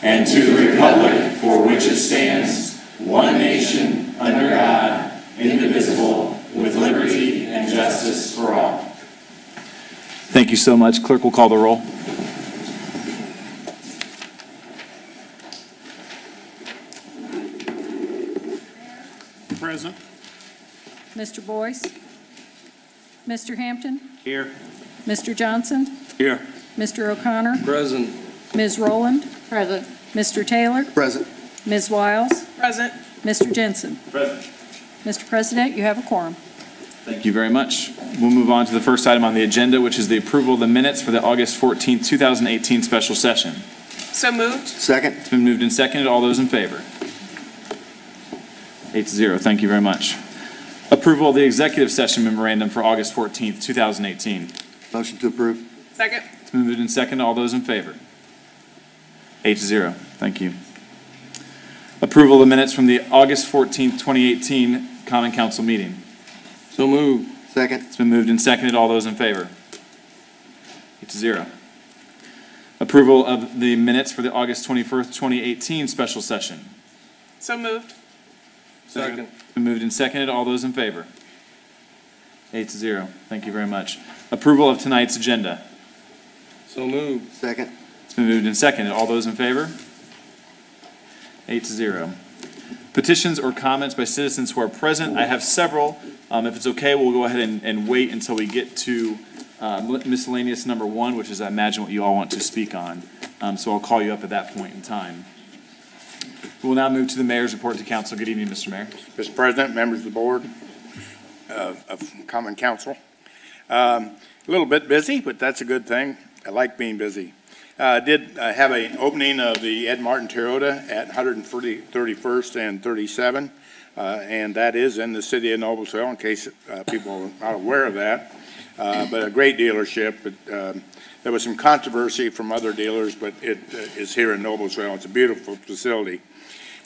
and to the republic for which it stands, one nation, under God, indivisible, with liberty and justice for all. Thank you so much. Clerk will call the roll. Present. Mr. Boyce? Mr. Hampton? Here. Mr. Johnson? Here. Mr. O'Connor? Present. Ms. Rowland? Present. Mr. Taylor? Present. Ms. Wiles? Present. Mr. Jensen? Present. Mr. President, you have a quorum. Thank you very much. We'll move on to the first item on the agenda, which is the approval of the minutes for the August 14th, 2018 special session. So moved. Second. It's been moved and seconded. All those in favor? 8-0. Thank you very much. Approval of the executive session memorandum for August 14th, 2018. Motion to approve. Second. It's been moved and seconded. All those in favor? 8-0. Thank you. Approval of the minutes from the August 14th, 2018 Common Council meeting. So moved. Second. It's been moved and seconded. All those in favor? 8-0. Approval of the minutes for the August 21st, 2018 special session. So moved. Second. It's been moved and seconded. All those in favor? 8-0. Thank you very much. Approval of tonight's agenda. So moved. Second. It's been moved and seconded. All those in favor? 8-0. Petitions or comments by citizens who are present. I have several. If it's okay, we'll go ahead and wait until we get to miscellaneous number 1, which is, I imagine, what you all want to speak on. So I'll call you up at that point in time. We will now move to the mayor's report to council. Good evening, Mr. Mayor. Mr. President, members of the board of Common Council. A little bit busy, but that's a good thing. I like being busy. Did have an opening of the Ed Martin Toyota at 131st and 37, and that is in the city of Noblesville, in case people are not aware of that. But a great dealership. But, there was some controversy from other dealers, but it is here in Noblesville. It's a beautiful facility.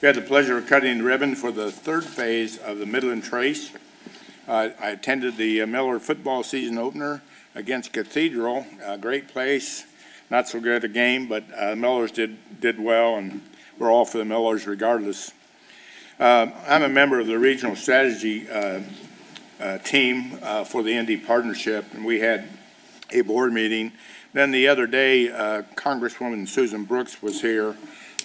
We had the pleasure of cutting the ribbon for the 3rd phase of the Midland Trace. I attended the Miller football season opener against Cathedral. A great place. Not so good a game, but Millers did well, and we're all for the Millers regardless. I'm a member of the regional strategy team for the Indy Partnership, and we had a board meeting. Then the other day, Congresswoman Susan Brooks was here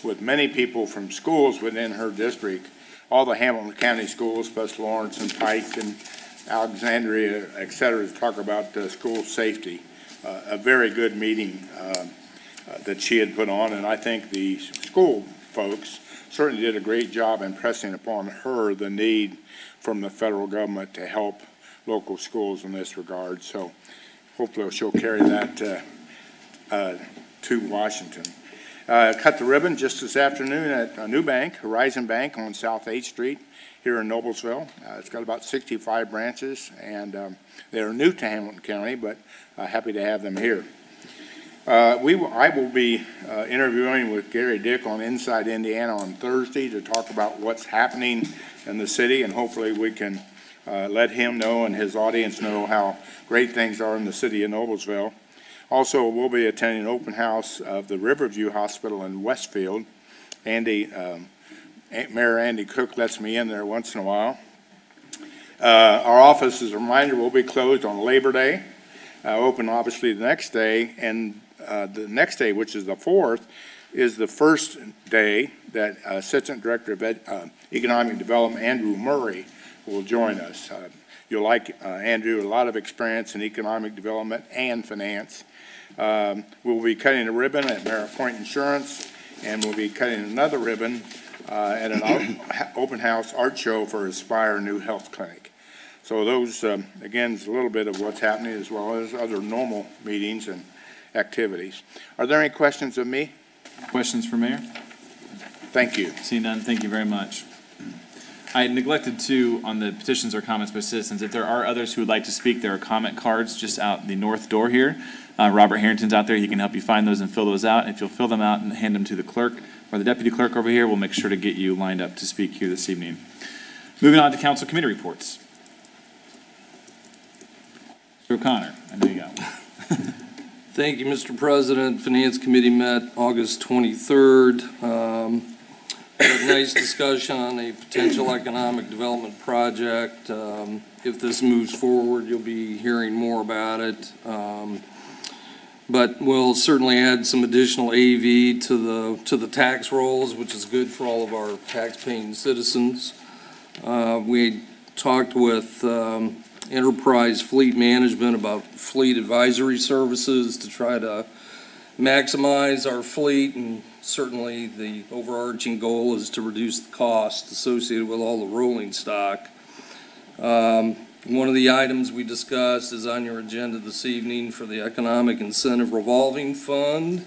with many people from schools within her district, all the Hamilton County schools, plus Lawrence and Pike and Alexandria, et cetera, to talk about school safety. A very good meeting that she had put on, and I think the school folks certainly did a great job impressing upon her the need from the federal government to help local schools in this regard. So hopefully she'll carry that to Washington. Cut the ribbon just this afternoon at a new bank, Horizon Bank on South 8th Street here in Noblesville. It's got about 65 branches, and they're new to Hamilton County, but happy to have them here. I will be interviewing with Gary Dick on Inside Indiana on Thursday to talk about what's happening in the city, and hopefully we can let him know and his audience know how great things are in the city of Noblesville. Also, we'll be attending an open house of the Riverview Hospital in Westfield. Mayor Andy Cook lets me in there once in a while. Our office, as a reminder, will be closed on Labor Day. Open obviously the next day, and the next day, which is the 4th, is the first day that Assistant Director of Economic Development Andrew Murray will join us. You'll like Andrew, a lot of experience in economic development and finance. We'll be cutting a ribbon at Merritt Point Insurance, and we'll be cutting another ribbon at an open house art show for Aspire New Health Clinic. So those, again, is a little bit of what's happening as well as other normal meetings and activities. Are there any questions of me? Questions for Mayor? Thank you. See none. Thank you very much. I neglected to, on the petitions or comments by citizens, if there are others who would like to speak, there are comment cards just out the north door here. Robert Harrington's out there. He can help you find those and fill those out. If you'll fill them out and hand them to the clerk or the deputy clerk over here, we'll make sure to get you lined up to speak here this evening. Moving on to council committee reports. Mr. O'Connor, I know you got one. Thank you, Mr. President. Finance Committee met August 23rd. Had a nice discussion on a potential economic development project. If this moves forward, you'll be hearing more about it. But we'll certainly add some additional AV to the tax rolls, which is good for all of our tax-paying citizens. We talked with Enterprise Fleet Management about fleet advisory services to try to maximize our fleet, and certainly the overarching goal is to reduce the cost associated with all the rolling stock. One of the items we discussed is on your agenda this evening for the Economic Incentive Revolving Fund.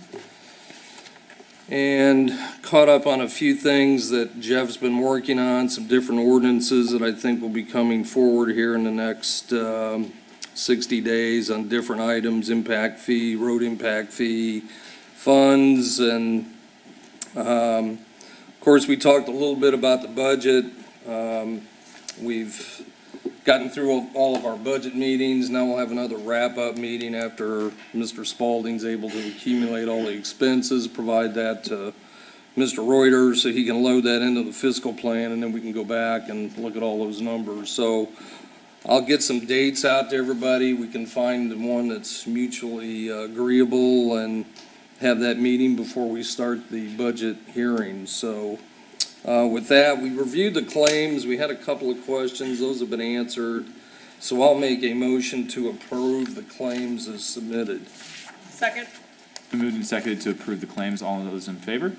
And caught up on a few things that Jeff's been working on, some different ordinances that I think will be coming forward here in the next 60 days on different items, impact fee, road impact fee, funds, and of course we talked a little bit about the budget. We've gotten through all of our budget meetings. Now we'll have another wrap-up meeting after Mr. Spalding's able to accumulate all the expenses, provide that to Mr. Reuter so he can load that into the fiscal plan, and then we can go back and look at all those numbers. So I'll get some dates out to everybody. We can find the one that's mutually agreeable and have that meeting before we start the budget hearing. So with that, we reviewed the claims. We had a couple of questions. Those have been answered. So I'll make a motion to approve the claims as submitted. Second. Moved and seconded to approve the claims. All of those in favor?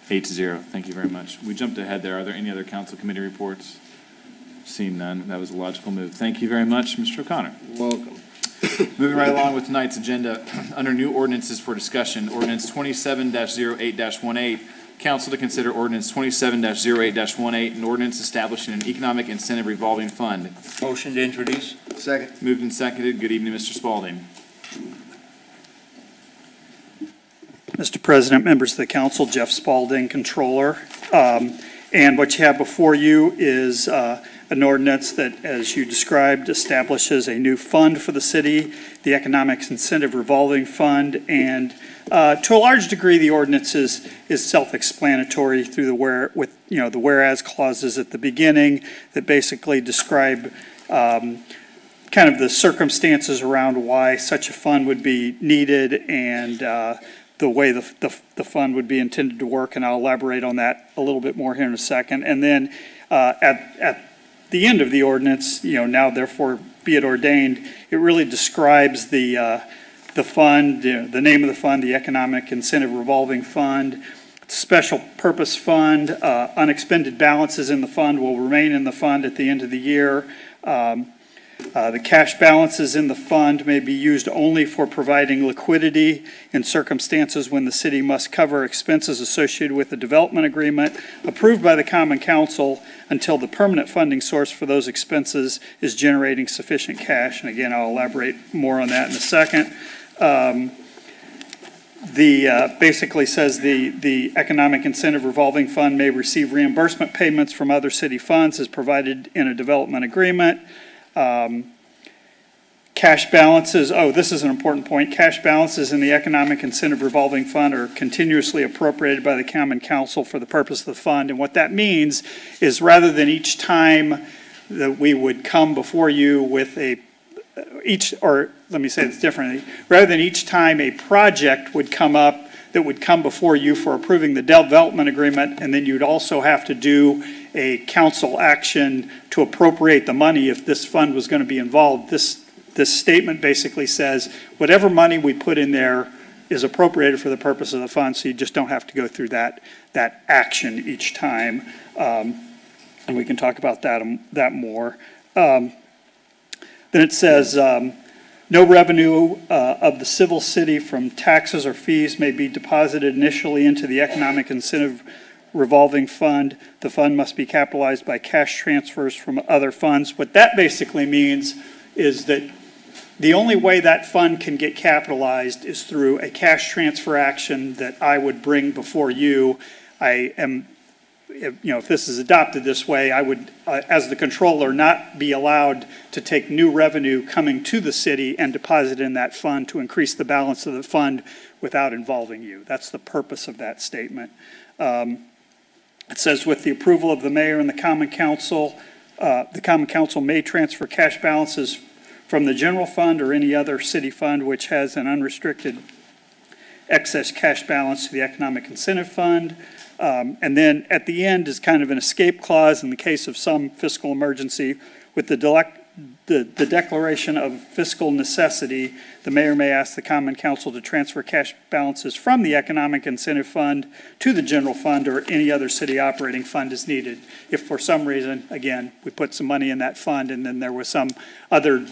8-0. Thank you very much. We jumped ahead there. Are there any other council committee reports? Seeing none. That was a logical move. Thank you very much, Mr. O'Connor. Welcome. Moving right along with tonight's agenda, under new ordinances for discussion, ordinance 27-08-18. Council to consider ordinance 27-08-18, an ordinance establishing an economic incentive revolving fund. Motion to introduce. Second. Moved and seconded. Good evening, Mr. Spalding. Mr. President, members of the council, Jeff Spalding, Controller. And what you have before you is an ordinance that, as you described, establishes a new fund for the city, the Economic Incentive Revolving Fund, and to a large degree, the ordinance is self-explanatory through the whereas clauses at the beginning that basically describe kind of the circumstances around why such a fund would be needed and the way the fund would be intended to work, and I'll elaborate on that a little bit more here in a second. And then at the end of the ordinance, now therefore be it ordained, it really describes the fund, the name of the fund, the Economic Incentive Revolving Fund. It's a special purpose fund. Unexpended balances in the fund will remain in the fund at the end of the year. The cash balances in the fund may be used only for providing liquidity in circumstances when the city must cover expenses associated with the development agreement approved by the Common Council until the permanent funding source for those expenses is generating sufficient cash. And again, I'll elaborate more on that in a second. Basically says the Economic Incentive Revolving Fund may receive reimbursement payments from other city funds as provided in a development agreement. Cash balances, this is an important point, cash balances in the Economic Incentive Revolving Fund are continuously appropriated by the Common Council for the purpose of the fund. And what that means is rather than each time that we would come before you with let me say this differently, rather than each time a project would come up that would come before you for approving the development agreement, and then you'd also have to do a council action to appropriate the money if this fund was going to be involved. This statement basically says whatever money we put in there is appropriated for the purpose of the fund, so you just don't have to go through that action each time. And we can talk about that more. Then it says, no revenue of the civil city from taxes or fees may be deposited initially into the Economic Incentive Revolving Fund. The fund must be capitalized by cash transfers from other funds. What that basically means is that the only way that fund can get capitalized is through a cash transfer action that I would bring before you. I am if this is adopted this way, I would, as the controller, not be allowed to take new revenue coming to the city and deposit in that fund to increase the balance of the fund without involving you. That's the purpose of that statement. It says, with the approval of the mayor and the common council may transfer cash balances from the general fund or any other city fund which has an unrestricted excess cash balance to the economic incentive fund. And then at the end is kind of an escape clause in the case of some fiscal emergency. With the declaration of fiscal necessity, the mayor may ask the common council to transfer cash balances from the economic incentive fund to the general fund or any other city operating fund as needed. If for some reason, again, we put some money in that fund and then there was some other,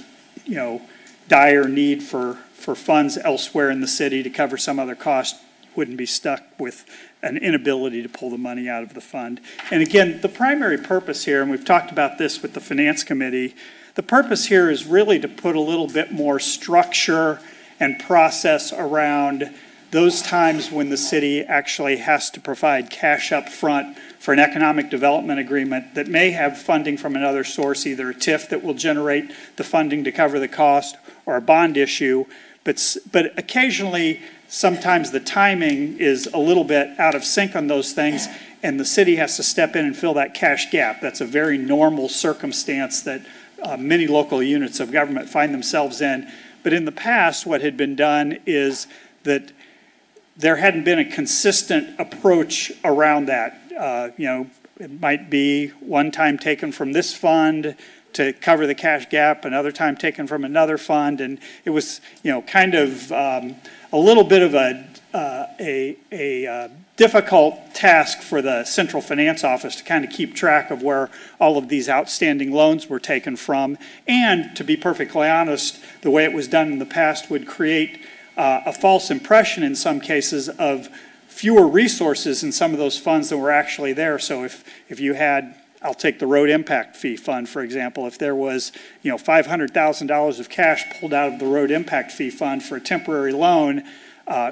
dire need for funds elsewhere in the city to cover some other cost, wouldn't be stuck with an inability to pull the money out of the fund. And again, the primary purpose here, and we've talked about this with the Finance Committee, the purpose here is really to put a little bit more structure and process around those times when the city actually has to provide cash up front for an economic development agreement that may have funding from another source, either a TIF that will generate the funding to cover the cost or a bond issue. But occasionally, sometimes the timing is a little bit out of sync on those things, and the city has to step in and fill that cash gap. That's a very normal circumstance that many local units of government find themselves in. But in the past, what had been done is that there hadn't been a consistent approach around that. It might be one time taken from this fund to cover the cash gap, another time taken from another fund, and it was, kind of a little bit of a difficult task for the Central Finance Office to kind of keep track of where all of these outstanding loans were taken from. And to be perfectly honest, the way it was done in the past would create a false impression in some cases of fewer resources in some of those funds that were actually there. So if you had, I'll take the road impact fee fund, for example. If there was, $500,000 of cash pulled out of the road impact fee fund for a temporary loan,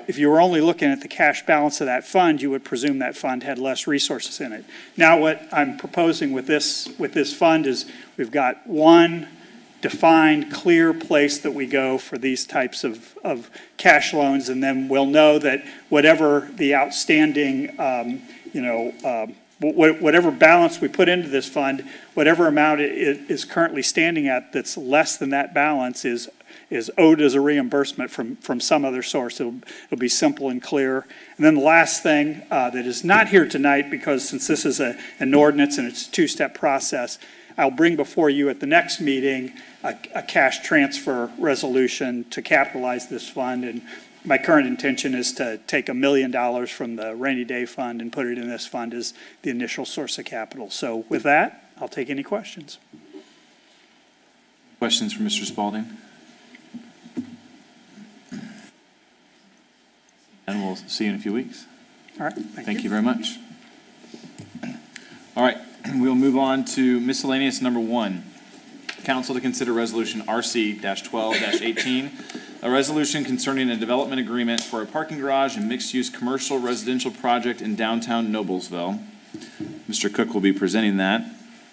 if you were only looking at the cash balance of that fund, you would presume that fund had less resources in it. Now what I'm proposing with this fund is we've got one defined, clear place that we go for these types of cash loans, and then we'll know that whatever the outstanding, whatever balance we put into this fund, whatever amount it is currently standing at that's less than that balance is owed as a reimbursement from some other source. It'll be simple and clear. And then the last thing that is not here tonight, because since this is an ordinance and it's a two-step process, I'll bring before you at the next meeting a cash transfer resolution to capitalize this fund. And my current intention is to take $1 million from the rainy day fund and put it in this fund as the initial source of capital. So with that, I'll take any questions. Questions for Mr. Spalding? And we'll see you in a few weeks. All right. Thank you very much. All right, we'll move on to miscellaneous number 1. Council to consider resolution RC-12-18, a resolution concerning a development agreement for a parking garage and mixed-use commercial residential project in downtown Noblesville. Mr. Cook will be presenting that.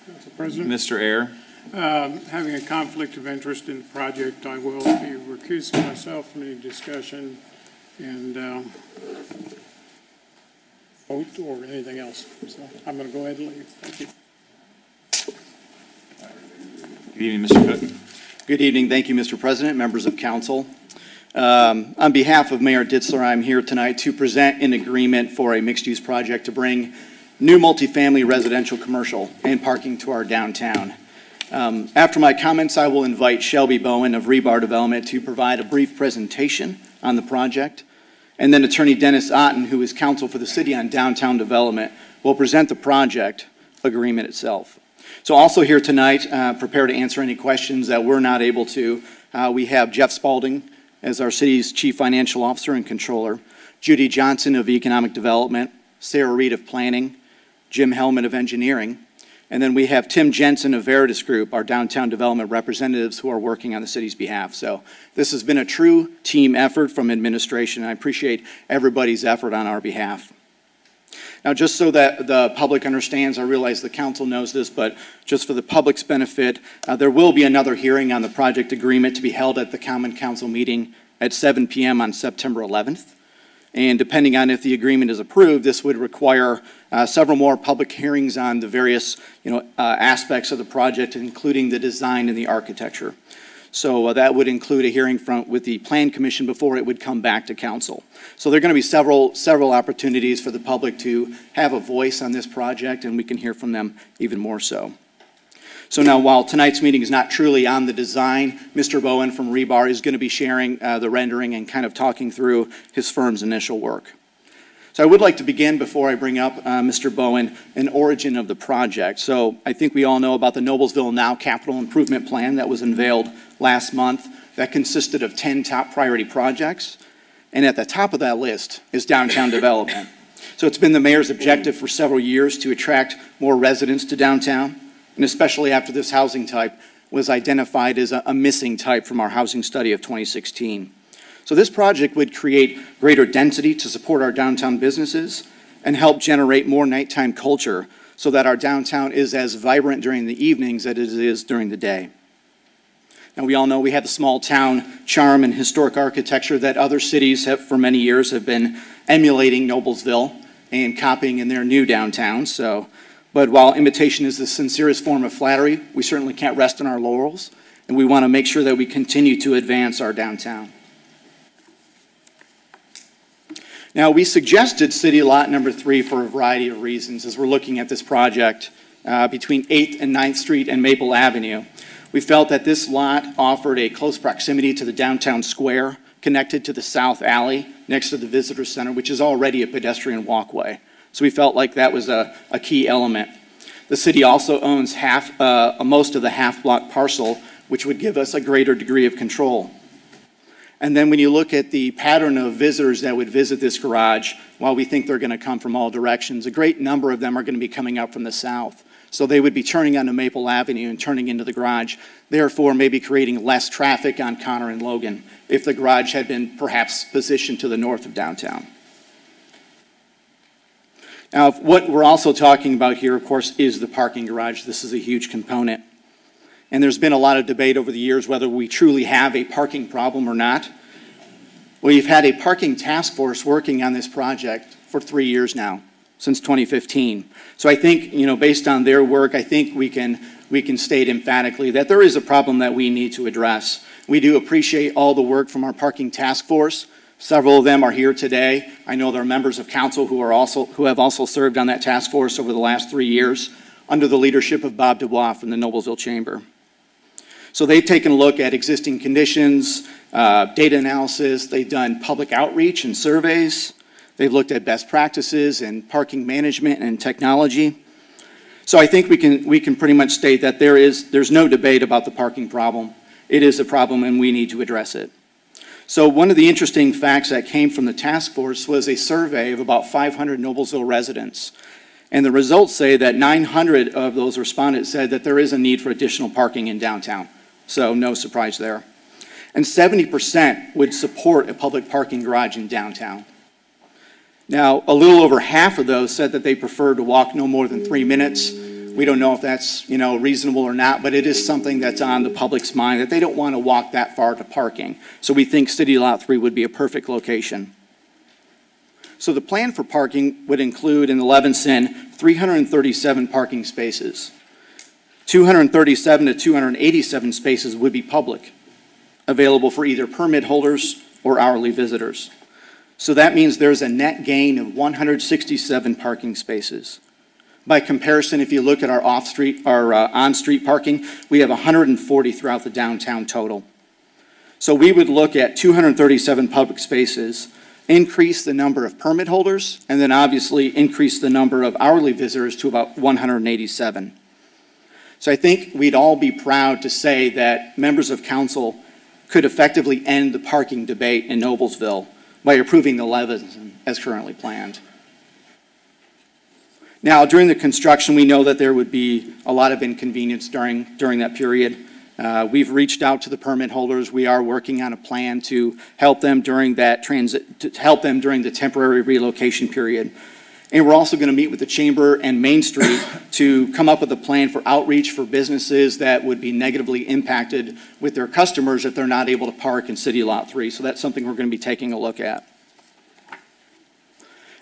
Council President. Mr. Ayer. Having a conflict of interest in the project, I will be recusing myself from any discussion and vote or anything else. So I'm going to go ahead and leave. Thank you. Good evening, Mr. Cook. Good evening. Thank you, Mr. President, members of council. On behalf of Mayor Ditzler, I'm here tonight to present an agreement for a mixed-use project to bring new multifamily residential, commercial, and parking to our downtown. After my comments, I will invite Shelby Bowen of Rebar Development to provide a brief presentation on the project. And then Attorney Dennis Otten, who is counsel for the city on downtown development, will present the project agreement itself. So also here tonight, prepared to answer any questions that we're not able to. We have Jeff Spalding as our city's Chief Financial Officer and Controller, Judy Johnson of Economic Development, Sarah Reed of Planning, Jim Hellman of Engineering, and then we have Tim Jensen of Veritas Group, our downtown development representatives who are working on the city's behalf. So this has been a true team effort from administration. I appreciate everybody's effort on our behalf. Now, just so that the public understands, I realize the council knows this, but just for the public's benefit, there will be another hearing on the project agreement to be held at the Common Council meeting at 7 p.m. on September 11th. And depending on if the agreement is approved, this would require several more public hearings on the various aspects of the project, including the design and the architecture. So that would include a hearing with the Plan Commission before it would come back to council. So there are going to be several opportunities for the public to have a voice on this project, and we can hear from them even more so. So now, while tonight's meeting is not truly on the design, Mr. Bowen from Rebar is going to be sharing the rendering and kind of talking through his firm's initial work. So I would like to begin, before I bring up Mr. Bowen, an origin of the project. So I think we all know about the Noblesville Now Capital Improvement Plan that was unveiled last month. That consisted of 10 top priority projects. And at the top of that list is downtown development. So it's been the mayor's objective for several years to attract more residents to downtown, and especially after this housing type was identified as a missing type from our housing study of 2016. So this project would create greater density to support our downtown businesses and help generate more nighttime culture so that our downtown is as vibrant during the evenings as it is during the day. Now, we all know we have the small town charm and historic architecture that other cities have for many years have been emulating Noblesville and copying in their new downtowns. But while imitation is the sincerest form of flattery, we certainly can't rest on our laurels, and we want to make sure that we continue to advance our downtown. Now, we suggested City Lot number 3 for a variety of reasons as we're looking at this project between 8th and 9th Street and Maple Avenue. We felt that this lot offered a close proximity to the downtown square, connected to the South Alley next to the Visitor Center, which is already a pedestrian walkway. So we felt like that was a key element. The city also owns most of the half-block parcel, which would give us a greater degree of control. And then when you look at the pattern of visitors that would visit this garage, while we think they're going to come from all directions, a great number of them are going to be coming up from the south. So they would be turning onto Maple Avenue and turning into the garage, therefore maybe creating less traffic on Connor and Logan if the garage had been perhaps positioned to the north of downtown. Now, what we're also talking about here, of course, is the parking garage. This is a huge component. And there's been a lot of debate over the years whether we truly have a parking problem or not. We've had a parking task force working on this project for 3 years now, since 2015. So I think, based on their work, I think we can state emphatically that there is a problem that we need to address. We do appreciate all the work from our parking task force. Several of them are here today. I know there are members of council who have also served on that task force over the last 3 years under the leadership of Bob Dubois from the Noblesville Chamber. So they've taken a look at existing conditions, data analysis, they've done public outreach and surveys, they've looked at best practices and parking management and technology. So I think we can pretty much state that there's no debate about the parking problem. It is a problem and we need to address it. So one of the interesting facts that came from the task force was a survey of about 500 Noblesville residents. And the results say that 900 of those respondents said that there is a need for additional parking in downtown. So no surprise there. And 70% would support a public parking garage in downtown. Now, a little over half of those said that they prefer to walk no more than 3 minutes. We don't know if that's, reasonable or not, but it is something that's on the public's mind that they don't want to walk that far to parking. So we think City Lot 3 would be a perfect location. So the plan for parking would include in the Levinson 337 parking spaces. 237 to 287 spaces would be public, available for either permit holders or hourly visitors. So that means there's a net gain of 167 parking spaces. By comparison, if you look at our on-street parking, we have 140 throughout the downtown total. So we would look at 237 public spaces, increase the number of permit holders, and then obviously increase the number of hourly visitors to about 187. So I think we'd all be proud to say that members of council could effectively end the parking debate in Noblesville by approving the Levinson as currently planned. Now, during the construction, we know that there would be a lot of inconvenience during that period. We've reached out to the permit holders. We are working on a plan to help them during that during the temporary relocation period. And we're also going to meet with the Chamber and Main Street to come up with a plan for outreach for businesses that would be negatively impacted with their customers if they're not able to park in City Lot 3. So that's something we're going to be taking a look at.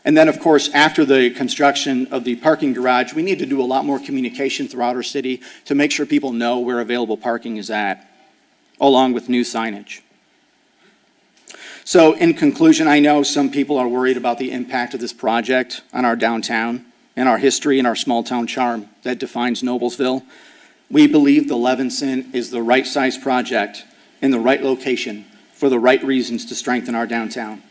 And then, of course, after the construction of the parking garage, we need to do a lot more communication throughout our city to make sure people know where available parking is at, along with new signage. So in conclusion, I know some people are worried about the impact of this project on our downtown and our history and our small town charm that defines Noblesville. We believe the Levinson is the right size project in the right location for the right reasons to strengthen our downtown.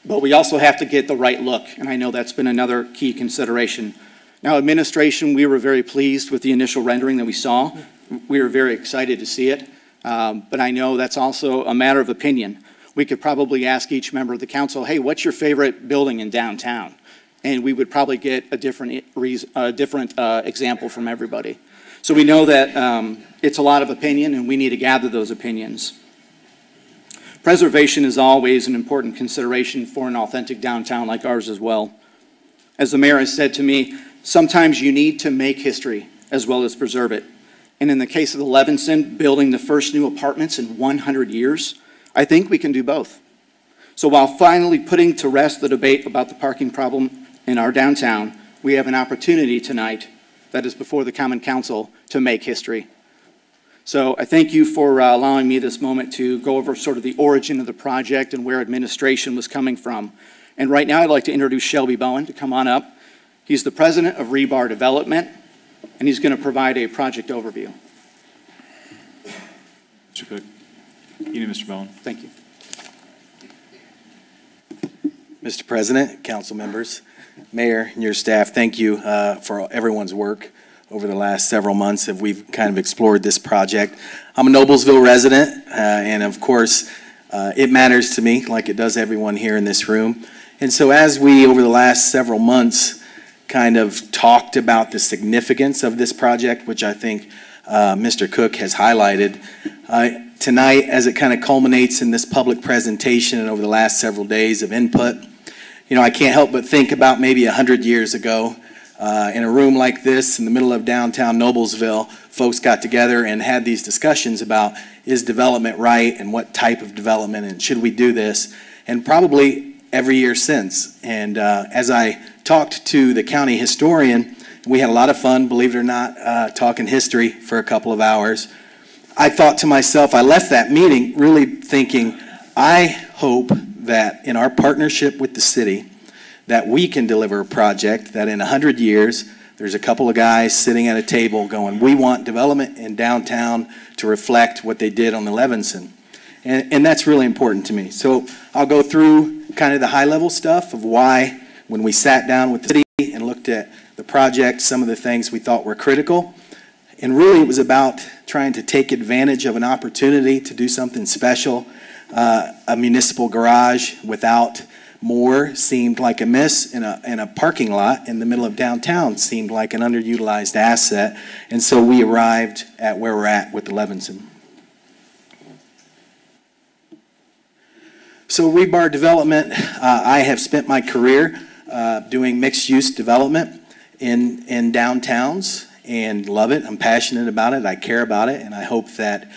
But we also have to get the right look, and I know that's been another key consideration. Now, administration, we were very pleased with the initial rendering that we saw. We were very excited to see it, but I know that's also a matter of opinion. We could probably ask each member of the council, hey, what's your favorite building in downtown? And we would probably get a different example from everybody. So we know that it's a lot of opinion, and we need to gather those opinions. Preservation is always an important consideration for an authentic downtown like ours as well. As the mayor has said to me, sometimes you need to make history as well as preserve it. And in the case of the Levinson, building the first new apartments in 100 years, I think we can do both. So while finally putting to rest the debate about the parking problem in our downtown, we have an opportunity tonight that is before the Common Council to make history. So I thank you for allowing me this moment to go over sort of the origin of the project and where administration was coming from. And right now I'd like to introduce Shelby Bowen to come on up. He's the president of Rebar Development, and he's going to provide a project overview. Mr. Cook. You know, Mr. Bowen. Thank you. Mr. President, council members, mayor, and your staff, thank you for everyone's work over the last several months as we've kind of explored this project. I'm a Noblesville resident, and of course, it matters to me like it does everyone here in this room. And so as we, over the last several months, kind of talked about the significance of this project, which I think Mr. Cook has highlighted, tonight, as it kind of culminates in this public presentation and over the last several days of input, you know, I can't help but think about maybe 100 years ago, in a room like this in the middle of downtown Noblesville, folks got together and had these discussions about, is development right and what type of development and should we do this? And probably every year since. And as I talked to the county historian, we had a lot of fun, believe it or not, talking history for a couple of hours. I thought to myself, I left that meeting really thinking, I hope that in our partnership with the city, that we can deliver a project that in 100 years, there's a couple of guys sitting at a table going, we want development in downtown to reflect what they did on the Levinson. And that's really important to me. So I'll go through kind of the high level stuff of why when we sat down with the city and looked at the project, some of the things we thought were critical. And really it was about trying to take advantage of an opportunity to do something special. A municipal garage without more seemed like a miss, and a parking lot in the middle of downtown seemed like an underutilized asset. And so we arrived at where we're at with the Levinson. So Rebar Development, I have spent my career doing mixed-use development in downtowns and love it. I'm passionate about it. I care about it, and I hope that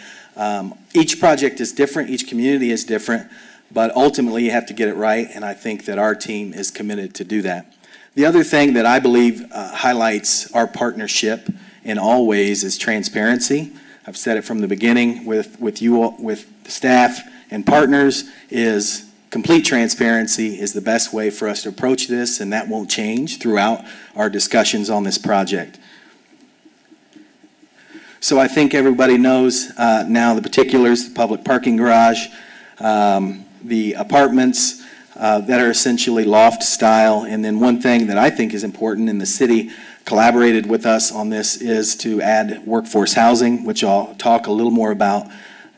each project is different, each community is different, but ultimately you have to get it right, and I think that our team is committed to do that. The other thing that I believe highlights our partnership in all ways is transparency. I've said it from the beginning with you all, with the staff and partners, is complete transparency is the best way for us to approach this, and that won't change throughout our discussions on this project. So I think everybody knows now the particulars, the public parking garage, the apartments that are essentially loft style. And then one thing that I think is important, and the city collaborated with us on this, is to add workforce housing, which I'll talk a little more about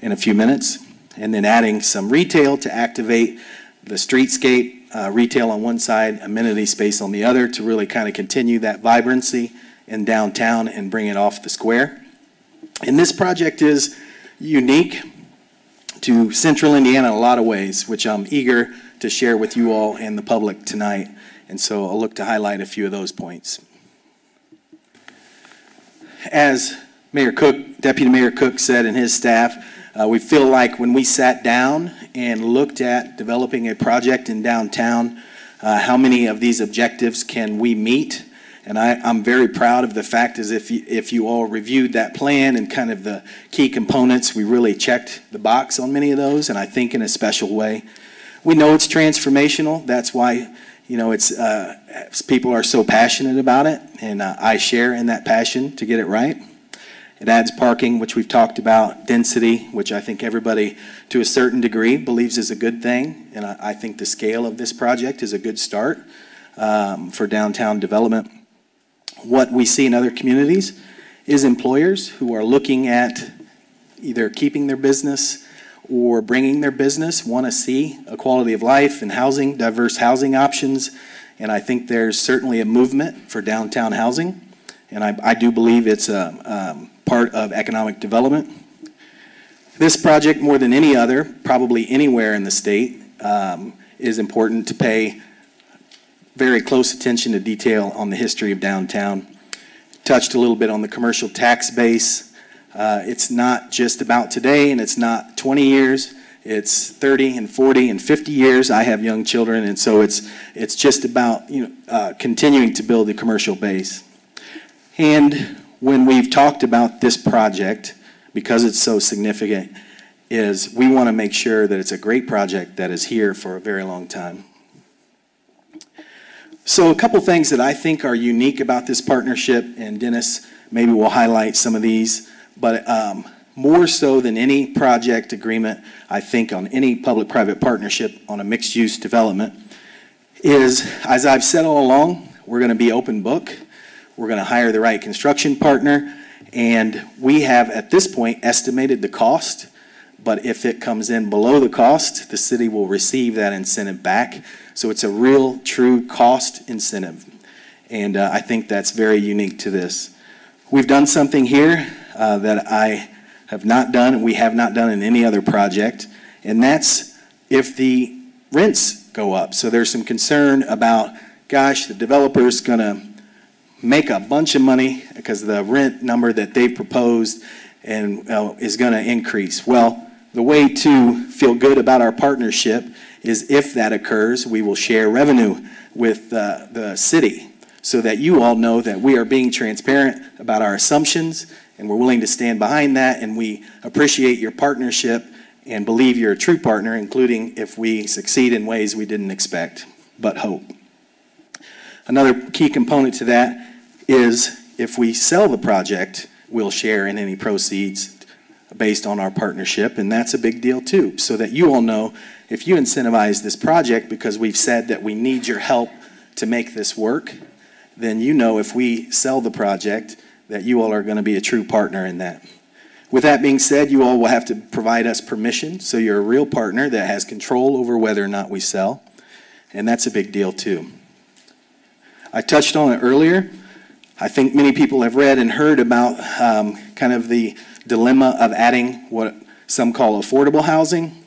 in a few minutes. And then adding some retail to activate the streetscape, retail on one side, amenity space on the other, to really kind of continue that vibrancy in downtown and bring it off the square. And this project is unique to Central Indiana in a lot of ways, which I'm eager to share with you all and the public tonight. And so I'll look to highlight a few of those points. As Mayor Cook, Deputy Mayor Cook said and his staff, we feel like when we sat down and looked at developing a project in downtown, how many of these objectives can we meet? And I'm very proud of the fact is if you all reviewed that plan and kind of the key components, we really checked the box on many of those, and I think in a special way. We know it's transformational. That's why, you know, it's people are so passionate about it, and I share in that passion to get it right. It adds parking, which we've talked about, density, which I think everybody to a certain degree believes is a good thing, and I think the scale of this project is a good start for downtown development. What we see in other communities is employers who are looking at either keeping their business or bringing their business, want to see a quality of life and housing, diverse housing options, and I think there's certainly a movement for downtown housing, and I do believe it's a part of economic development. This project, more than any other, probably anywhere in the state, is important to pay very close attention to detail on the history of downtown. Touched a little bit on the commercial tax base. It's not just about today, and it's not 20 years. It's 30 and 40 and 50 years. I have young children, and so it's just about continuing to build the commercial base. And when we've talked about this project, because it's so significant, is we want to make sure that it's a great project that is here for a very long time. So a couple things that I think are unique about this partnership, and Dennis maybe will highlight some of these, but more so than any project agreement, I think on any public-private partnership on a mixed-use development, is, as I've said all along, we're going to be open book. We're going to hire the right construction partner, and we have at this point estimated the cost, but if it comes in below the cost, the city will receive that incentive back. So it's a real, true cost incentive. And I think that's very unique to this. We've done something here that I have not done, and we have not done in any other project, and that's if the rents go up. So there's some concern about, gosh, the developer's going to make a bunch of money because the rent number that they've proposed and is going to increase. Well, the way to feel good about our partnership is if that occurs, we will share revenue with the city so that you all know that we are being transparent about our assumptions and we're willing to stand behind that, and we appreciate your partnership and believe you're a true partner, including if we succeed in ways we didn't expect but hope. Another key component to that is if we sell the project, we'll share in any proceeds based on our partnership, and that's a big deal too, so that you all know if you incentivize this project because we've said that we need your help to make this work, then you know if we sell the project that you all are going to be a true partner in that. With that being said, you all will have to provide us permission, so you're a real partner that has control over whether or not we sell, and that's a big deal too. I touched on it earlier. I think many people have read and heard about kind of the dilemma of adding what some call affordable housing.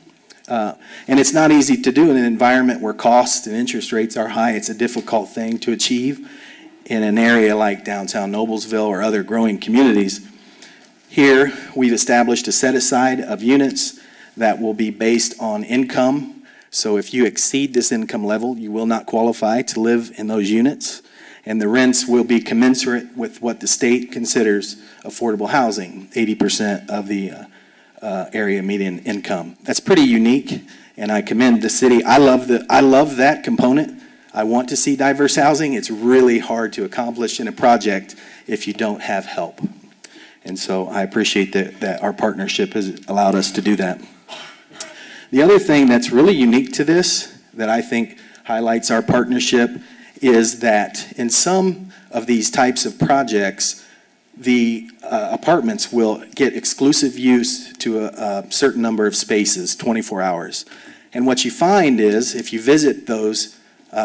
And it's not easy to do in an environment where costs and interest rates are high. It's a difficult thing to achieve in an area like downtown Noblesville or other growing communities. Here, we've established a set-aside of units that will be based on income. So if you exceed this income level, you will not qualify to live in those units. And the rents will be commensurate with what the state considers affordable housing, 80% of the area median income. That's pretty unique, and I commend the city. I love that component. I want to see diverse housing. It's really hard to accomplish in a project if you don't have help. And so I appreciate that our partnership has allowed us to do that. The other thing that's really unique to this that I think highlights our partnership is that in some of these types of projects, the apartments will get exclusive use to a certain number of spaces, 24 hours. And what you find is, if you visit those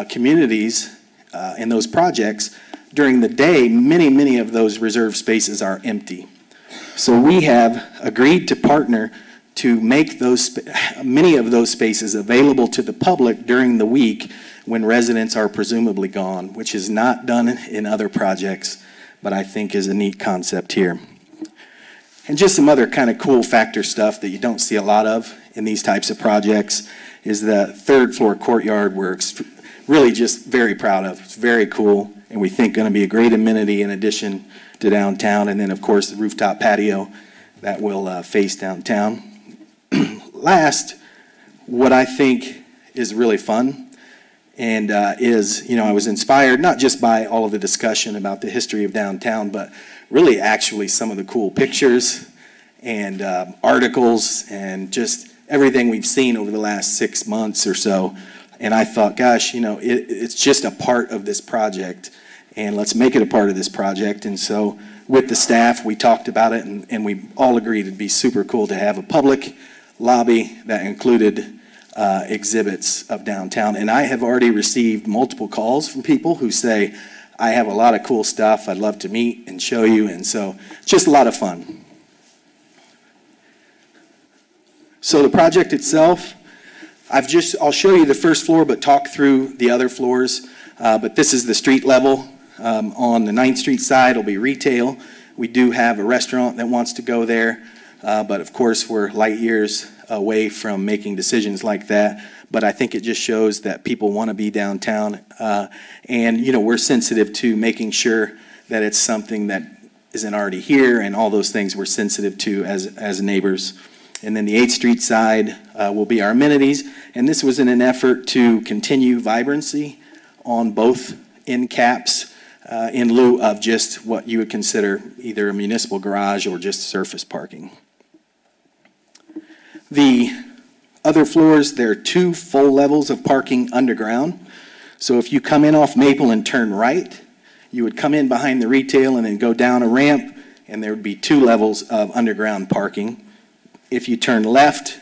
communities and those projects, during the day, many of those reserved spaces are empty. So we have agreed to partner to make many of those spaces available to the public during the week when residents are presumably gone, which is not done in other projects, but I think is a neat concept here. And just some other kind of cool factor stuff that you don't see a lot of in these types of projects is the third floor courtyard we're really just very proud of. It's very cool, and we think going to be a great amenity in addition to downtown. And then, of course, the rooftop patio that will face downtown. Last, what I think is really fun and is, I was inspired not just by all of the discussion about the history of downtown, but really actually some of the cool pictures and articles and just everything we've seen over the last 6 months or so. And I thought, gosh, it's just a part of this project, and let's make it a part of this project. And so with the staff, we talked about it, and we all agreed it'd be super cool to have a public lobby that included exhibits of downtown. And I have already received multiple calls from people who say, I have a lot of cool stuff I'd love to meet and show you. And so it's just a lot of fun. So the project itself, I'll show you the first floor, but talk through the other floors. But this is the street level. On the 9th Street side will be retail. We do have a restaurant that wants to go there. But of course, we're light years away from making decisions like that. But I think it just shows that people want to be downtown. And, we're sensitive to making sure that it's something that isn't already here, and all those things we're sensitive to as neighbors. And then the 8th Street side will be our amenities. And this was in an effort to continue vibrancy on both end caps in lieu of just what you would consider either a municipal garage or just surface parking. The other floors, there are 2 full levels of parking underground. So if you come in off Maple and turn right, you would come in behind the retail and then go down a ramp, and there would be 2 levels of underground parking. If you turn left,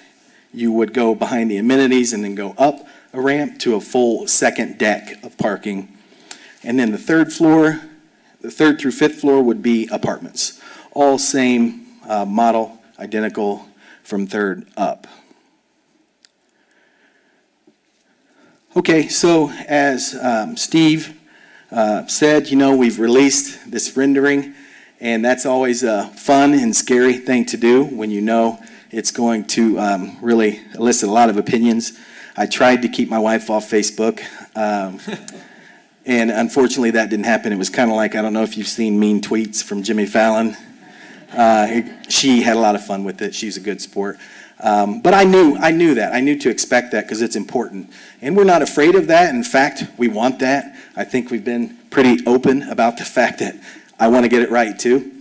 you would go behind the amenities and then go up a ramp to a full second deck of parking. And then the 3rd floor, the 3rd through 5th floor would be apartments. All same model, identical from 3rd up. Okay, so as Steve said, we've released this rendering, and that's always a fun and scary thing to do when it's going to really elicit a lot of opinions. I tried to keep my wife off Facebook, and unfortunately that didn't happen. It was kind of like, I don't know if you've seen mean tweets from Jimmy Fallon. She had a lot of fun with it. She's a good sport. But I knew that. I knew to expect that because it's important. And we're not afraid of that. In fact, we want that. I think we've been pretty open about the fact that I want to get it right too.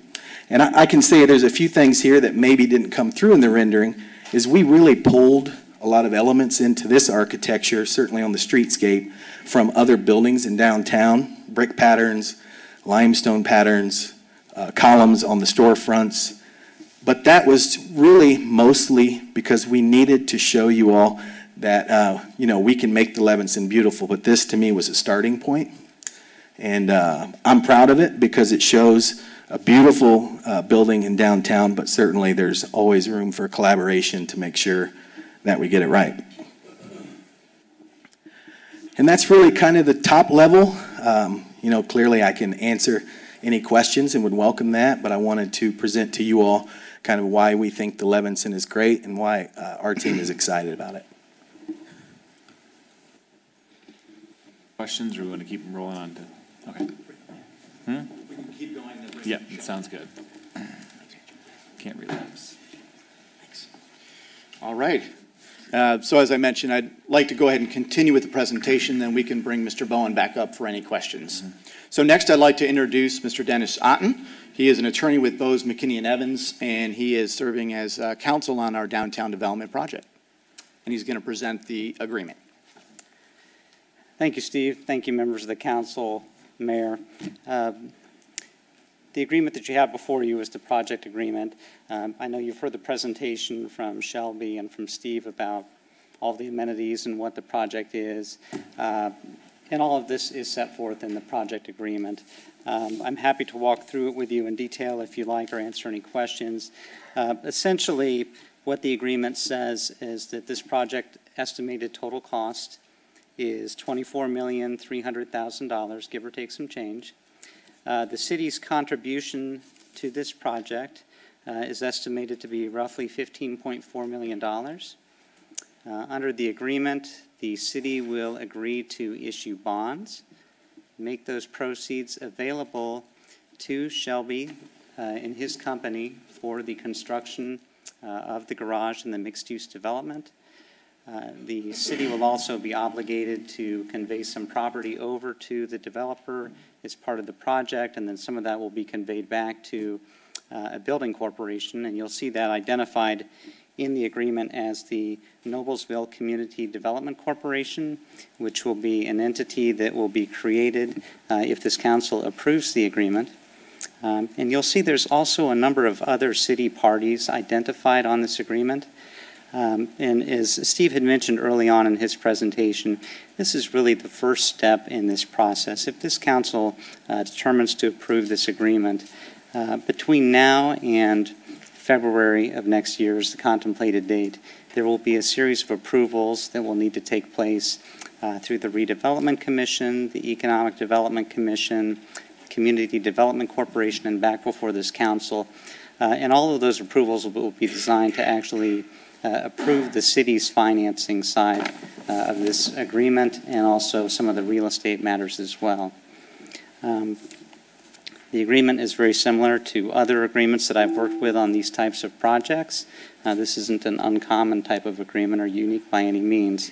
And I can say there's a few things here that maybe didn't come through in the rendering, is we really pulled a lot of elements into this architecture, certainly on the streetscape, from other buildings in downtown, brick patterns, limestone patterns, columns on the storefronts. But that was really mostly because we needed to show you all that, we can make the Levinson beautiful, but this to me was a starting point. And I'm proud of it because it shows a beautiful building in downtown, but certainly there's always room for collaboration to make sure that we get it right. And that's really kind of the top level. Clearly I can answer any questions and would welcome that, but I wanted to present to you all kind of why we think the Levinson is great and why our team is excited about it. Questions, or we want to keep them rolling on to? Okay. We can keep going. Yeah, it sounds good. Can't relapse. Thanks. All right. So as I mentioned, I'd like to go ahead and continue with the presentation, then we can bring Mr. Bowen back up for any questions. So next I'd like to introduce Mr. Dennis Otten. He is an attorney with Bose, McKinney & Evans, and he is serving as counsel on our downtown development project. And he's going to present the agreement. Thank you, Steve. Thank you, members of the council, Mayor. The agreement that you have before you is the project agreement. I know you've heard the presentation from Shelby and from Steve about all the amenities and what the project is. And all of this is set forth in the project agreement. I'm happy to walk through it with you in detail if you like or answer any questions. Essentially, What the agreement says is that this project estimated total cost is $24,300,000, give or take some change. The city's contribution to this project is estimated to be roughly $15.4 million. Under the agreement, the city will agree to issue bonds, make those proceeds available to Shelby and his company for the construction of the garage and the mixed-use development. The city will also be obligated to convey some property over to the developer as part of the project, and then some of that will be conveyed back to a building corporation, and you'll see that identified in the agreement as the Noblesville Community Development Corporation, which will be an entity that will be created if this council approves the agreement. And you'll see there's also a number of other city parties identified on this agreement. And as Steve had mentioned early on in his presentation, this is really the first step in this process. If this council determines to approve this agreement, between now and February of next year is the contemplated date, there will be a series of approvals that will need to take place through the Redevelopment Commission, the Economic Development Commission, Community Development Corporation, and back before this council. And all of those approvals will be designed to actually approve the city's financing side of this agreement and also some of the real estate matters as well. The agreement is very similar to other agreements that I've worked with on these types of projects. This isn't an uncommon type of agreement or unique by any means.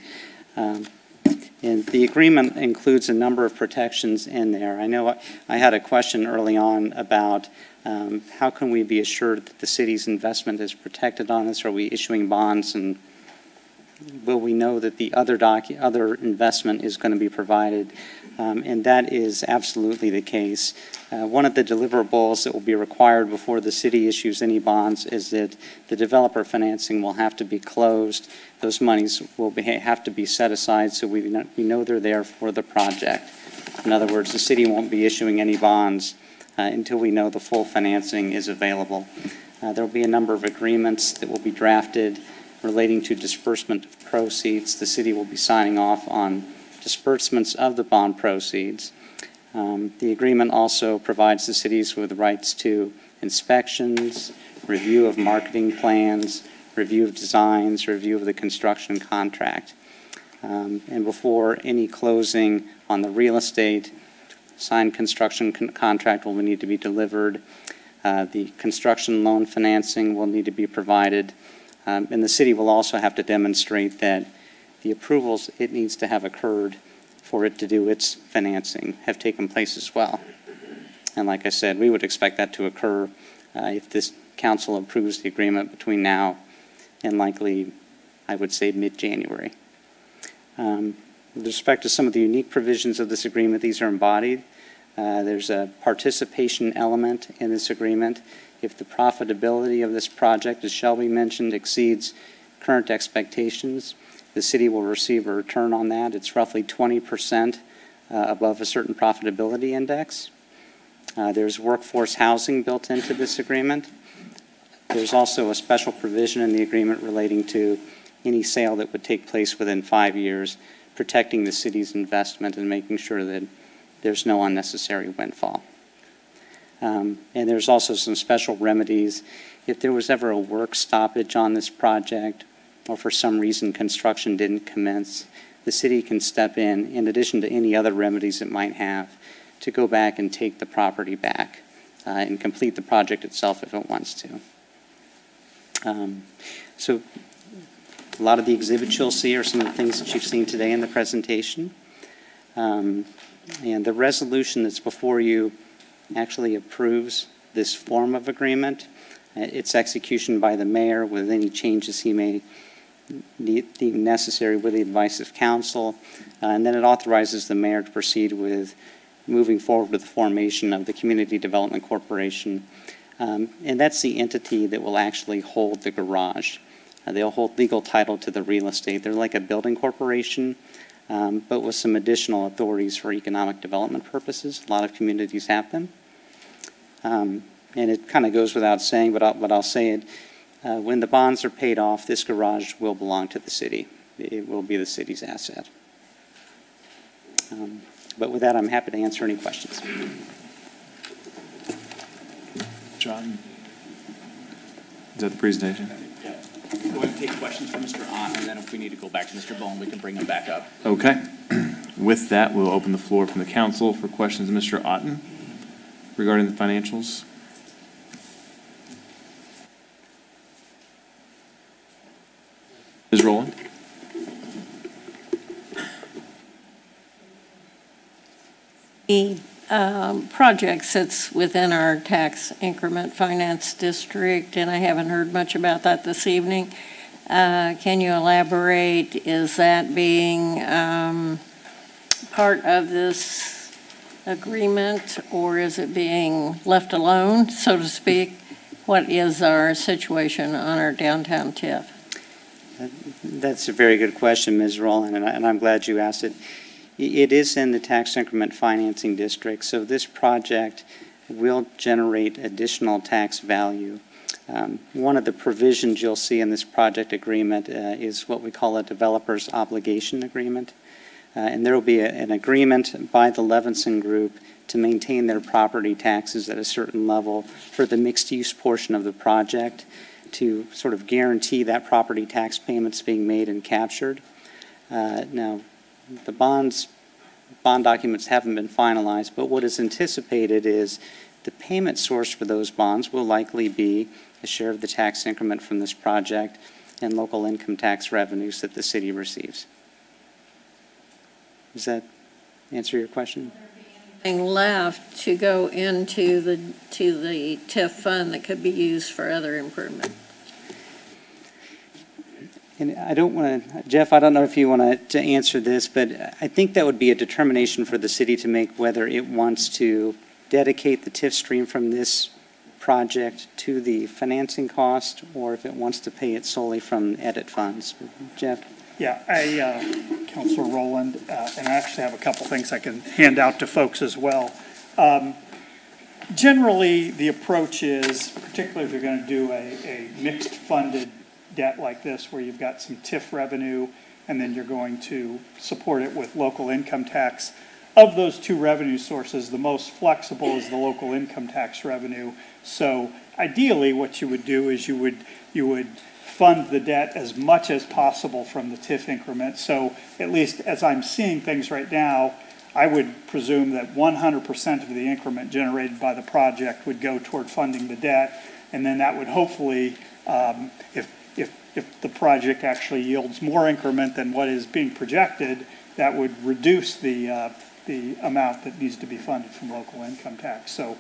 And the agreement includes a number of protections in there. I know I had a question early on about how can we be assured that the city's investment is protected on this? Are we issuing bonds, and will we know that the other investment is going to be provided? And that is absolutely the case. One of the deliverables that will be required before the city issues any bonds is that the developer financing will have to be closed. Those monies will have to be set aside so we know they're there for the project. In other words, the city won't be issuing any bonds until we know the full financing is available. There will be a number of agreements that will be drafted relating to disbursement of proceeds. The city will be signing off on disbursements of the bond proceeds. The agreement also provides the cities with rights to inspections, review of marketing plans, review of designs, review of the construction contract. And before any closing on the real estate, signed construction contract will need to be delivered. The construction loan financing will need to be provided. And the city will also have to demonstrate that the approvals it needs to have occurred for it to do its financing have taken place as well. And like I said, we would expect that to occur if this council approves the agreement between now and likely, I would say, mid-January. With respect to some of the unique provisions of this agreement, these are embodied. There's a participation element in this agreement. If the profitability of this project, as Shelby mentioned, exceeds current expectations, the city will receive a return on that. It's roughly 20% above a certain profitability index. There's workforce housing built into this agreement. There's also a special provision in the agreement relating to any sale that would take place within 5 years, protecting the city's investment and making sure that there's no unnecessary windfall. And there's also some special remedies. If there was ever a work stoppage on this project, or for some reason construction didn't commence, the city can step in addition to any other remedies it might have, to go back and take the property back and complete the project itself if it wants to. So a lot of the exhibits you'll see are some of the things that you've seen today in the presentation. And the resolution that's before you actually approves this form of agreement. Its execution by the mayor with any changes he may deem necessary with the advice of council. And then it authorizes the mayor to proceed with moving forward with the formation of the Community Development Corporation. And that's the entity that will actually hold the garage. They'll hold legal title to the real estate. They're like a building corporation, but with some additional authorities for economic development purposes. A lot of communities have them. And it kind of goes without saying, but I'll say it. When the bonds are paid off, this garage will belong to the city. It will be the city's asset. But with that, I'm happy to answer any questions. John? Is that the presentation? Yeah. Go ahead and take questions from Mr. Ott, and then if we need to go back to Mr. Bone, we can bring him back up. Okay. With that, we'll open the floor from the council for questions of Mr. Otten regarding the financials. Ms. Rowland? The project sits within our tax increment finance district, and I haven't heard much about that this evening. Can you elaborate? Is that being part of this agreement, or is it being left alone, so to speak? What is our situation on our downtown TIF? That's a very good question, Ms. Rowland, and I'm glad you asked it. It is in the tax increment financing district, so this project will generate additional tax value. One of the provisions you'll see in this project agreement is what we call a developer's obligation agreement. And there will be an agreement by the Levinson Group to maintain their property taxes at a certain level for the mixed-use portion of the project to sort of guarantee that property tax payments being made and captured. Now, the bond documents haven't been finalized, but what is anticipated is the payment source for those bonds will likely be a share of the tax increment from this project and local income tax revenues that the city receives. Does that answer your question? Anything left to go into the TIF fund that could be used for other improvement? And I don't want to, Jeff, I don't know if you want to answer this, but I think that would be a determination for the city to make whether it wants to dedicate the TIF stream from this project to the financing cost, or if it wants to pay it solely from edit funds. Jeff? Yeah, Councilor Rowland, and I actually have a couple things I can hand out to folks as well. Generally, the approach is, particularly if you're going to do a mixed funded debt like this, where you've got some TIF revenue and then you're going to support it with local income tax. Of those two revenue sources, the most flexible is the local income tax revenue. So ideally, what you would do is you would fund the debt as much as possible from the TIF increment. So at least as I'm seeing things right now, I would presume that 100% of the increment generated by the project would go toward funding the debt, and then that would hopefully, if the project actually yields more increment than what is being projected, that would reduce the amount that needs to be funded from local income tax. So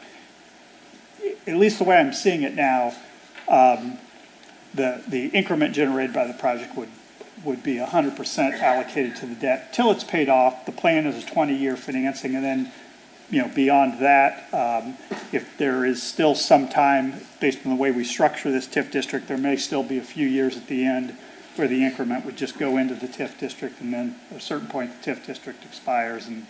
at least the way I'm seeing it now, the increment generated by the project would be 100% allocated to the debt till it's paid off. The plan is a 20-year financing, and then, beyond that, if there is still some time, based on the way we structure this TIF district, there may still be a few years at the end where the increment would just go into the TIF district, and then at a certain point the TIF district expires, and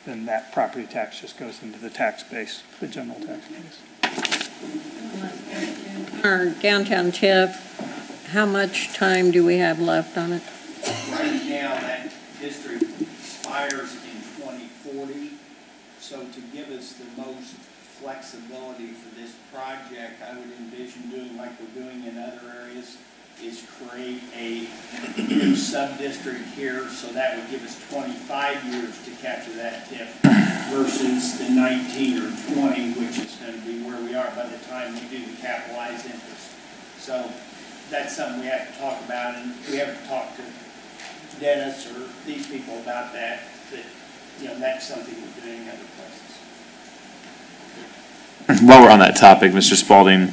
then that property tax just goes into the tax base, the general tax base. Our downtown TIF, how much time do we have left on it? Right now, that district expires in 2040. So to give us the most flexibility for this project, I would envision doing like we're doing in other areas, is create a new sub-district here, so that would give us 25 years to capture that TIF versus the 19 or 20, which is going to be where we are by the time we do the capitalized interest. So that's something we have to talk about, and we haven't talked to Dennis or these people about that, that's something we're doing in other places. While we're on that topic, Mr. Spalding,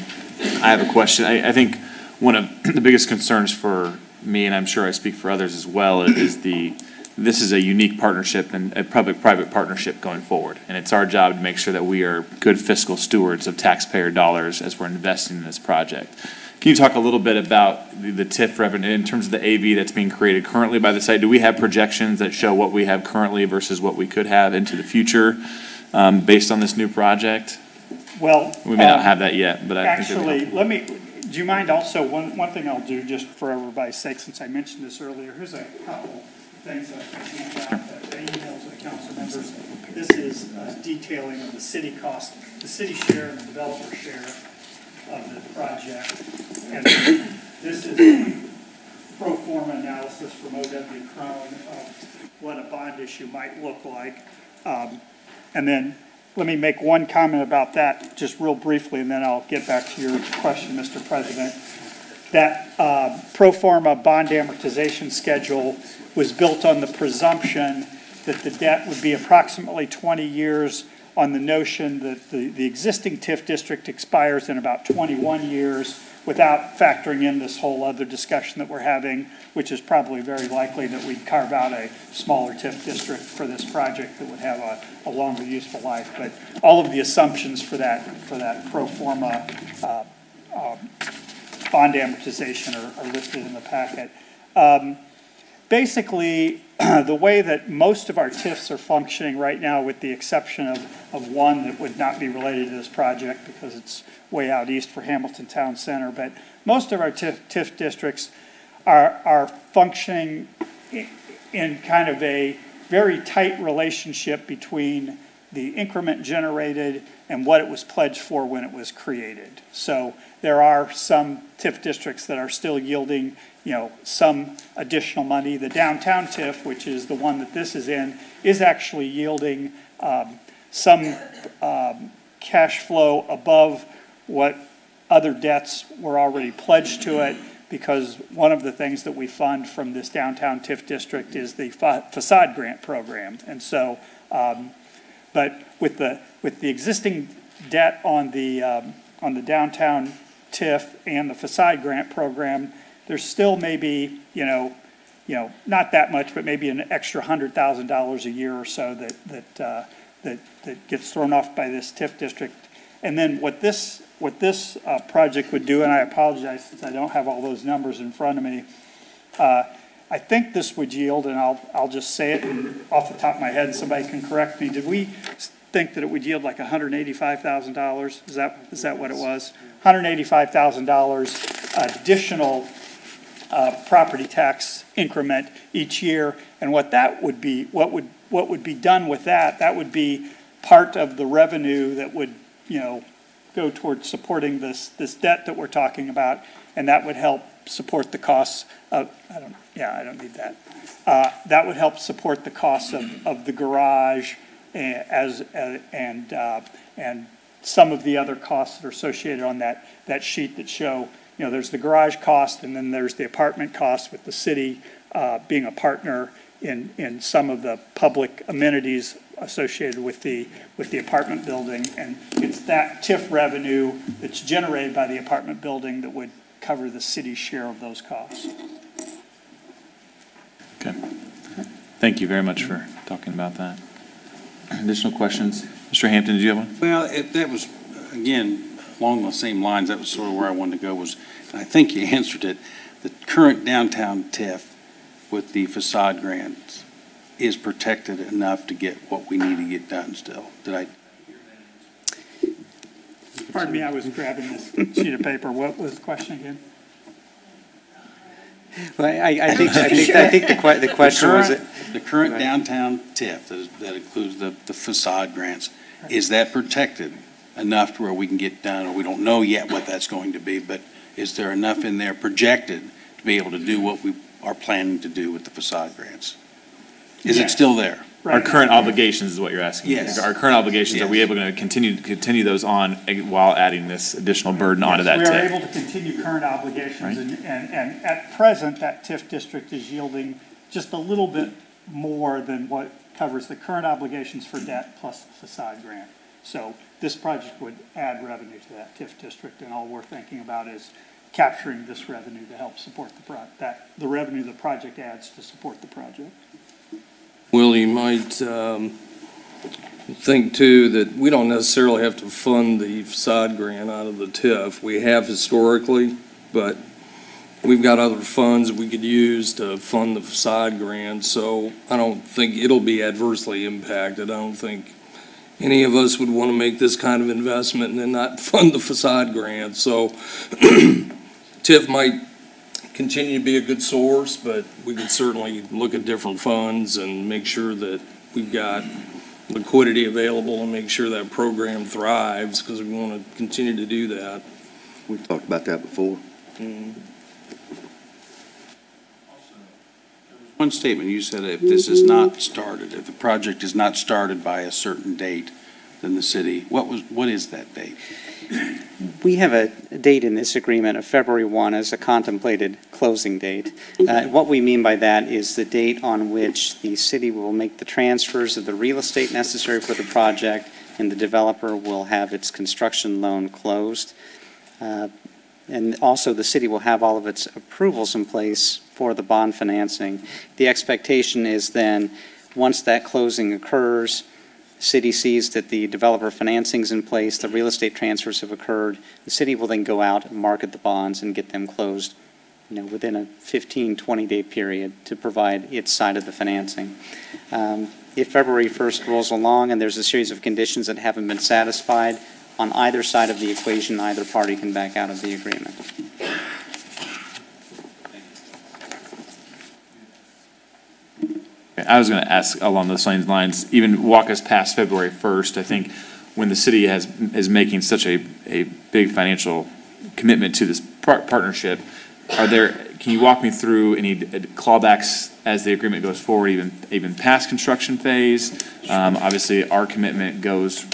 I have a question. I think one of the biggest concerns for me, and I'm sure I speak for others as well, is this is a unique partnership and a public-private partnership going forward. And it's our job to make sure that we are good fiscal stewards of taxpayer dollars as we're investing in this project. Can you talk a little bit about the TIF revenue in terms of the AV that's being created currently by the site? Do we have projections that show what we have currently versus what we could have into the future based on this new project? Well, we may not have that yet, but I think actually, let me Do you mind also, one thing I'll do just for everybody's sake, since I mentioned this earlier, here's a couple things that I hand out that I emailed to the council members. This is detailing of the city cost, the city share and the developer share of the project. And this is a pro forma analysis from O.W. Crone of what a bond issue might look like. And then let me make one comment about that just real briefly, and then I'll get back to your question, Mr. President. That pro forma bond amortization schedule was built on the presumption that the debt would be approximately 20 years on the notion that the existing TIF district expires in about 21 years without factoring in this whole other discussion that we're having, which is probably very likely that we'd carve out a smaller TIF district for this project that would have a longer useful life. But all of the assumptions for that pro forma bond amortization are listed in the packet. Basically, the way that most of our TIFs are functioning right now, with the exception of one that would not be related to this project because it's way out east for Hamilton Town Center, but most of our TIF districts are functioning in kind of a very tight relationship between the increment generated and what it was pledged for when it was created. So there are some TIF districts that are still yielding, some additional money. The downtown TIF, which is the one that this is in, is actually yielding some cash flow above what other debts were already pledged to it, because one of the things that we fund from this downtown TIF district is the facade grant program. And so, but with the existing debt on the downtown TIF and the facade grant program, there's still maybe, not that much, but maybe an extra $100,000 a year or so that gets thrown off by this TIF district. And then what this project would do, and I apologize since I don't have all those numbers in front of me, I think this would yield, and I'll just say it off the top of my head, and somebody can correct me. Did we think that it would yield like $185,000? Is that what it was? $185,000 additional property tax increment each year, and what would be done with that would be part of the revenue that would go towards supporting this debt that we're talking about, and that would help support the costs of, I don't need that. That would help support the costs of the garage and some of the other costs that are associated on that sheet that show, there's the garage cost, and then there's the apartment cost, with the city being a partner in some of the public amenities associated with the apartment building. And it's that TIF revenue that's generated by the apartment building that would cover the city's share of those costs. Okay. Thank you very much for talking about that. Additional questions? Mr. Hampton, did you have one? Well, that was, again, along the same lines. That was sort of where I wanted to go, was, and I think you answered it, the current downtown TIF with the facade grants is protected enough to get what we need to get done still. Did I? Pardon me, I was grabbing this sheet of paper. What was the question again? Well, I think the question was the current downtown TIF that includes the facade grants, is that protected enough to where we can get done, or we don't know yet what that's going to be, but is there enough in there projected to be able to do what we are planning to do with the facade grants? Is it still there? Right. Our current obligations is what you're asking. Yes. Our current obligations, are we able to continue those on while adding this additional burden onto that TIF? We are able to continue current obligations, right? and at present, that TIF district is yielding just a little bit more than what covers the current obligations for debt plus the facade grant. So this project would add revenue to that TIF district, and all we're thinking about is capturing this revenue to help support the revenue the project adds to support the project. Well, you might think too that we don't necessarily have to fund the facade grant out of the TIF. We have historically, but we've got other funds we could use to fund the facade grant, so I don't think it'll be adversely impacted. I don't think any of us would want to make this kind of investment and then not fund the facade grant. So TIF might continue to be a good source, but we could certainly look at different funds and make sure that we've got liquidity available and make sure that program thrives, because we want to continue to do that. We've talked about that before. One statement, you said if this is not started, if the project is not started by a certain date, then the city, what is that date? We have a date in this agreement of February 1 as a contemplated closing date. What we mean by that is the date on which the city will make the transfers of the real estate necessary for the project, and the developer will have its construction loan closed. And also the city will have all of its approvals in place for the bond financing. The expectation is then, once that closing occurs, city sees that the developer financing is in place, the real estate transfers have occurred, the city will then go out and market the bonds and get them closed, within a 15, 20-day period to provide its side of the financing. If February 1st rolls along and there's a series of conditions that haven't been satisfied, on either side of the equation, either party can back out of the agreement. I was going to ask along those same lines, even walk us past February 1st. I think when the city is making such a big financial commitment to this partnership, can you walk me through any clawbacks as the agreement goes forward, even past construction phase? Obviously, our commitment goes,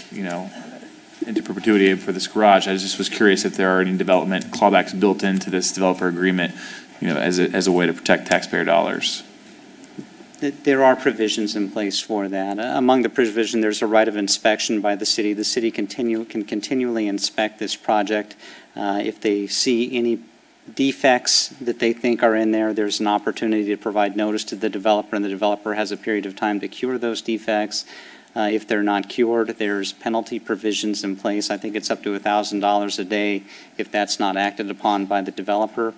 into perpetuity for this garage. I just was curious if there are any development clawbacks built into this developer agreement, as a way to protect taxpayer dollars. There are provisions in place for that. Among the provisions, there's a right of inspection by the city. The city can continually inspect this project. If they see any defects that they think are in there, there's an opportunity to provide notice to the developer, and the developer has a period of time to cure those defects. If they're not cured, there's penalty provisions in place. I think it's up to $1,000 a day if that's not acted upon by the developer.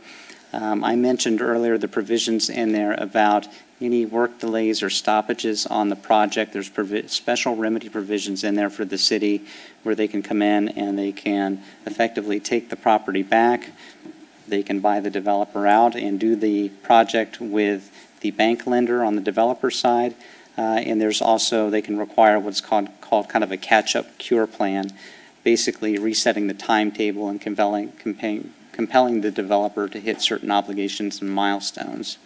I mentioned earlier the provisions in there about any work delays or stoppages on the project. There's special remedy provisions in there for the city where they can come in and they can effectively take the property back. They can buy the developer out and do the project with the bank lender on the developer side. And there's also, they can require what's called kind of a catch-up cure plan, basically resetting the timetable and compelling the developer to hit certain obligations and milestones.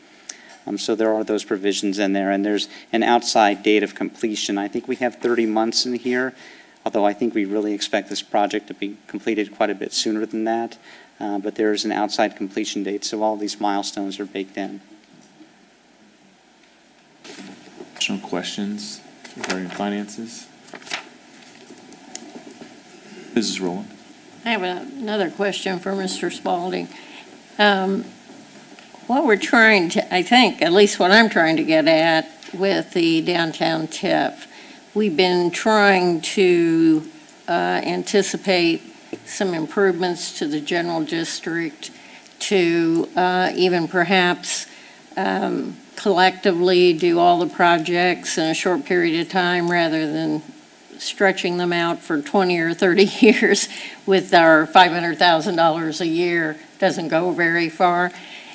So there are those provisions in there, and there's an outside date of completion. I think we have 30 months in here, although I think we really expect this project to be completed quite a bit sooner than that. But there's an outside completion date, so all these milestones are baked in. Additional questions regarding finances? Mrs. Rowland. I have another question for Mr. Spalding. What we're trying to, I think, at least what I'm trying to get at with the downtown TIF, we've been trying to anticipate some improvements to the general district, to even perhaps collectively do all the projects in a short period of time rather than stretching them out for 20 or 30 years with our $500,000 a year. Doesn't go very far.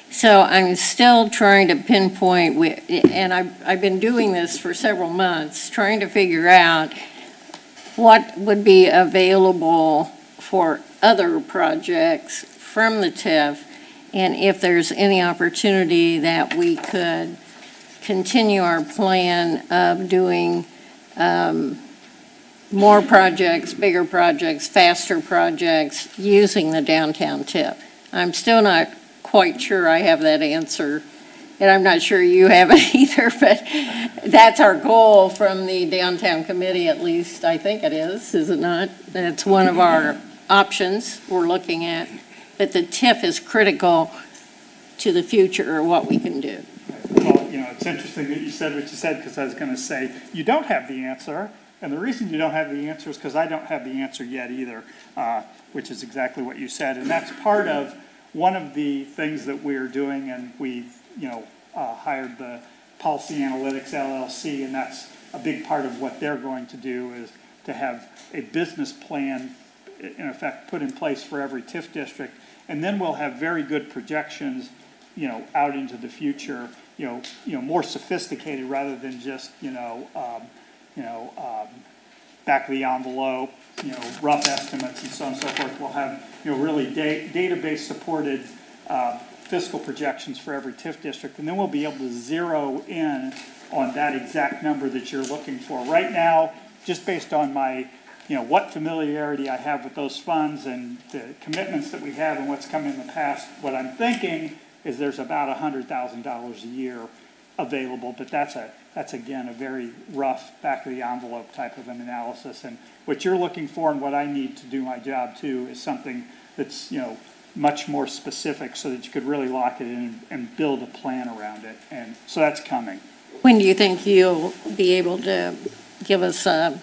So I'm still trying to pinpoint, and I've been doing this for several months, trying to figure out what would be available for other projects from the TIF, and if there's any opportunity that we could continue our plan of doing more projects, bigger projects, faster projects using the downtown TIF. I'm still not quite sure I have that answer, and I'm not sure you have it either, but that's our goal from the downtown committee, at least I think it is it not? That's one of our options we're looking at, but the TIF is critical to the future of what we can do. Well, it's interesting that you said what you said, because I was going to say, you don't have the answer, and the reason you don't have the answer is because I don't have the answer yet either, which is exactly what you said, and that's part of one of the things that we're doing, and we've, hired the Policy Analytics LLC, and that's a big part of what they're going to do is to have a business plan, in effect, put in place for every TIF district, And then we'll have very good projections, out into the future, more sophisticated rather than just, back of the envelope, rough estimates and so on and so forth. We'll have, really database supported fiscal projections for every TIF district, and then we'll be able to zero in on that exact number that you're looking for. Right now, just based on my, what familiarity I have with those funds and the commitments that we have and what's come in the past, what I'm thinking is there's about $100,000 a year available, but that's again a very rough back of the envelope type of an analysis. And what you're looking for and what I need to do my job too is something that's much more specific so that you could really lock it in and build a plan around it. And so that's coming. When do you think you'll be able to give us an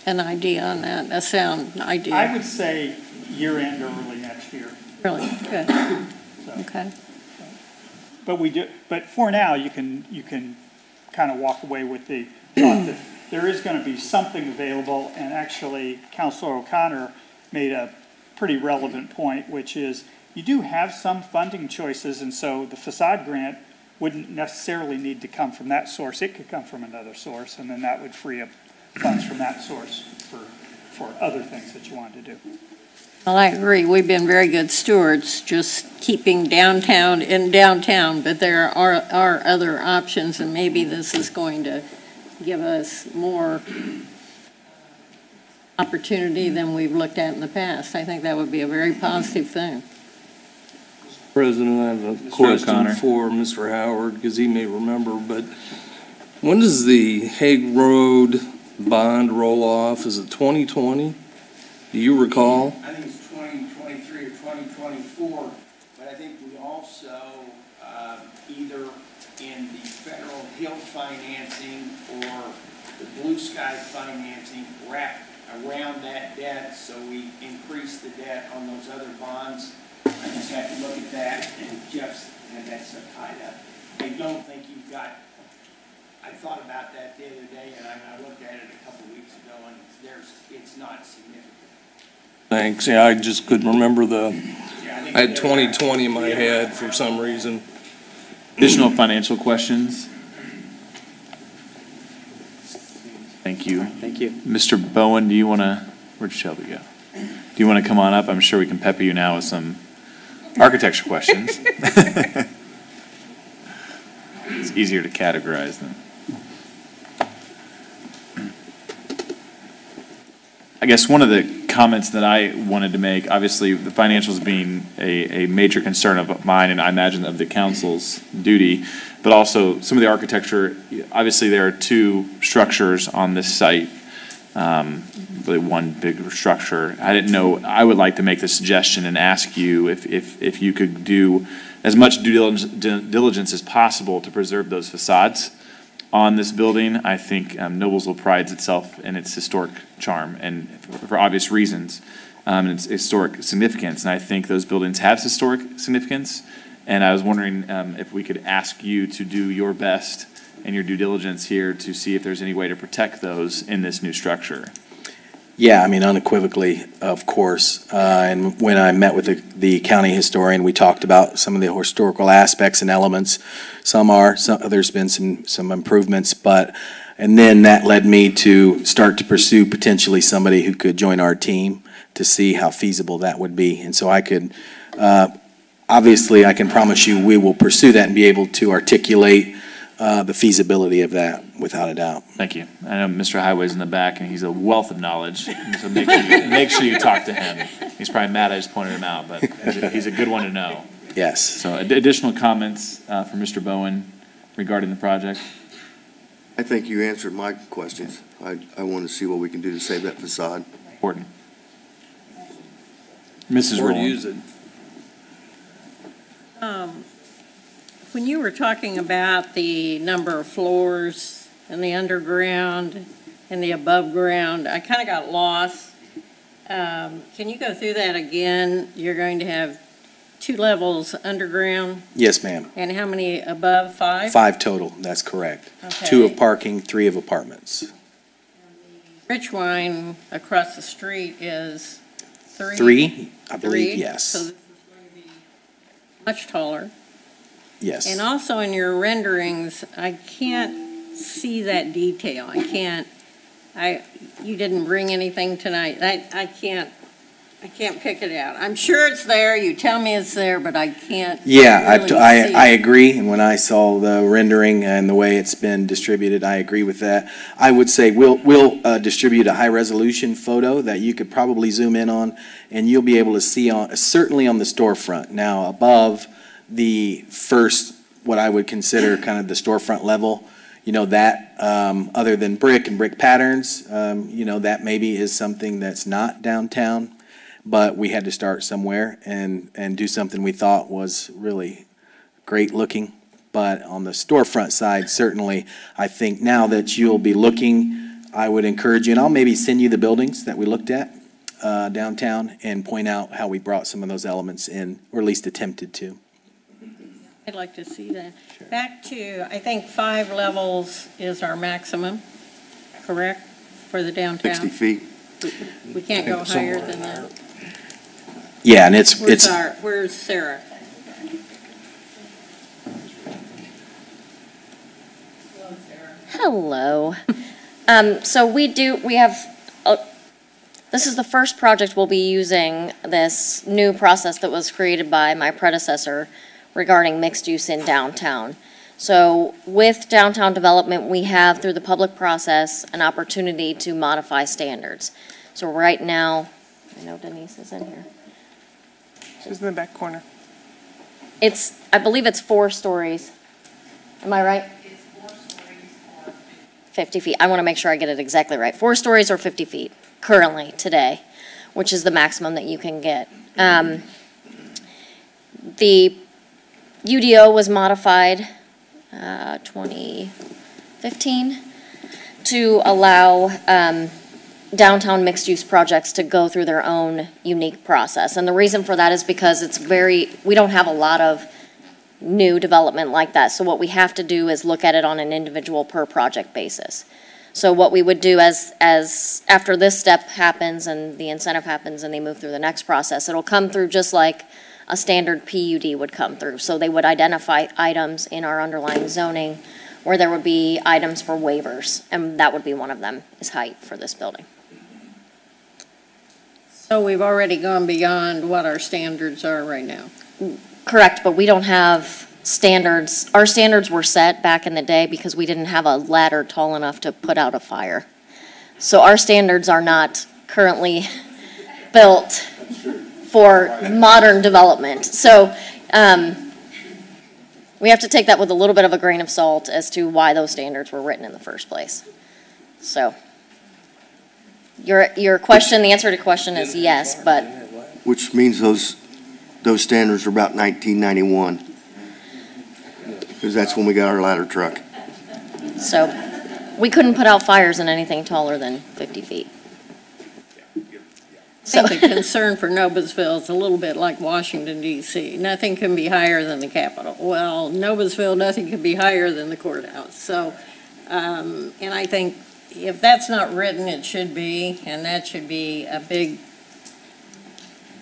idea on that, a sound idea? I would say year end or early next year. Really? Good. Okay. But for now, you can kind of walk away with the thought that there is going to be something available. And actually, Councilor O'Connor made a pretty relevant point, which is you do have some funding choices, and so the facade grant wouldn't necessarily need to come from that source. It could come from another source, and then that would free up funds from that source for other things that you want to do. Well, I agree. We've been very good stewards, just keeping downtown in downtown, but there are other options, and maybe this is going to give us more opportunity than we've looked at in the past. I think that would be a very positive thing. President, I have a question for Mr. Howard, because he may remember, but when does the Hague Road bond roll off? Is it 2020? Do you recall? I think it's 2023 or 2024, but I think we also, either in the federal HIL financing or the Blue Sky financing, wrap around that debt, so we increase the debt on those other bonds. I just have to look at that, and Jeff's had that so tied up. I don't think you've got, I thought about that the other day, and I looked at it a couple weeks ago, and it's not significant. Thanks. Yeah, I just couldn't remember I had 2020 in my head for some reason. Additional financial questions? Thank you. Thank you. Mr. Bowen, do you want to, where'd Shelby go? Do you want to come on up? I'm sure we can pepper you now with some architecture questions. It's easier to categorize them. I guess one of the comments that I wanted to make, obviously the financials being a major concern of mine, and I imagine of the council's duty, but also some of the architecture. Obviously there are two structures on this site, really one big structure. I didn't know, I would like to make the suggestion and ask you if you could do as much due diligence as possible to preserve those facades on this building. I think Noblesville prides itself in its historic charm, and for obvious reasons, and its historic significance. And I think those buildings have historic significance. And I was wondering if we could ask you to do your best and your due diligence here to see if there's any way to protect those in this new structure. Yeah, I mean, unequivocally, of course. And when I met with the county historian, we talked about some of the historical aspects and elements. There's been some improvements, and then that led me to start to pursue potentially somebody who could join our team to see how feasible that would be. And so I could, obviously, I can promise you we will pursue that and be able to articulate the feasibility of that without a doubt. Thank you. I know Mr. Highway's in the back, and he's a wealth of knowledge, so make sure you talk to him. He's probably mad I just pointed him out, but he's a good one to know. Yes. So additional comments from Mr. Bowen regarding the project? I think you answered my questions. I want to see what we can do to save that facade. Important. Mrs. Or Rowland. use it. When you were talking about the number of floors and the underground and the above ground, I kind of got lost. Can you go through that again? You're going to have 2 levels underground? Yes, ma'am. And how many above? 5? 5 total, that's correct. Okay. 2 of parking, 3 of apartments. Rich Wine across the street is 3? 3, I believe, 3? yes. So this is going much taller. Yes. And also in your renderings, I can't see that detail. You didn't bring anything tonight. I can't pick it out. I'm sure it's there. You tell me it's there, but I can't Yeah, really I see it. agree, and when I saw the rendering and the way it's been distributed, I agree with that. I would say we'll distribute a high-resolution photo that you could probably zoom in on, and you'll be able to see certainly on the storefront. Now, above the first, what I would consider kind of the storefront level, that, other than brick and brick patterns, that maybe is something that's not downtown. But we had to start somewhere and do something we thought was really great looking. But on the storefront side, certainly, I think now that you'll be looking, I would encourage you, and I'll maybe send you the buildings that we looked at downtown and point out how we brought some of those elements in, or at least attempted to. I'd like to see that. Sure. Back to, I think 5 levels is our maximum, correct, for the downtown? 60 feet. We can't go higher than that. Yeah, and it's Where's Sarah? Hello. So we have, this is the first project we'll be using this new process that was created by my predecessor regarding mixed use in downtown. So with downtown development, we have, through the public process, an opportunity to modify standards. So right now, I know Denise is in here. She's in the back corner. I believe it's 4 stories. Am I right? It's 4 stories or 50 feet. I want to make sure I get it exactly right. 4 stories or 50 feet currently today, which is the maximum that you can get. The UDO was modified 2015 to allow downtown mixed-use projects to go through their own unique process. And the reason for that is because we don't have a lot of new development like that. So what we have to do is look at it on an individual per project basis. So what we would do as after this step happens and the incentive happens and they move through the next process, it'll come through just like a standard PUD would come through. So they would identify items in our underlying zoning where there would be items for waivers, and that would be one of them, is height for this building. So we've already gone beyond what our standards are right now. Correct, but we don't have standards. Our standards were set back in the day because we didn't have a ladder tall enough to put out a fire. So our standards are not currently built for modern development. So we have to take that with a little bit of a grain of salt as to why those standards were written in the first place. So your question, the answer to your question is yes, but. Which means those standards are about 1991. Because that's when we got our ladder truck. So we couldn't put out fires in anything taller than 50 feet. I think the concern for Noblesville is a little bit like Washington, D.C. Nothing can be higher than the Capitol. Well, Noblesville, nothing can be higher than the courthouse. So, and I think if that's not written, it should be, and that should be a big.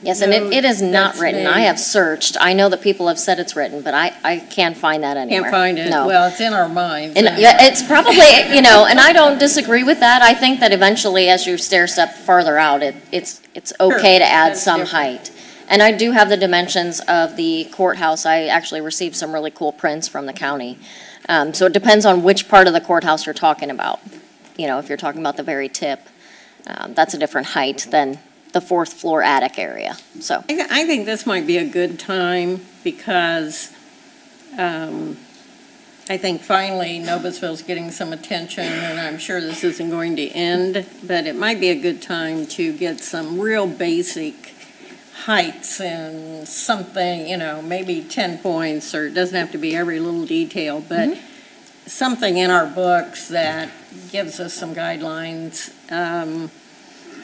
Yes, and it is not written. I have searched. I know that people have said it's written, but I can't find that anywhere. Can't find it. No. Well, it's in our minds. And yeah, it's probably, and I don't disagree with that. I think that eventually, as you stair step farther out, it's okay to add some height. And I do have the dimensions of the courthouse. I actually received some really cool prints from the county. So it depends on which part of the courthouse you're talking about. If you're talking about the very tip, that's a different height than the 4th floor attic area. So I think this might be a good time because I think finally Noblesville's getting some attention, and I'm sure this isn't going to end, but it might be a good time to get some real basic heights and something, maybe 10 points, or it doesn't have to be every little detail, but something in our books that gives us some guidelines.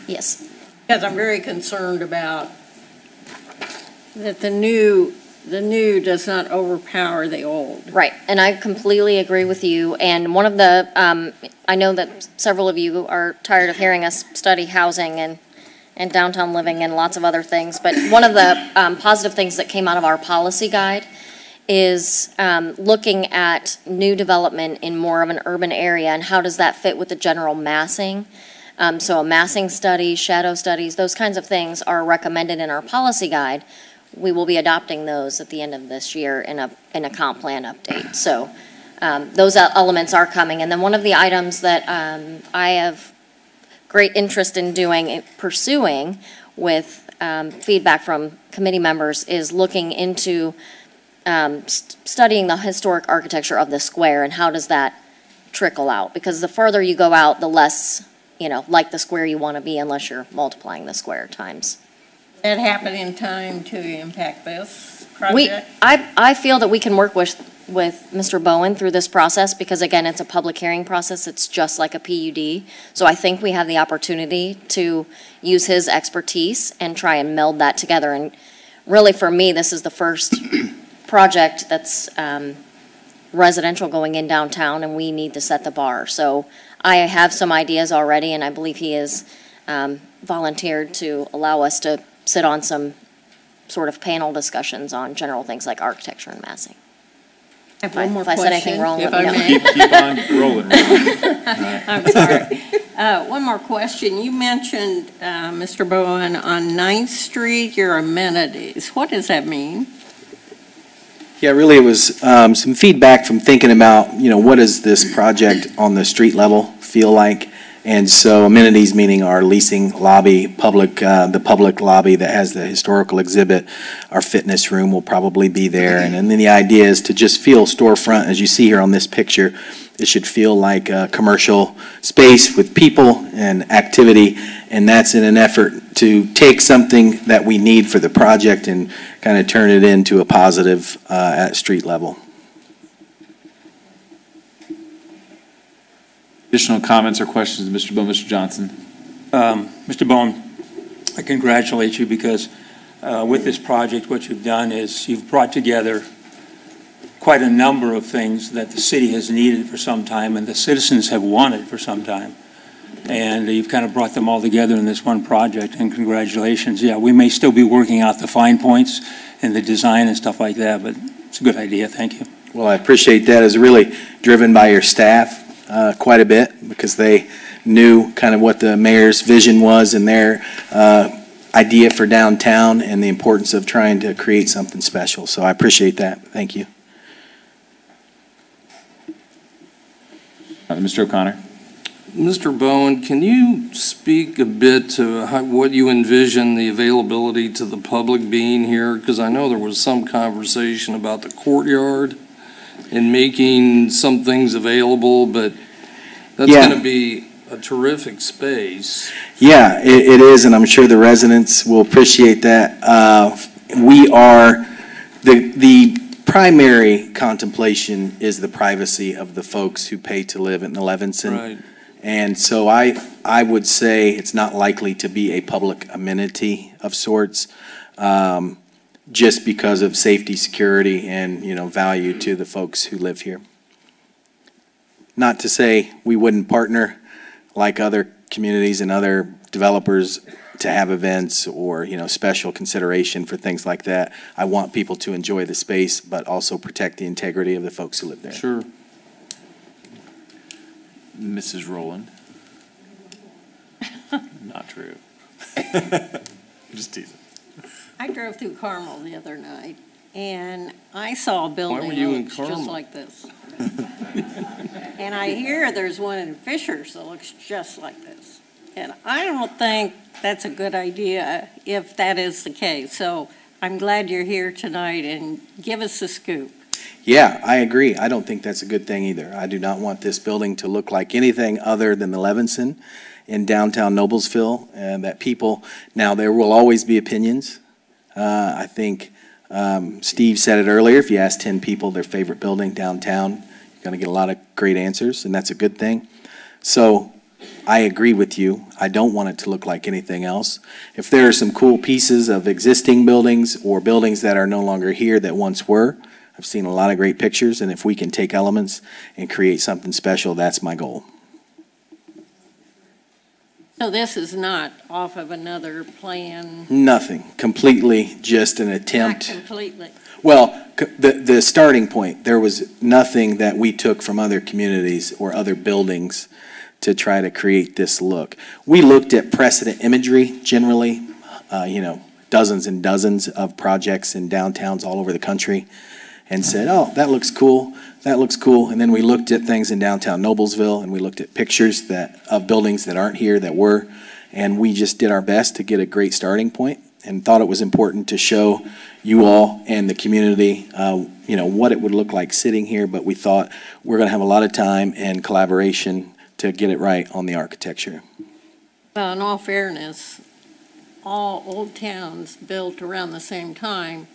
Yes. Because I'm very concerned about that the new does not overpower the old. Right, and I completely agree with you. And one of the, I know that several of you are tired of hearing us study housing and and downtown living and lots of other things. But one of the positive things that came out of our policy guide is looking at new development in more of an urban area and how does that fit with the general massing. So a massing study, shadow studies, those kinds of things are recommended in our policy guide. We will be adopting those at the end of this year in a comp plan update. So those elements are coming. And then one of the items that I have great interest in pursuing with feedback from committee members is looking into studying the historic architecture of the square and how does that trickle out. Because the further you go out, the less, like the square you want to be unless you're multiplying the square times. That happen in time to impact this project? I feel that we can work with Mr. Bowen through this process because, again, it's a public hearing process. It's just like a PUD. So I think we have the opportunity to use his expertise and try and meld that together. And really, for me, this is the first project that's residential going in downtown, and we need to set the bar. So I have some ideas already, and I believe he has volunteered to allow us to sit on some sort of panel discussions on general things like architecture and massing. I have one more if I said anything wrong, if let me I know. may. Keep on rolling. I'm sorry. One more question. You mentioned, Mr. Bowen, on 9th Street, your amenities. What does that mean? Yeah, really, it was some feedback from thinking about, what does this project on the street level feel like? And so amenities meaning our leasing lobby, the public lobby that has the historical exhibit, our fitness room will probably be there. And then the idea is to just feel storefront, as you see here on this picture, it should feel like a commercial space with people and activity. And that's in an effort to take something that we need for the project and kind of turn it into a positive at street level. Additional comments or questions, Mr. Bowen, Mr. Johnson? Mr. Bowen, I congratulate you because with this project, what you've done is you've brought together quite a number of things that the city has needed for some time and the citizens have wanted for some time. And you've kind of brought them all together in this one project, and congratulations. Yeah, we may still be working out the fine points and the design and stuff like that, but it's a good idea. Thank you. Well, I appreciate that. It's really driven by your staff quite a bit because they knew kind of what the mayor's vision was and their idea for downtown and the importance of trying to create something special. So I appreciate that. Thank you. Mr. O'Connor. Mr. Bowen, can you speak a bit to what you envision the availability to the public being here? Because I know there was some conversation about the courtyard and making some things available, but that's going to be a terrific space. Yeah, it is, and I'm sure the residents will appreciate that. We are, the primary contemplation is the privacy of the folks who pay to live in the Levinson. Right. And so I would say it's not likely to be a public amenity of sorts, just because of safety, security, and value to the folks who live here. Not to say we wouldn't partner like other communities and other developers to have events or special consideration for things like that. I want people to enjoy the space, but also protect the integrity of the folks who live there. Sure. Mrs. Rowland. Not true. Just teasing. I drove through Carmel the other night, and I saw a building Why were you that in looks Carmel? just like this. And I hear there's one in Fishers that looks just like this. And I don't think that's a good idea if that is the case. So I'm glad you're here tonight, and give us the scoop. Yeah, I agree. I don't think that's a good thing either. I do not want this building to look like anything other than the Levinson in downtown Noblesville, and that people, now there will always be opinions. I think Steve said it earlier, if you ask 10 people their favorite building downtown, you're going to get a lot of great answers, and that's a good thing. So I agree with you. I don't want it to look like anything else. If there are some cool pieces of existing buildings or buildings that are no longer here that once were, I've seen a lot of great pictures, and if we can take elements and create something special, that's my goal. So this is not off of another plan? Nothing, completely just an attempt. Not completely. Well, the starting point, there was nothing that we took from other communities or other buildings to try to create this look. We looked at precedent imagery generally, dozens and dozens of projects in downtowns all over the country, and said, oh, that looks cool, that looks cool. And then we looked at things in downtown Noblesville, and we looked at pictures of buildings that aren't here that were, and we just did our best to get a great starting point and thought it was important to show you all and the community, what it would look like sitting here, but we thought we're going to have a lot of time and collaboration to get it right on the architecture. Well, in all fairness, all old towns built around the same time.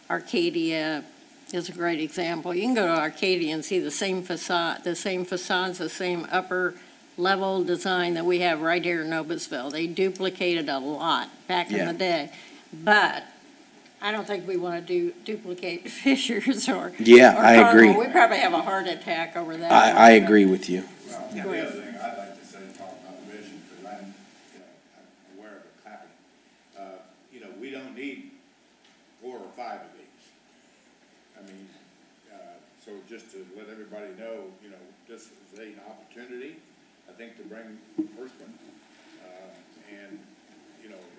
Arcadia is a great example. You can go to Arcadia and see the same facades, the same upper level design that we have right here in Noblesville. They duplicated a lot back in the day. But I don't think we want to duplicate Fishers or I agree. We probably have a heart attack over that. I agree with you. Well, the other thing I'd like to say, talk about vision, because I'm aware of it happening. We don't need 4 or 5 of these. I mean, so just to let everybody know, this is an opportunity, I think, to bring the first one. And,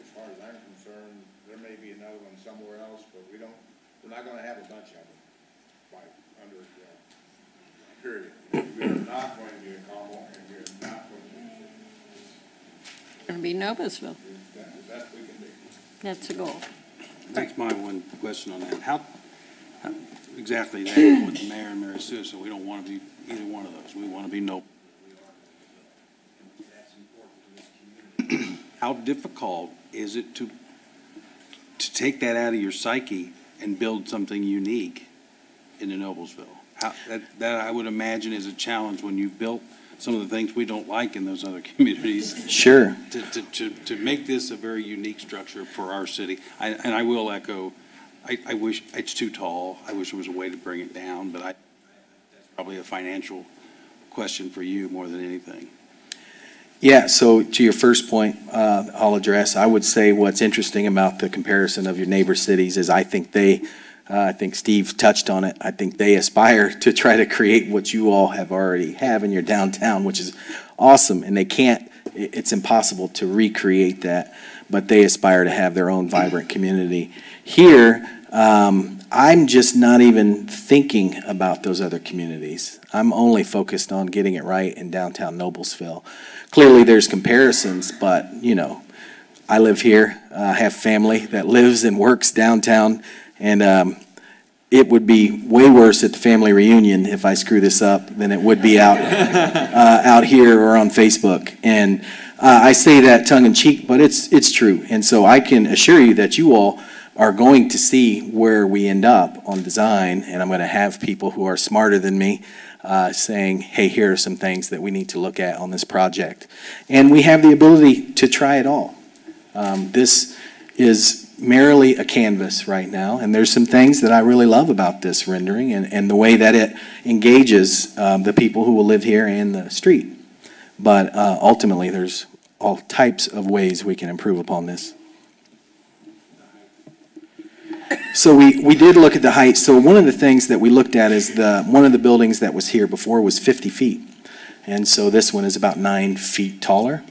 as far as I'm concerned, there may be another one somewhere else, but we're not going to have a bunch of them period. We're not going to be a Carmel, and we're not going to be It's going to be Noblesville. That's the best we can do. That's the goal. That's my one question on that. How exactly that with the mayor and Mary Sue, so we don't want to be either one of those. We want to be no. How difficult is it to take that out of your psyche and build something unique in Noblesville? That I would imagine is a challenge when you've built some of the things we don't like in those other communities. Sure. To make this a very unique structure for our city. And I will echo, I wish it's too tall. I wish there was a way to bring it down, but that's probably a financial question for you more than anything. Yeah, so to your first point, I'll address, I would say what's interesting about the comparison of your neighbor cities is I think Steve touched on it. I think they aspire to try to create what you all already have in your downtown, which is awesome. And they can't, it's impossible to recreate that, but they aspire to have their own vibrant community. Here, I'm just not even thinking about those other communities. I'm only focused on getting it right in downtown Noblesville. Clearly there's comparisons, but I live here, I have family that lives and works downtown, and it would be way worse at the family reunion if I screw this up than it would be out here or on Facebook. And I say that tongue in cheek, but it's true. And so I can assure you that you all are going to see where we end up on design, and I'm going to have people who are smarter than me saying, hey, here are some things that we need to look at on this project. And we have the ability to try it all. This is merely a canvas right now, and there's some things that I really love about this rendering and the way that it engages the people who will live here and the street. But ultimately, there's all types of ways we can improve upon this. So we did look at the height. So one of the things that we looked at is one of the buildings that was here before was 50 feet. And so this one is about 9 feet taller.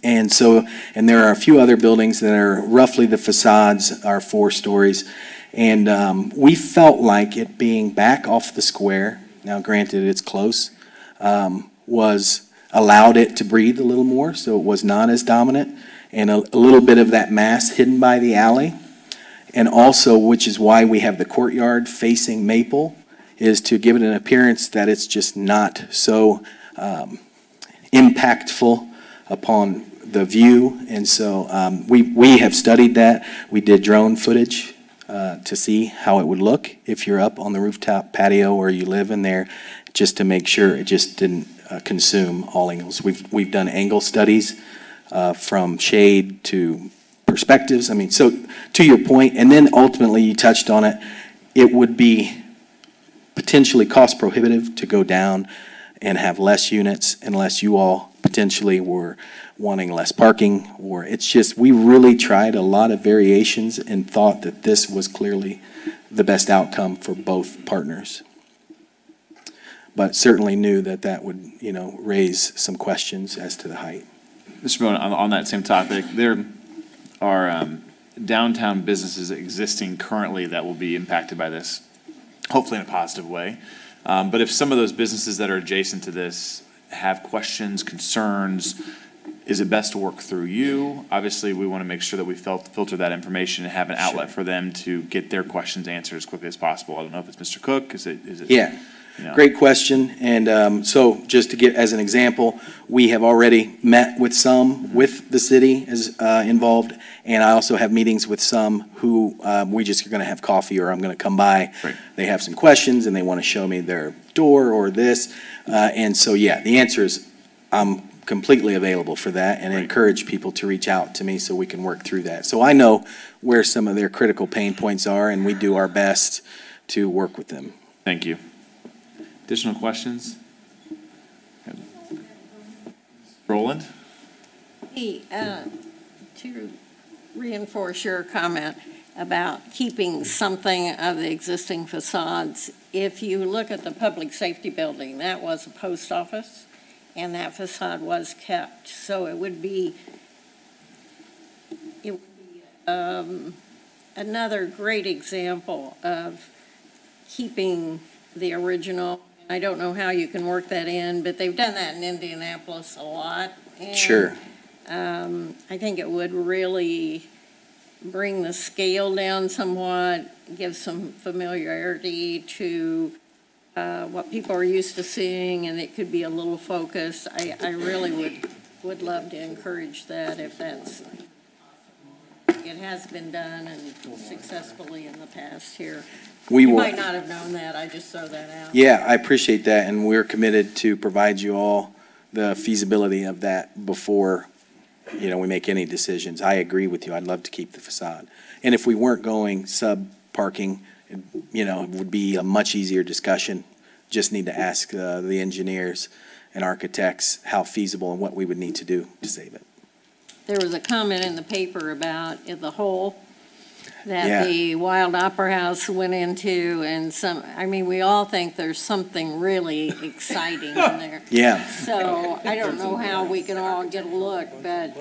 And there are a few other buildings that are roughly, the facades are 4 stories. And we felt like it being back off the square, now granted it's close, allowed it to breathe a little more, so it was not as dominant, and a little bit of that mass hidden by the alley. And also, which is why we have the courtyard facing Maple, is to give it an appearance that it's just not so impactful upon the view. And so we have studied that. We did drone footage to see how it would look if you're up on the rooftop patio or you live in there, just to make sure it just didn't consume all angles. We've done angle studies from shade to perspectives. I mean, so to your point, and then ultimately you touched on it, it would be potentially cost prohibitive to go down and have less units unless you all potentially were wanting less parking, or it's just, we really tried a lot of variations and thought that this was clearly the best outcome for both partners. But certainly knew that that would, raise some questions as to the height. Mr. Bowen, on that same topic, there are downtown businesses existing currently that will be impacted by this, hopefully in a positive way. But if some of those businesses that are adjacent to this have questions, concerns, is it best to work through you? Obviously, we want to make sure that we filter that information and have an outlet for them to get their questions answered as quickly as possible. I don't know if it's Mr. Cook, is it? Yeah. Great question. And so just to get as an example, we have already met with some with the city as involved, and I also have meetings with some who we just are going to have coffee or I'm going to come by. Right. They have some questions and they want to show me their door or this. And so, yeah, the answer is I'm completely available for that and encourage people to reach out to me so we can work through that. So I know where some of their critical pain points are, and we do our best to work with them. Thank you. Additional questions? Roland? Hey, to reinforce your comment about keeping something of the existing facades, if you look at the public safety building, that was a post office, and that facade was kept. So it would be another great example of keeping the original. I don't know how you can work that in, but they've done that in Indianapolis a lot. And, sure. I think it would really bring the scale down somewhat, give some familiarity to what people are used to seeing, and it could be a little focused. I really would love to encourage that if that's, it has been done and successfully in the past here. You might not have known that, I just throw that out. Yeah, I appreciate that, and we're committed to provide you all the feasibility of that before, we make any decisions. I agree with you, I'd love to keep the facade. And if we weren't going sub-parking, it would be a much easier discussion. Just need to ask the engineers and architects how feasible and what we would need to do to save it. There was a comment in the paper about the hole that the Wild Opera House went into, and we all think there's something really exciting in there. Yeah. So I don't know how we can all get a look, but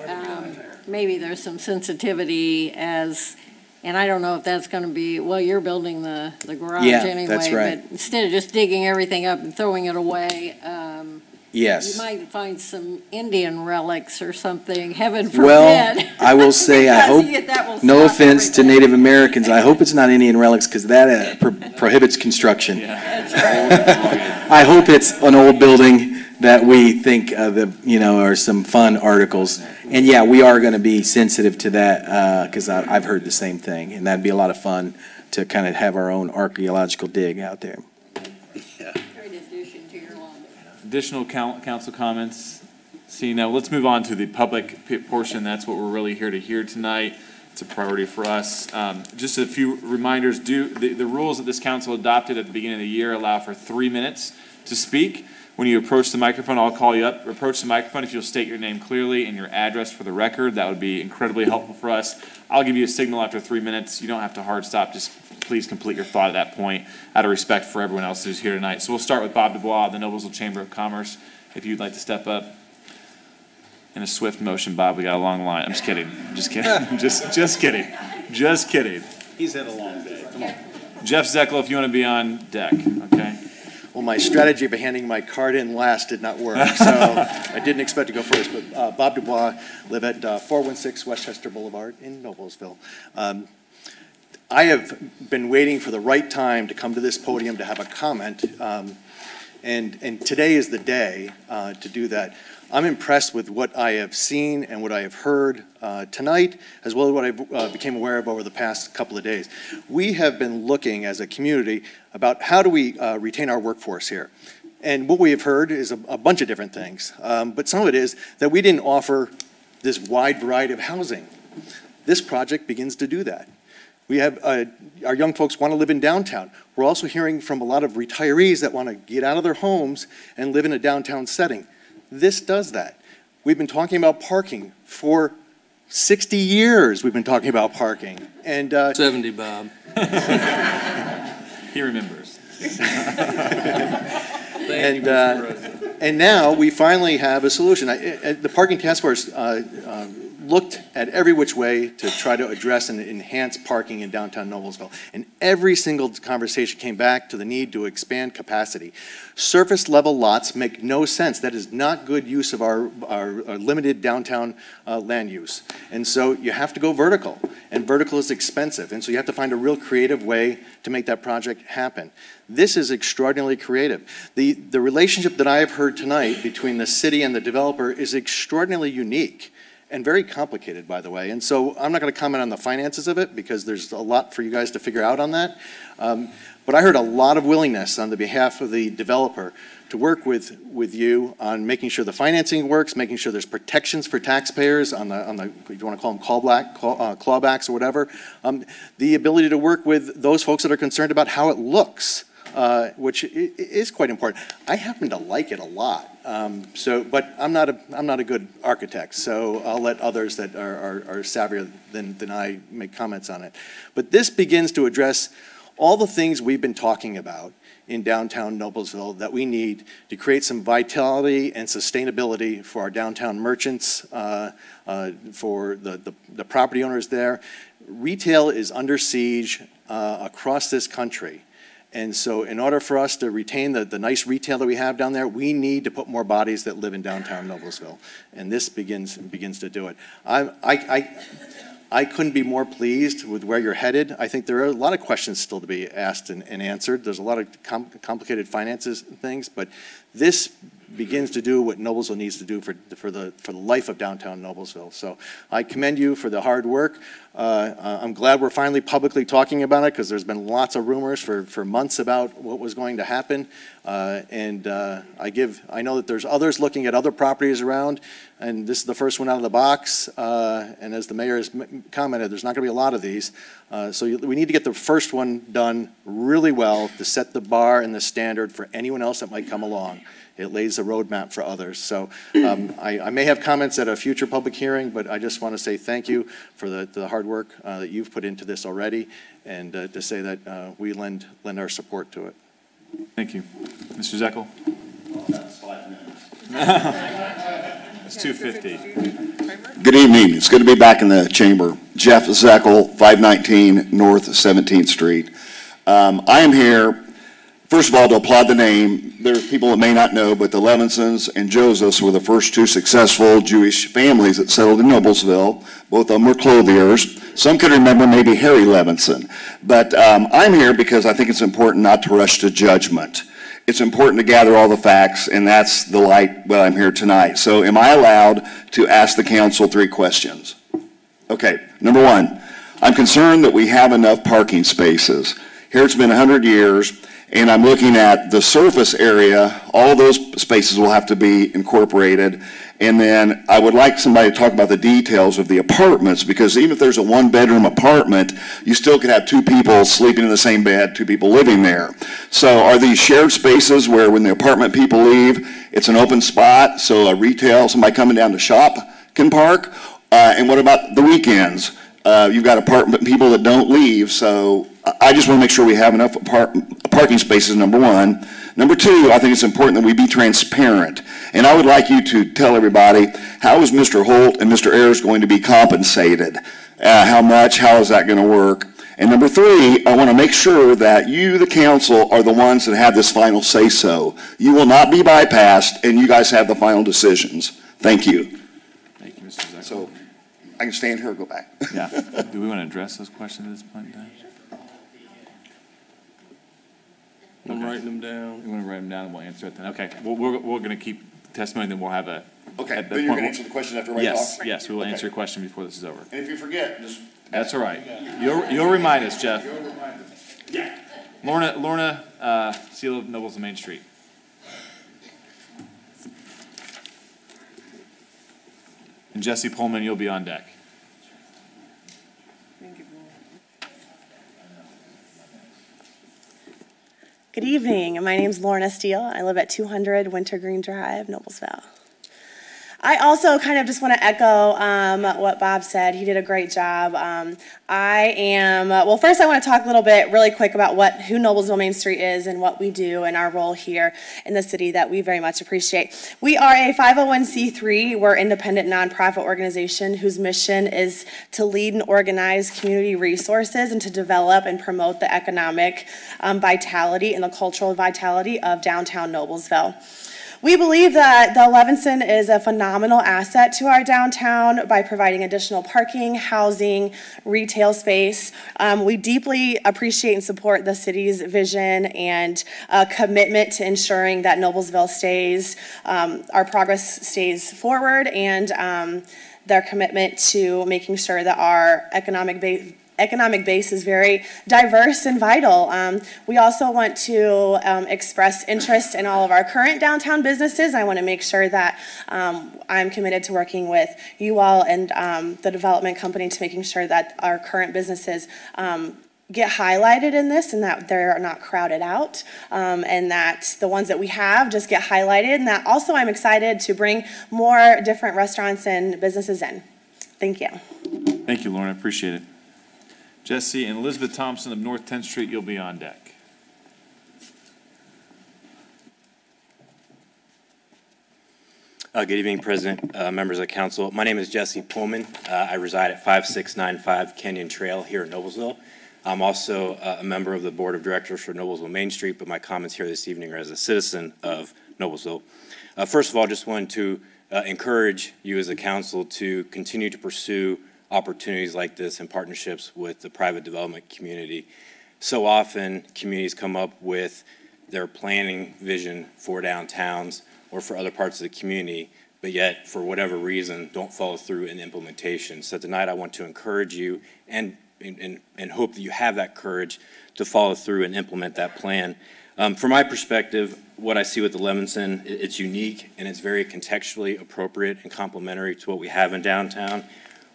maybe there's some sensitivity and I don't know if that's going to be, well, you're building the garage anyway. That's right. But instead of just digging everything up and throwing it away, yes. You might find some Indian relics or something, heaven forbid. Well, I will say, I hope, no offense to Native Americans, I hope it's not Indian relics because that prohibits construction. I hope it's an old building that we think are some fun articles. And yeah, we are going to be sensitive to that because I've heard the same thing. And that'd be a lot of fun to kind of have our own archaeological dig out there. Additional council comments? Seeing now, let's move on to the public portion. That's what we're really here to hear tonight. It's a priority for us. Just a few reminders. The rules that this council adopted at the beginning of the year allow for 3 minutes to speak. When you approach the microphone, I'll call you up. Approach the microphone. If you'll state your name clearly and your address for the record, that would be incredibly helpful for us. I'll give you a signal after 3 minutes. You don't have to hard stop. Just please complete your thought at that point out of respect for everyone else who's here tonight. So we'll start with Bob Dubois, the Noblesville Chamber of Commerce. If you'd like to step up. In a swift motion, Bob, we got a long line. I'm just kidding. Just kidding. just kidding. Just kidding. He's had a long day. Come on. Jeff Zeckel, if you want to be on deck, okay? Well, my strategy of handing my card in last did not work, so I didn't expect to go first. But Bob Dubois, live at 416 Westchester Boulevard in Noblesville. I have been waiting for the right time to come to this podium to have a comment, and today is the day to do that. I'm impressed with what I have seen and what I have heard tonight, as well as what I became aware of over the past couple of days. We have been looking as a community about how do we retain our workforce here. And what we have heard is a bunch of different things, but some of it is that we didn't offer this wide variety of housing. This project begins to do that. We have, our young folks want to live in downtown. We're also hearing from a lot of retirees that want to get out of their homes and live in a downtown setting. This does that. We've been talking about parking for 60 years. We've been talking about parking. And 70, Bob. He remembers. And now we finally have a solution. The Parking Task Force looked at every which way to try to address and enhance parking in downtown Noblesville. And every single conversation came back to the need to expand capacity. Surface level lots make no sense. That is not good use of our limited downtown land use. And so you have to go vertical, and vertical is expensive. And so you have to find a real creative way to make that project happen. This is extraordinarily creative. The relationship that I have heard tonight between the city and the developer is extraordinarily unique. And very complicated, by the way. And so I'm not going to comment on the finances of it because there's a lot for you guys to figure out on that. But I heard a lot of willingness on the behalf of the developer to work with you on making sure the financing works, making sure there's protections for taxpayers on the you want to call them clawbacks or whatever. The ability to work with those folks that are concerned about how it looks. Which is quite important. I happen to like it a lot. But I'm not a good architect, so I'll let others that are savvier than I make comments on it. But this begins to address all the things we've been talking about in downtown Noblesville that we need to create some vitality and sustainability for our downtown merchants, for the property owners there. Retail is under siege across this country. And so in order for us to retain the nice retail that we have down there, we need to put more bodies that live in downtown Noblesville. And this begins to do it. I couldn't be more pleased with where you're headed. I think there are a lot of questions still to be asked and answered. There's a lot of complicated finances and things, but this begins to do what Noblesville needs to do for the life of downtown Noblesville. So I commend you for the hard work. I'm glad we're finally publicly talking about it because there's been lots of rumors for months about what was going to happen. I know that there's others looking at other properties around, and this is the first one out of the box. And as the mayor has commented, there's not going to be a lot of these. So we need to get the first one done really well to set the bar and the standard for anyone else that might come along. It lays a roadmap for others. So I may have comments at a future public hearing, but I just want to say thank you for the hard work that you've put into this already, and to say that we lend our support to it. Thank you. Mr. Zeckel? That's 5 minutes. It's 2:50. Good evening. It's good to be back in the chamber. Jeff Zeckel, 519 North 17th Street. I am here, first of all, to applaud the name. There's people that may not know, but the Levinsons and Josephs were the first two successful Jewish families that settled in Noblesville. Both of them were clothiers. Some could remember maybe Harry Levinson. But I'm here because I think it's important not to rush to judgment. It's important to gather all the facts, and that's the light that I'm here tonight. So am I allowed to ask the council 3 questions? Okay, number 1, I'm concerned that we have enough parking spaces. Here it's been 100 years, and I'm looking at the surface area. All those spaces will have to be incorporated. And then I would like somebody to talk about the details of the apartments, because even if there's a 1-bedroom apartment, you still could have 2 people sleeping in the same bed, 2 people living there. So are these shared spaces where when the apartment people leave, it's an open spot, so a retail, somebody coming down to shop can park? And what about the weekends? You've got apartment people that don't leave, so I just want to make sure we have enough parking spaces, number 1. Number 2, I think it's important that we be transparent. And I would like you to tell everybody, how is Mr. Holt and Mr. Ayers going to be compensated? How much? How is that going to work? And number 3, I want to make sure that you, the council, are the ones that have this final say-so. You will not be bypassed, and you guys have the final decisions. Thank you. Thank you, Mr. Zeckel. So I can stand here or go back. Yeah. Do we want to address those questions at this point in time? I'm writing them down. You want to write them down and we'll answer it then? Okay. We're going to keep testimony, then we'll have a... Okay, then you're going to answer the question after I talk? Yes, we will answer your question before this is over. And if you forget, just... That's all right. You'll remind us, Jeff. Yeah. Lorna Seal of Noblesville Main Street. And Jesse Pullman, you'll be on deck. Good evening. My name is Lorna Steele. I live at 200 Wintergreen Drive, Noblesville. I also kind of just want to echo what Bob said. He did a great job. Well, first I want to talk a little bit really quick about who Noblesville Main Street is and what we do and our role here in the city that we very much appreciate. We are a 501c3. We're an independent nonprofit organization whose mission is to lead and organize community resources and to develop and promote the economic vitality and the cultural vitality of downtown Noblesville. We believe that the Levinson is a phenomenal asset to our downtown by providing additional parking, housing, retail space. We deeply appreciate and support the city's vision and commitment to ensuring that Noblesville stays, our progress stays forward, and their commitment to making sure that our economic base is very diverse and vital. We also want to express interest in all of our current downtown businesses. I want to make sure that I'm committed to working with you all and the development company to making sure that our current businesses get highlighted in this and that they're not crowded out, and that the ones that we have just get highlighted, and that also I'm excited to bring more different restaurants and businesses in. Thank you. Thank you, Lauren. I appreciate it. Jesse and Elizabeth Thompson of North 10th Street, you'll be on deck. Good evening, President, members of council. My name is Jesse Pullman. I reside at 5695 Kenyon Trail here in Noblesville. I'm also a member of the Board of Directors for Noblesville Main Street, but my comments here this evening are as a citizen of Noblesville. First of all, just wanted to encourage you as a council to continue to pursue opportunities like this and partnerships with the private development community. So often communities come up with their planning vision for downtowns or for other parts of the community, but yet for whatever reason don't follow through in implementation. So tonight I want to encourage you and hope that you have that courage to follow through and implement that plan. From my perspective, what I see with the Levinson, it's unique and it's very contextually appropriate and complementary to what we have in downtown.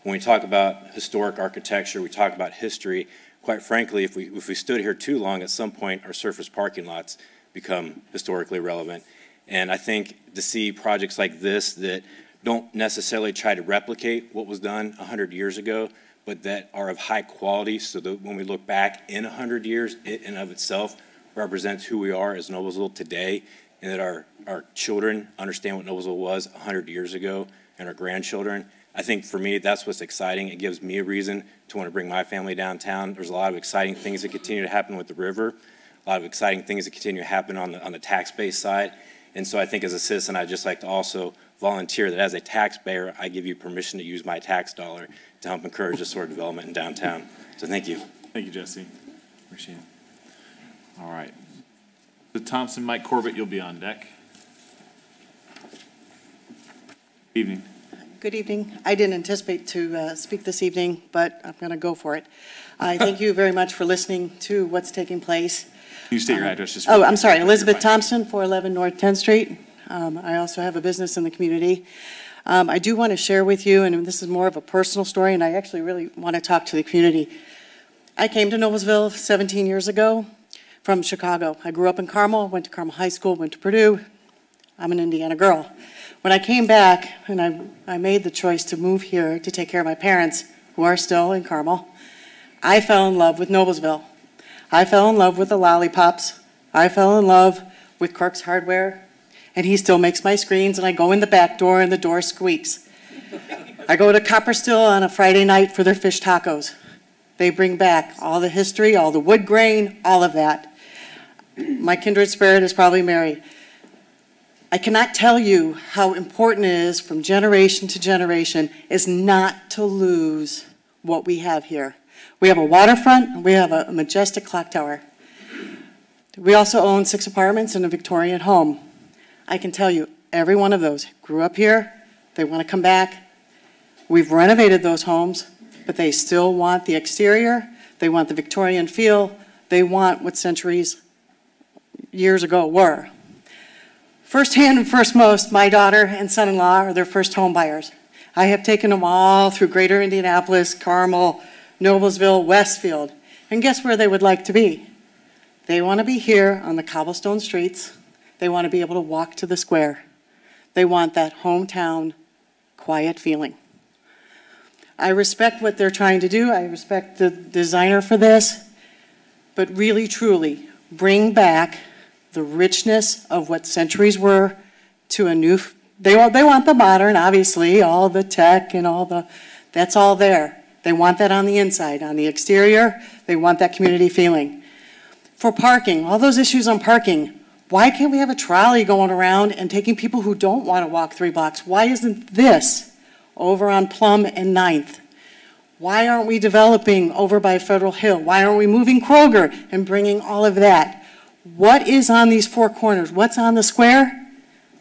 When we talk about historic architecture, we talk about history. Quite frankly, if we stood here too long, at some point our surface parking lots become historically relevant. And I think to see projects like this that don't necessarily try to replicate what was done 100 years ago, but that are of high quality so that when we look back in 100 years, it in of itself represents who we are as Noblesville today, and that our children understand what Noblesville was 100 years ago, and our grandchildren. I think for me, that's what's exciting. It gives me a reason to want to bring my family downtown. There's a lot of exciting things that continue to happen with the river, a lot of exciting things that continue to happen on the tax base side. And so I think as a citizen, I'd just like to also volunteer that as a taxpayer, I give you permission to use my tax dollar to help encourage this sort of development in downtown. So thank you. Thank you, Jesse. Appreciate it. All right. The Thompson, Mike Corbett, you'll be on deck. Evening. Good evening. I didn't anticipate to speak this evening, but I'm going to go for it. I thank you very much for listening to what's taking place. Can you state your address? Just I'm sorry. Elizabeth Thompson, 411 North 10th Street. I also have a business in the community. I do want to share with you, and this is more of a personal story, and I actually really want to talk to the community. I came to Noblesville 17 years ago from Chicago. I grew up in Carmel, went to Carmel High School, went to Purdue. I'm an Indiana girl. When I came back and I made the choice to move here to take care of my parents, who are still in Carmel, I fell in love with Noblesville. I fell in love with the lollipops. I fell in love with Clark's Hardware, and he still makes my screens, and I go in the back door and the door squeaks. I go to Copper Still on a Friday night for their fish tacos. They bring back all the history, all the wood grain, all of that. My kindred spirit is probably Mary. I cannot tell you how important it is from generation to generation is not to lose what we have here. We have a waterfront, we have a majestic clock tower. We also own 6 apartments and a Victorian home. I can tell you, every one of those grew up here, they want to come back. We've renovated those homes, but they still want the exterior, they want the Victorian feel, they want what centuries, years ago were. Firsthand and firstmost, my daughter and son-in-law are their first home buyers. I have taken them all through Greater Indianapolis, Carmel, Noblesville, Westfield, and guess where they would like to be? They want to be here on the cobblestone streets. They want to be able to walk to the square. They want that hometown quiet feeling. I respect what they're trying to do. I respect the designer for this, but really, truly, bring back the richness of what centuries were to a new, they want the modern, obviously, all the tech and that's all there. They want that on the inside. On the exterior, they want that community feeling. For parking, all those issues on parking, why can't we have a trolley going around and taking people who don't want to walk 3 blocks? Why isn't this over on Plum and 9th? Why aren't we developing over by Federal Hill? Why aren't we moving Kroger and bringing all of that? What is on these 4 corners? What's on the square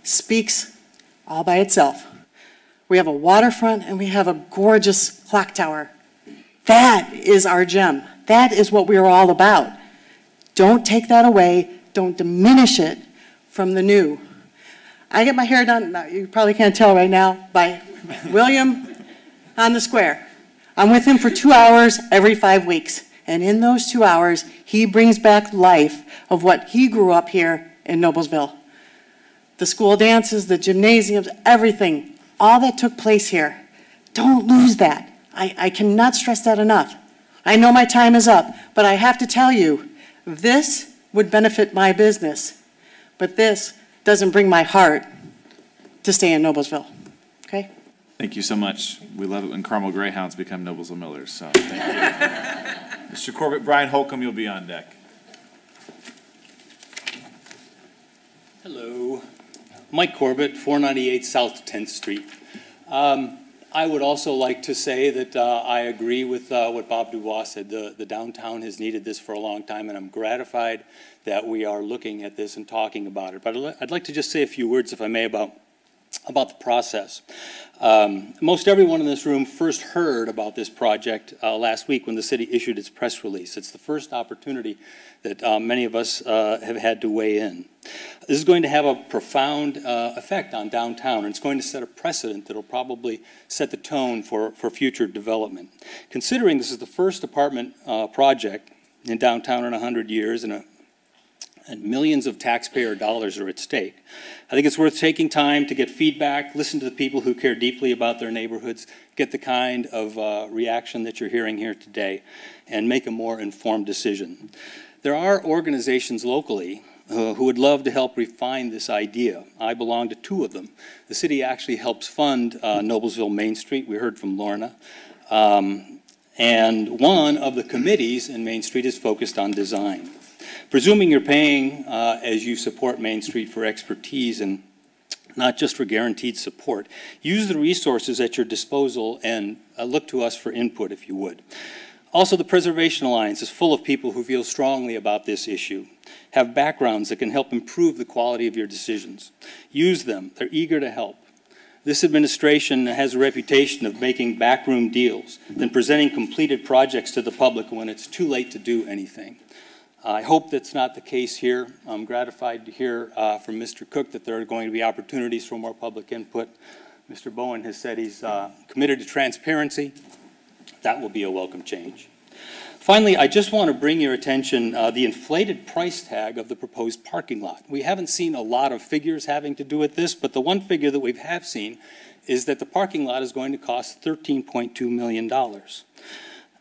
speaks all by itself. We have a waterfront and we have a gorgeous clock tower. That is our gem. That is what we are all about. Don't take that away. Don't diminish it from the new. I get my hair done, you probably can't tell right now, by William on the square. I'm with him for 2 hours every 5 weeks. And in those 2 hours, he brings back life of what he grew up here in Noblesville. The school dances, the gymnasiums, everything, all that took place here. Don't lose that. I cannot stress that enough. I know my time is up, but I have to tell you, this would benefit my business, but this doesn't bring my heart to stay in Noblesville, okay? Thank you so much. We love it when Carmel Greyhounds become Noblesville Millers, so thank you. Mr. Corbett, Brian Holcomb, you'll be on deck. Hello. Mike Corbett, 498 South 10th Street. I would also like to say that I agree with what Bob Dubois said. The downtown has needed this for a long time, and I'm gratified that we are looking at this and talking about it. But I'd like to just say a few words, if I may, about the process. Most everyone in this room first heard about this project last week when the city issued its press release. It's the first opportunity that many of us have had to weigh in. This is going to have a profound effect on downtown, and it's going to set a precedent that will probably set the tone for future development. Considering this is the first apartment project in downtown in 100 years, and millions of taxpayer dollars are at stake, I think it's worth taking time to get feedback, listen to the people who care deeply about their neighborhoods, get the kind of reaction that you're hearing here today, and make a more informed decision. There are organizations locally who would love to help refine this idea. I belong to 2 of them. The city actually helps fund Noblesville Main Street. We heard from Lorna. And one of the committees in Main Street is focused on design. Presuming you're paying as you support Main Street for expertise and not just for guaranteed support, use the resources at your disposal and look to us for input if you would. Also, the Preservation Alliance is full of people who feel strongly about this issue, have backgrounds that can help improve the quality of your decisions. Use them. They're eager to help. This administration has a reputation of making backroom deals, then presenting completed projects to the public when it's too late to do anything. I hope that's not the case here. I'm gratified to hear from Mr. Cook that there are going to be opportunities for more public input. Mr. Bowen has said he's committed to transparency. That will be a welcome change. Finally, I just want to bring your attention the inflated price tag of the proposed parking lot. We haven't seen a lot of figures having to do with this, but the one figure that we have seen is that the parking lot is going to cost $13.2 million.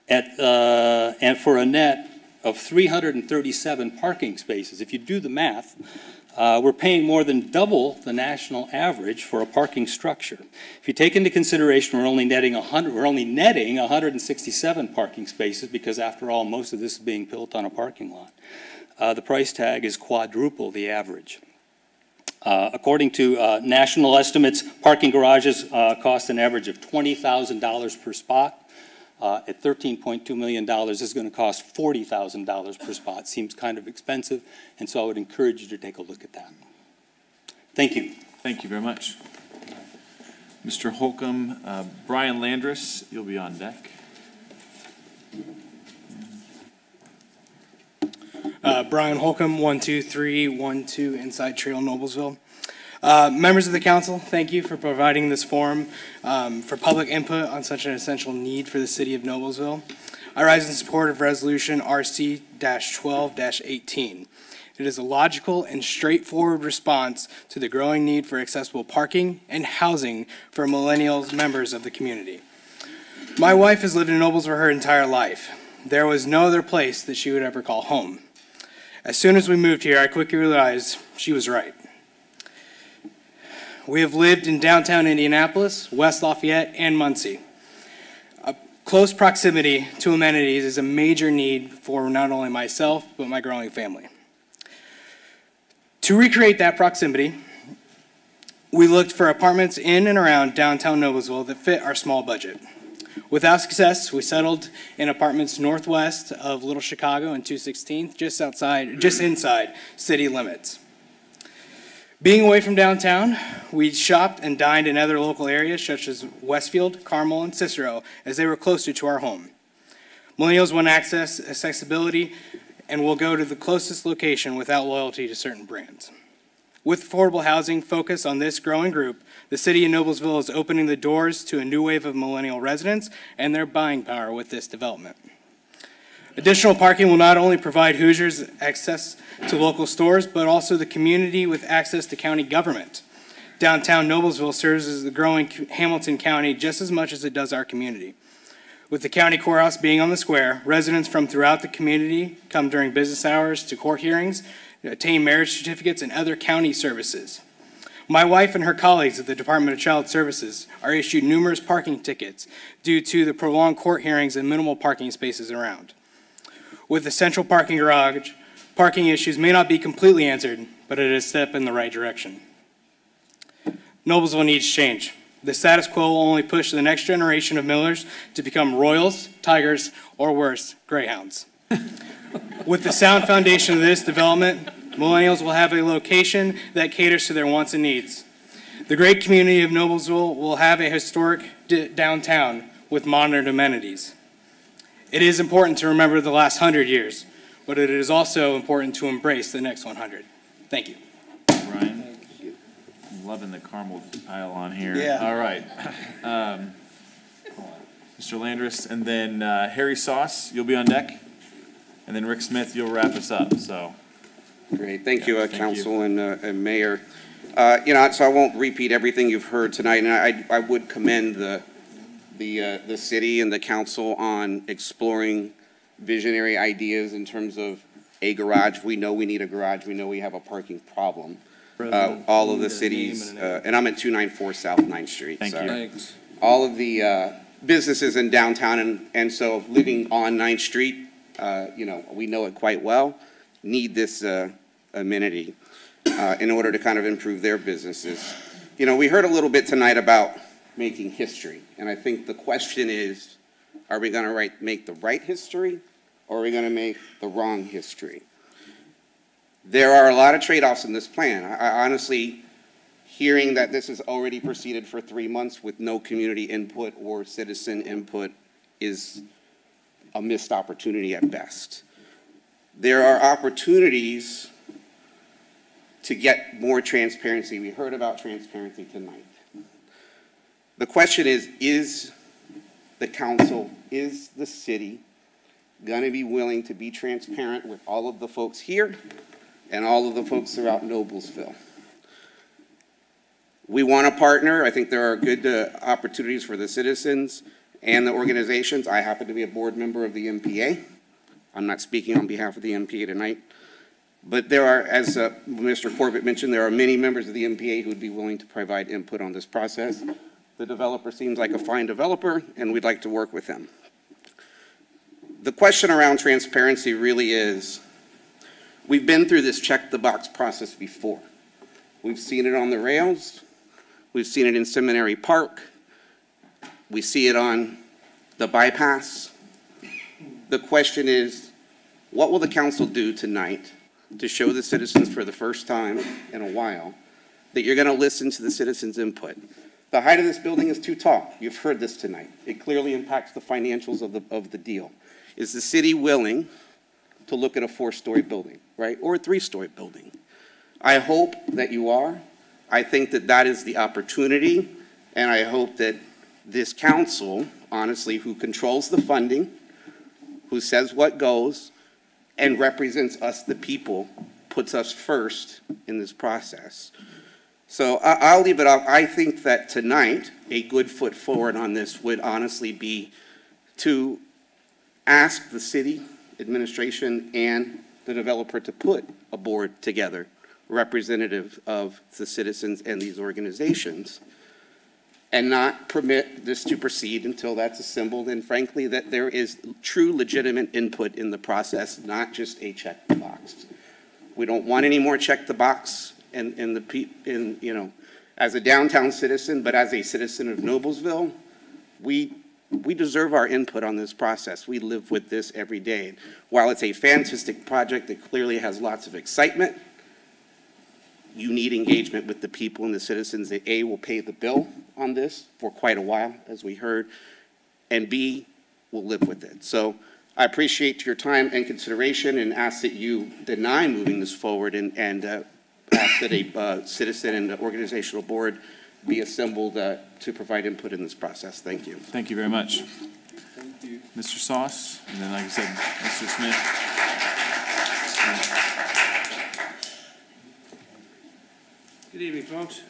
And for a net of 337 parking spaces. If you do the math, we're paying more than double the national average for a parking structure. If you take into consideration we're only netting 167 parking spaces, because after all, most of this is being built on a parking lot, the price tag is quadruple the average. According to national estimates, parking garages cost an average of $20,000 per spot. At $13.2 million, this is going to cost $40,000 per spot. Seems kind of expensive, and so I would encourage you to take a look at that. Thank you. Thank you very much. Mr. Holcomb, Brian Landris, you'll be on deck. Brian Holcomb, 12312 Inside Trail, Noblesville. Members of the council, thank you for providing this forum for public input on such an essential need for the city of Noblesville. I rise in support of Resolution RC-12-18. It is a logical and straightforward response to the growing need for accessible parking and housing for millennials members of the community. My wife has lived in Noblesville her entire life. There was no other place that she would ever call home. As soon as we moved here, I quickly realized she was right. We have lived in downtown Indianapolis, West Lafayette, and Muncie. Close proximity to amenities is a major need for not only myself, but my growing family. To recreate that proximity, we looked for apartments in and around downtown Noblesville that fit our small budget. Without success, we settled in apartments northwest of Little Chicago and 216th, just inside city limits. Being away from downtown, we shopped and dined in other local areas such as Westfield, Carmel, and Cicero, as they were closer to our home. Millennials want access, accessibility, and will go to the closest location without loyalty to certain brands. With affordable housing focus on this growing group, the city of Noblesville is opening the doors to a new wave of millennial residents and their buying power with this development. Additional parking will not only provide Hoosiers access to local stores, but also the community with access to county government. Downtown Noblesville serves as the growing Hamilton County just as much as it does our community. With the county courthouse being on the square, residents from throughout the community come during business hours to court hearings, obtain marriage certificates, and other county services. My wife and her colleagues at the Department of Child Services are issued numerous parking tickets due to the prolonged court hearings and minimal parking spaces around. With the central parking garage, parking issues may not be completely answered, but it is a step in the right direction. Noblesville needs change. The status quo will only push the next generation of Millers to become Royals, Tigers, or worse, Greyhounds. With the sound foundation of this development, millennials will have a location that caters to their wants and needs. The great community of Noblesville will have a historic downtown with modern amenities. It is important to remember the last 100 years, but it is also important to embrace the next 100. Thank you. Ryan? I'm loving the caramel pile on here. Yeah. All right. Mr. Landris, and then Harry Sauce, you'll be on deck. And then Rick Smith, you'll wrap us up. So. Great. Thank you, Council and Mayor. So I won't repeat everything you've heard tonight, and I would commend the city and the council on exploring visionary ideas in terms of a garage. We know we need a garage. We know we have a parking problem. All of the cities, and I'm at 294 South 9th Street. Thank you. Thanks. All of the businesses in downtown, and so living on 9th Street, we know it quite well, need this amenity in order to kind of improve their businesses. We heard a little bit tonight about making history, and I think the question is, are we going to make the right history, or are we going to make the wrong history? There are a lot of trade-offs in this plan. I honestly, hearing that this has already proceeded for 3 months with no community input or citizen input is a missed opportunity at best. There are opportunities to get more transparency. We heard about transparency tonight. The question is the council, is the city going to be willing to be transparent with all of the folks here and all of the folks throughout Noblesville? We want to partner. I think there are good opportunities for the citizens and the organizations. I happen to be a board member of the MPA. I'm not speaking on behalf of the MPA tonight. But there are, as Mr. Corbett mentioned, there are many members of the MPA who would be willing to provide input on this process. The developer seems like a fine developer, and we'd like to work with them. The question around transparency really is, we've been through this check-the-box process before. We've seen it on the rails. We've seen it in Seminary Park. We see it on the bypass. The question is, what will the council do tonight to show the citizens for the first time in a while that you're going to listen to the citizens' input? The height of this building is too tall. You've heard this tonight. It clearly impacts the financials of the deal. Is the city willing to look at a 4-story building, right, or a 3-story building? I hope that you are. I think that that is the opportunity, and I hope that this council, honestly, who controls the funding, who says what goes and represents us, the people, puts us first in this process. So I'll leave it off. I think that tonight, a good foot forward on this would honestly be to ask the city administration and the developer to put a board together, representative of the citizens and these organizations, and not permit this to proceed until that's assembled, and frankly, that there is true legitimate input in the process, not just a check the box. We don't want any more check the box you know, as a downtown citizen, but as a citizen of Noblesville, we deserve our input on this process. We live with this every day. While it's a fantastic project that clearly has lots of excitement, you need engagement with the people and the citizens that A, will pay the bill on this for quite a while, as we heard, and B, will live with it. So I appreciate your time and consideration and ask that you deny moving this forward and ask that a citizen and organizational board be assembled to provide input in this process. Thank you. Thank you very much. Thank you. Mr. Sauce, and then like I said, Mr. Smith. Good evening, folks.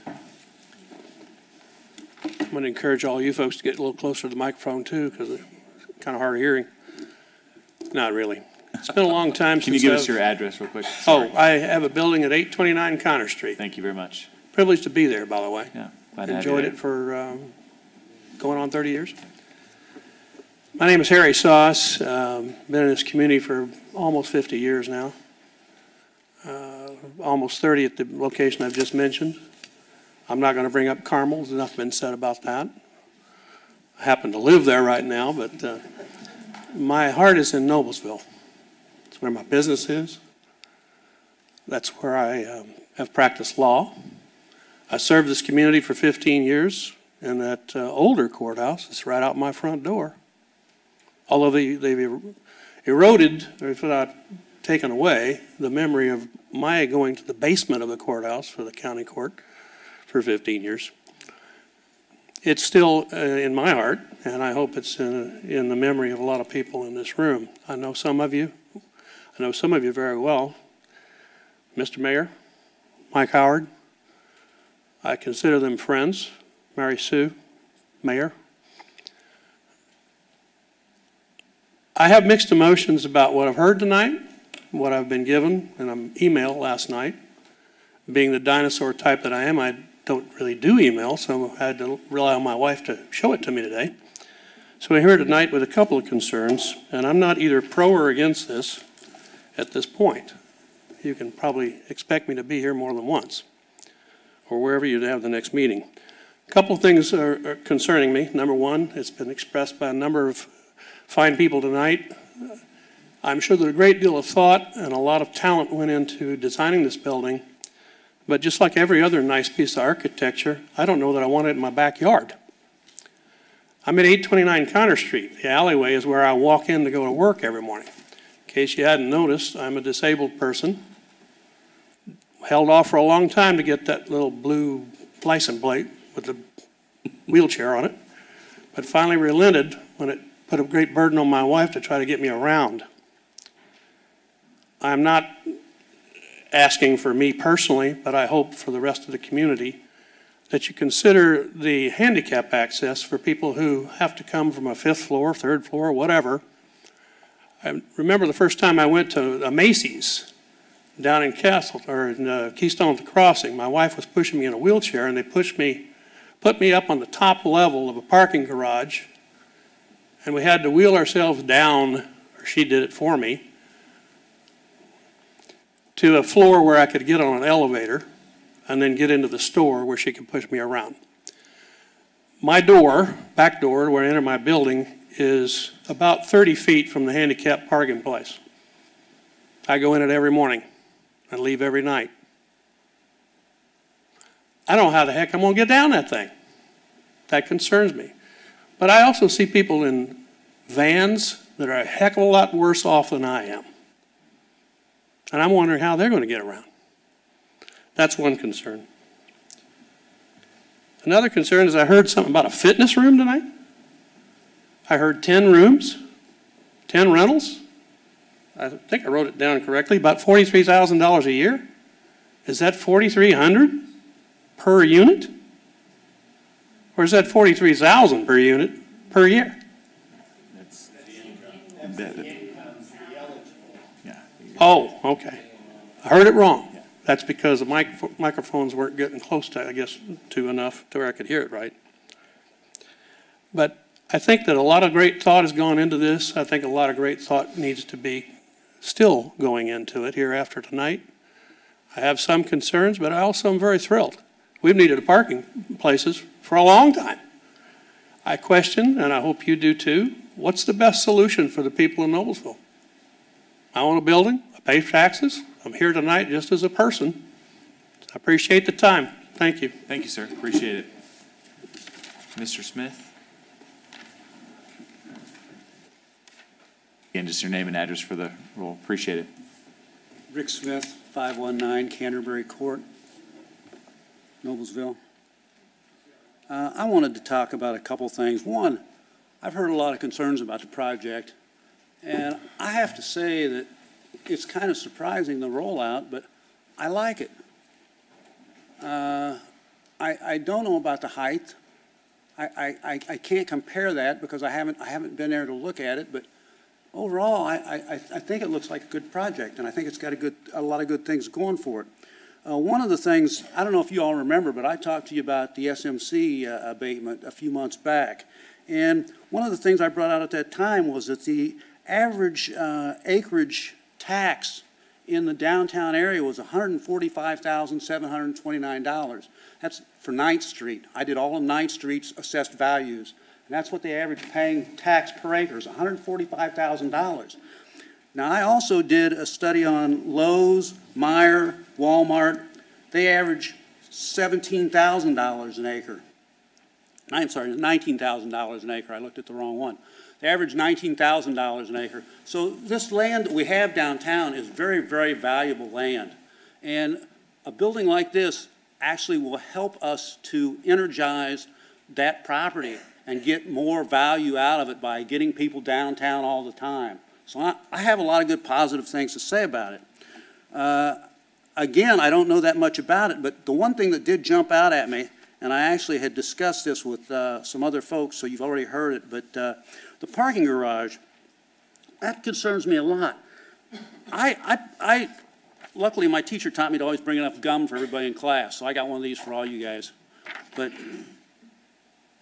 I'm going to encourage all you folks to get a little closer to the microphone too, because it's kind of hard of hearing. Not really. It's been a long time since Can you give us your address real quick? Sorry. Oh, I have a building at 829 Connor Street. Thank you very much. Privileged to be there, by the way. Yeah, glad to have you Enjoyed there. it for going on 30 years. My name is Harry Sauce. Been in this community for almost 50 years now. Almost 30 at the location I've just mentioned. I'm not going to bring up Carmel. There's enough been said about that. I happen to live there right now, but my heart is in Noblesville. It's where my business is. That's where I have practiced law. I served this community for 15 years, and that older courthouse is right out my front door. Although they've eroded, or if not taken away, the memory of my going to the basement of the courthouse for the county court for 15 years. It's still in my heart, and I hope it's in the memory of a lot of people in this room. I know some of you very well. Mr. Mayor, Mike Howard, I consider them friends. Mary Sue, Mayor. I have mixed emotions about what I've heard tonight, what I've been given in an email last night. Being the dinosaur type that I am, I don't really do email, so I had to rely on my wife to show it to me today. So we're here tonight with a couple of concerns, and I'm not either pro or against this at this point. You can probably expect me to be here more than once, or wherever you have the next meeting. A couple of things are concerning me. Number one, it's been expressed by a number of fine people tonight. I'm sure that a great deal of thought and a lot of talent went into designing this building, but just like every other nice piece of architecture, I don't know that I want it in my backyard. I'm at 829 Connor Street. The alleyway is where I walk in to go to work every morning. In case you hadn't noticed, I'm a disabled person. Held off for a long time to get that little blue license plate with the wheelchair on it, but finally relented when it put a great burden on my wife to try to get me around. I'm not asking for me personally, but I hope for the rest of the community that you consider the handicap access for people who have to come from a 5th floor, 3rd floor, whatever. I remember the first time I went to a Macy's down in Keystone at the Crossing. My wife was pushing me in a wheelchair, and they put me up on the top level of a parking garage, and we had to wheel ourselves down, or she did it for me, to a floor where I could get on an elevator and then get into the store where she could push me around. My door, back door, where I enter my building, is about 30 feet from the handicap parking place. I go in it every morning and leave every night. I don't know how the heck I'm going to get down that thing. That concerns me. But I also see people in vans that are a heck of a lot worse off than I am. And I'm wondering how they're going to get around. That's one concern. Another concern is I heard something about a fitness room tonight. I heard 10 rooms. 10 rentals? I think I wrote it down correctly, about $43,000 a year? Is that $4,300 per unit? Or is that $43,000 per unit per year? Oh, okay. I heard it wrong. That's because the microphones weren't getting close to, I guess, to enough to where I could hear it right. But I think that a lot of great thought has gone into this. I think a lot of great thought needs to be still going into it here after tonight. I have some concerns, but I also am very thrilled. We've needed parking places for a long time. I question, and I hope you do too, what's the best solution for the people in Noblesville? I own a building, I pay taxes, I'm here tonight just as a person. I appreciate the time. Thank you. Thank you, sir. Appreciate it. Mr. Smith? Again, just your name and address for the roll. Appreciate it. Rick Smith, 519 Canterbury Court, Noblesville. I wanted to talk about a couple things. One, I've heard a lot of concerns about the project, and I have to say that it's kind of surprising, the rollout, but I like it. I don't know about the height. I can't compare that because I haven't been there to look at it, but overall, I think it looks like a good project, and I think it's got a lot of good things going for it. One of the things, I don't know if you all remember, but I talked to you about the SMC abatement a few months back. And one of the things I brought out at that time was that the average acreage tax in the downtown area was $145,729. That's for 9th Street. I did all of 9th Street's assessed values. And that's what the average paying tax per acre is, $145,000. Now, I also did a study on Lowe's, Meijer, Walmart. They average $17,000 an acre. I'm sorry, $19,000 an acre. I looked at the wrong one. They average $19,000 an acre. So this land that we have downtown is very, very valuable land. And a building like this actually will help us to energize that property and get more value out of it by getting people downtown all the time. So I have a lot of good positive things to say about it. Again, I don't know that much about it, but the one thing that did jump out at me, and I actually had discussed this with some other folks, so you've already heard it, but the parking garage, that concerns me a lot. Luckily, my teacher taught me to always bring enough gum for everybody in class, so I got one of these for all you guys. But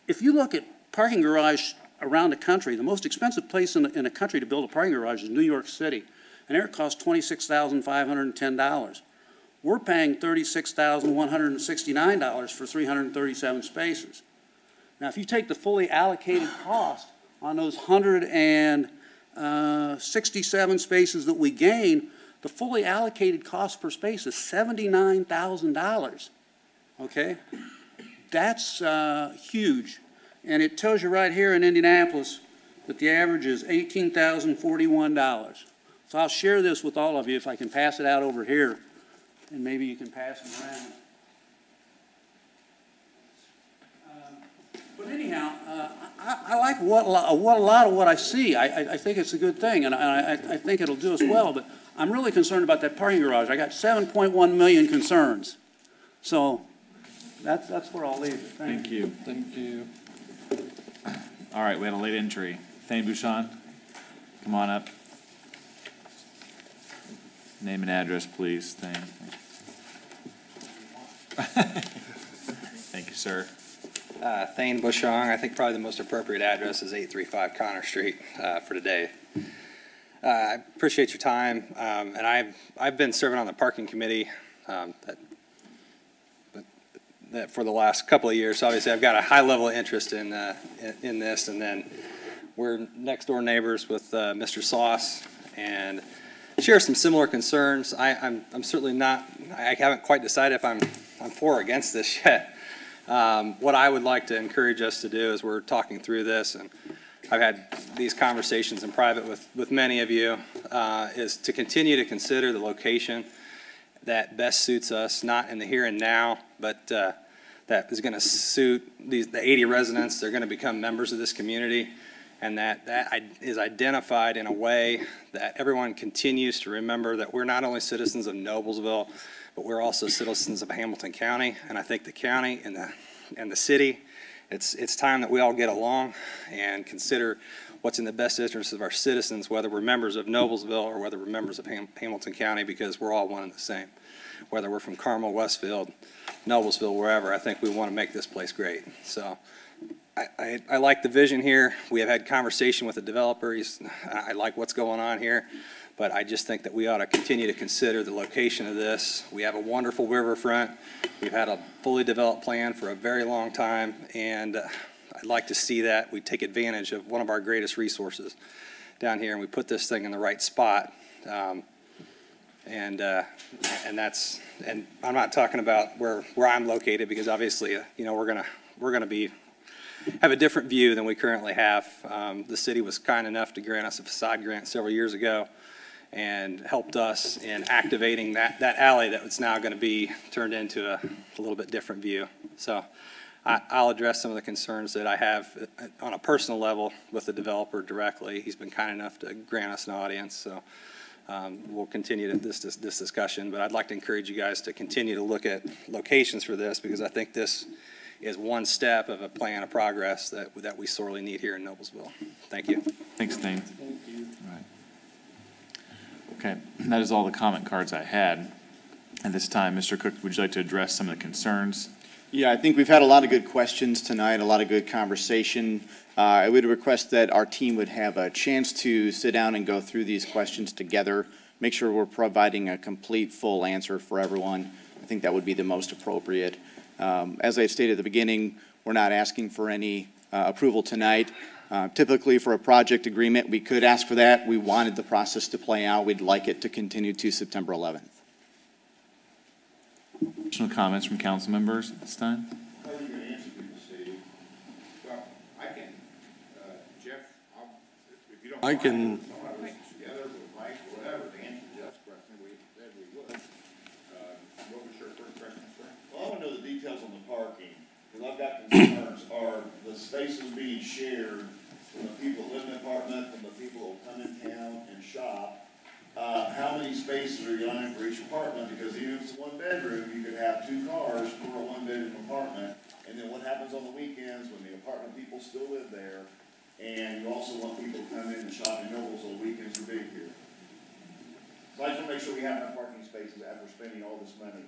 if you look at parking garage around the country, the most expensive place in the country to build a parking garage is New York City, and there it costs $26,510. We're paying $36,169 for 337 spaces. Now, if you take the fully allocated cost on those 167 spaces that we gain, the fully allocated cost per space is $79,000. Okay? That's huge. And it tells you right here in Indianapolis that the average is $18,041. So I'll share this with all of you if I can pass it out over here, and maybe you can pass them around. But anyhow, I like a lot of what I see. I think it's a good thing, and I think it'll do us well, but I'm really concerned about that parking garage. I got 7.1 million concerns. So that's where I'll leave it. Thank you. Thank you. All right, we had a late entry. Thane Bouchon, come on up. Name and address, please, Thane. Thank you, sir. Thane Bouchon. I think probably the most appropriate address is 835 Connor Street for today. I appreciate your time, and I've been serving on the parking committee that for the last couple of years. So obviously, I've got a high level of interest in this, and then we're next door neighbors with Mr. Sauce, and share some similar concerns. I'm certainly not. I haven't quite decided if I'm for or against this yet. What I would like to encourage us to do as we're talking through this, and I've had these conversations in private with many of you, is to continue to consider the location that best suits us, not in the here and now, but that is going to suit the 80 residents. They're going to become members of this community, and that is identified in a way that everyone continues to remember that we're not only citizens of Noblesville, but we're also citizens of Hamilton County. And I think the county and the city, it's time that we all get along and consider what's in the best interest of our citizens, whether we're members of Noblesville or whether we're members of Hamilton County, because we're all one and the same. Whether we're from Carmel, Westfield, Noblesville, wherever, I think we want to make this place great. So I like the vision here. We have had conversation with the developer. I like what's going on here, but I just think that we ought to continue to consider the location of this. We have a wonderful riverfront. We've had a fully developed plan for a very long time, and I'd like to see that we take advantage of one of our greatest resources down here, and we put this thing in the right spot. And I'm not talking about where I'm located, because obviously, you know, we're gonna have a different view than we currently have. The city was kind enough to grant us a facade grant several years ago, and helped us in activating that alley that was now going to be turned into a little bit different view. So I'll address some of the concerns that I have on a personal level with the developer directly. He's been kind enough to grant us an audience, so. We'll continue this discussion, but I'd like to encourage you guys to continue to look at locations for this, because I think this is one step of a plan of progress that we sorely need here in Noblesville. Thank you. Thanks, Thane. Thank you. All right. Okay, that is all the comment cards I had. At this time, Mr. Cook, would you like to address some of the concerns? Yeah, I think we've had a lot of good questions tonight, a lot of good conversation. I would request that our team would have a chance to sit down and go through these questions together, make sure we're providing a complete, full answer for everyone. I think that would be the most appropriate. As I stated at the beginning, we're not asking for any approval tonight. Typically, for a project agreement, we could ask for that. We wanted the process to play out. We'd like it to continue to September 11th. Additional comments from council members at this time? How are you going to answer people, Steve? Well, I can, Jeff, if you don't mind, together with Mike, whatever, to answer Jeff's question, we said we would. What was your first question, sir? Well, I want to know the details on the parking, because I've got concerns. Are the spaces being shared from the people who live in the apartment, from the people who come in town and shop? How many spaces are you on for each apartment? Because even if it's one bedroom, you could have 2 cars for a 1-bedroom apartment. And then what happens on the weekends when the apartment people still live there? And you also want people to come in and shop in Noblesville. Weekends are big here. So I just want to make sure we have enough parking spaces after spending all this money.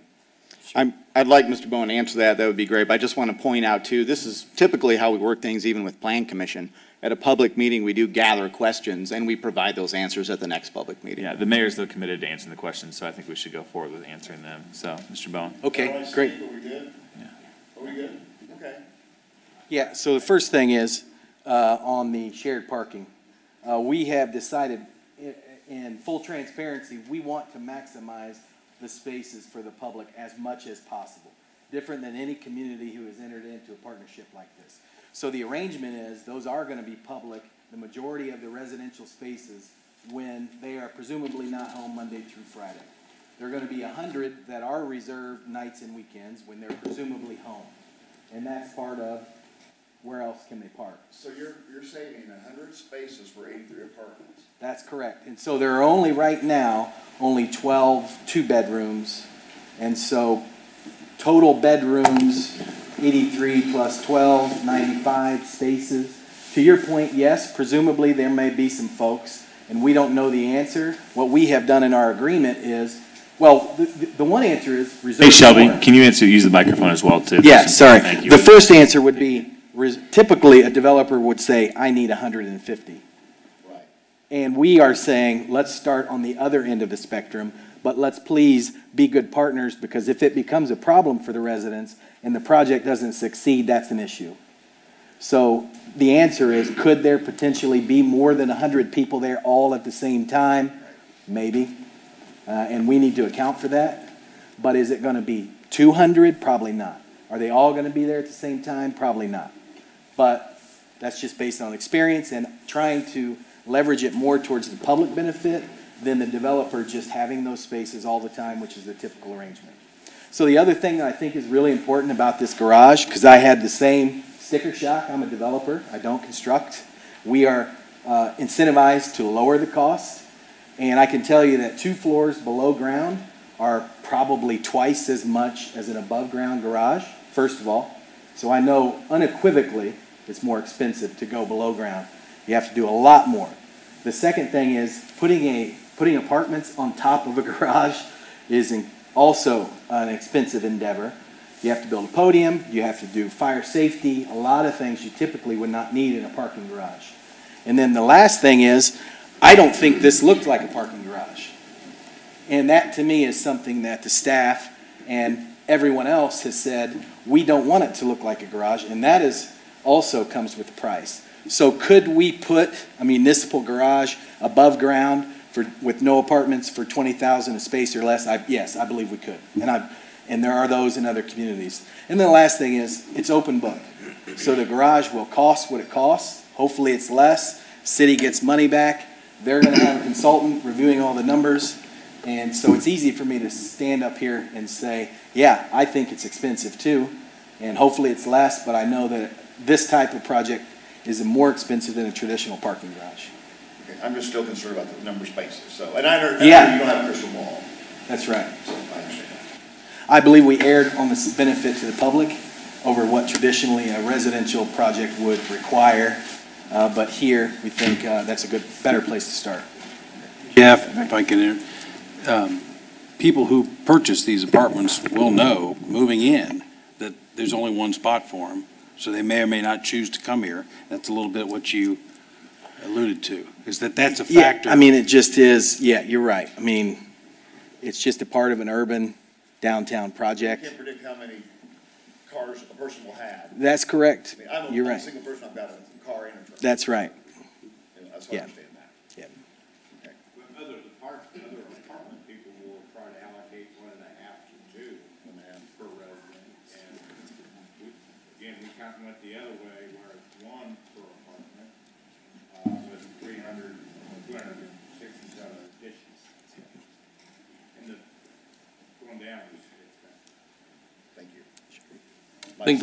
I'd like Mr. Bowen to answer that. That would be great. But I just want to point out, too, this is typically how we work things even with Plan Commission. At a public meeting, we do gather questions, and we provide those answers at the next public meeting. Yeah, the mayor's though committed to answering the questions, so I think we should go forward with answering them. So, Mr. Bowen. Okay, great. Are we good? Yeah. Are we good? Okay. Yeah, so the first thing is, on the shared parking, we have decided in full transparency, we want to maximize the spaces for the public as much as possible. Different than any community who has entered into a partnership like this. So the arrangement is, those are going to be public, the majority of the residential spaces, when they are presumably not home Monday through Friday. There are going to be 100 that are reserved nights and weekends when they're presumably home. And that's part of where else can they park. So you're saving 100 spaces for 83 apartments. That's correct. And so there are only right now, only 12 2-bedrooms. And so total bedrooms, 83 plus 12, 95 spaces. To your point, yes, presumably there may be some folks, and we don't know the answer. What we have done in our agreement is, well, the one answer is reserve. Hey, Shelby, can you use the microphone as well, too? Yeah, sorry. Thank you. The first answer would be, typically a developer would say, I need 150. Right. And we are saying, let's start on the other end of the spectrum, but let's please be good partners, because if it becomes a problem for the residents and the project doesn't succeed, that's an issue. So the answer is, could there potentially be more than 100 people there all at the same time? Maybe. And we need to account for that. But is it going to be 200? Probably not. Are they all going to be there at the same time? Probably not. But that's just based on experience and trying to leverage it more towards the public benefit than the developer just having those spaces all the time, which is the typical arrangement. So the other thing that I think is really important about this garage, because I had the same sticker shock, I'm a developer, I don't construct, We are incentivized to lower the cost, and I can tell you that 2 floors below ground are probably twice as much as an above-ground garage, first of all. So I know unequivocally it's more expensive to go below ground. You have to do a lot more. The second thing is putting apartments on top of a garage is also an expensive endeavor. You have to build a podium, you have to do fire safety, a lot of things you typically would not need in a parking garage. And then the last thing is, I don't think this looked like a parking garage. And that to me is something that the staff and everyone else has said, we don't want it to look like a garage, and that is also comes with the price. So could we put a municipal garage above ground with no apartments for 20,000 a space or less? Yes, I believe we could. And there are those in other communities. And then the last thing is, it's open book. So the garage will cost what it costs. Hopefully it's less. City gets money back. They're going to have a consultant reviewing all the numbers. And so it's easy for me to stand up here and say, yeah, I think it's expensive too. And hopefully it's less, but I know that this type of project is more expensive than a traditional parking garage. Okay, I'm just still concerned about the number of spaces. So, and I know you don't have a crystal ball. That's right. So I understand that. I believe we erred on the benefit to the public over what traditionally a residential project would require. But here, we think that's a better place to start. Jeff, if I can, people who purchase these apartments will know, moving in, that there's only one spot for them, so they may or may not choose to come here. That's a little bit what you alluded to, is that's a factor. Yeah, I mean, it just is, yeah, you're right. I mean, it's just a part of an urban downtown project. You can't predict how many cars a person will have. That's correct. I mean, You're I'm right. a single person, I've got a car and a truck. That's right. That's why I understand that. Yeah. Okay. Other apartment people will try to allocate 1.5 to 2 per resident. And we kind of went the other way where it's 1 per apartment with 267 additions. And going down is expensive. Thank you. I think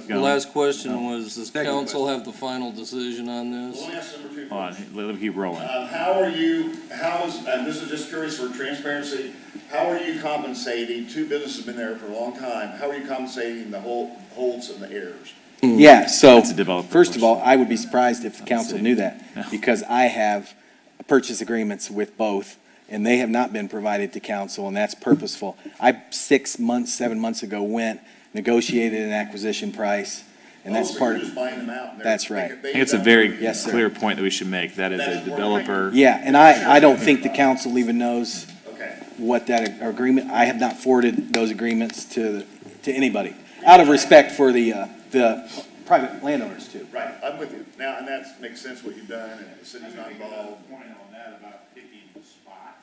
the last question was, does council have the final decision on this? Let me ask number 2 Hold on, let me keep rolling. And this is just curious for transparency, how are you compensating, 2 businesses have been there for a long time, how are you compensating the holds and the errors? Yeah, so, That's a developer first of all, I would be surprised if the council knew that, No. because I have purchase agreements with both, and they have not been provided to council, and that's purposeful. I, 7 months ago, negotiated an acquisition price, and that's part of. You're just buying them out. That's right. I think it's a very Yes, sir. clear point that we should make. That is a developer. Yeah, and I don't think the council even knows Okay. what that agreement, I have not forwarded those agreements to anybody, out of respect for the private landowners too. Right, I'm with you. Now, and that makes sense what you've done, and the city's not involved. Point on that about picking the spot.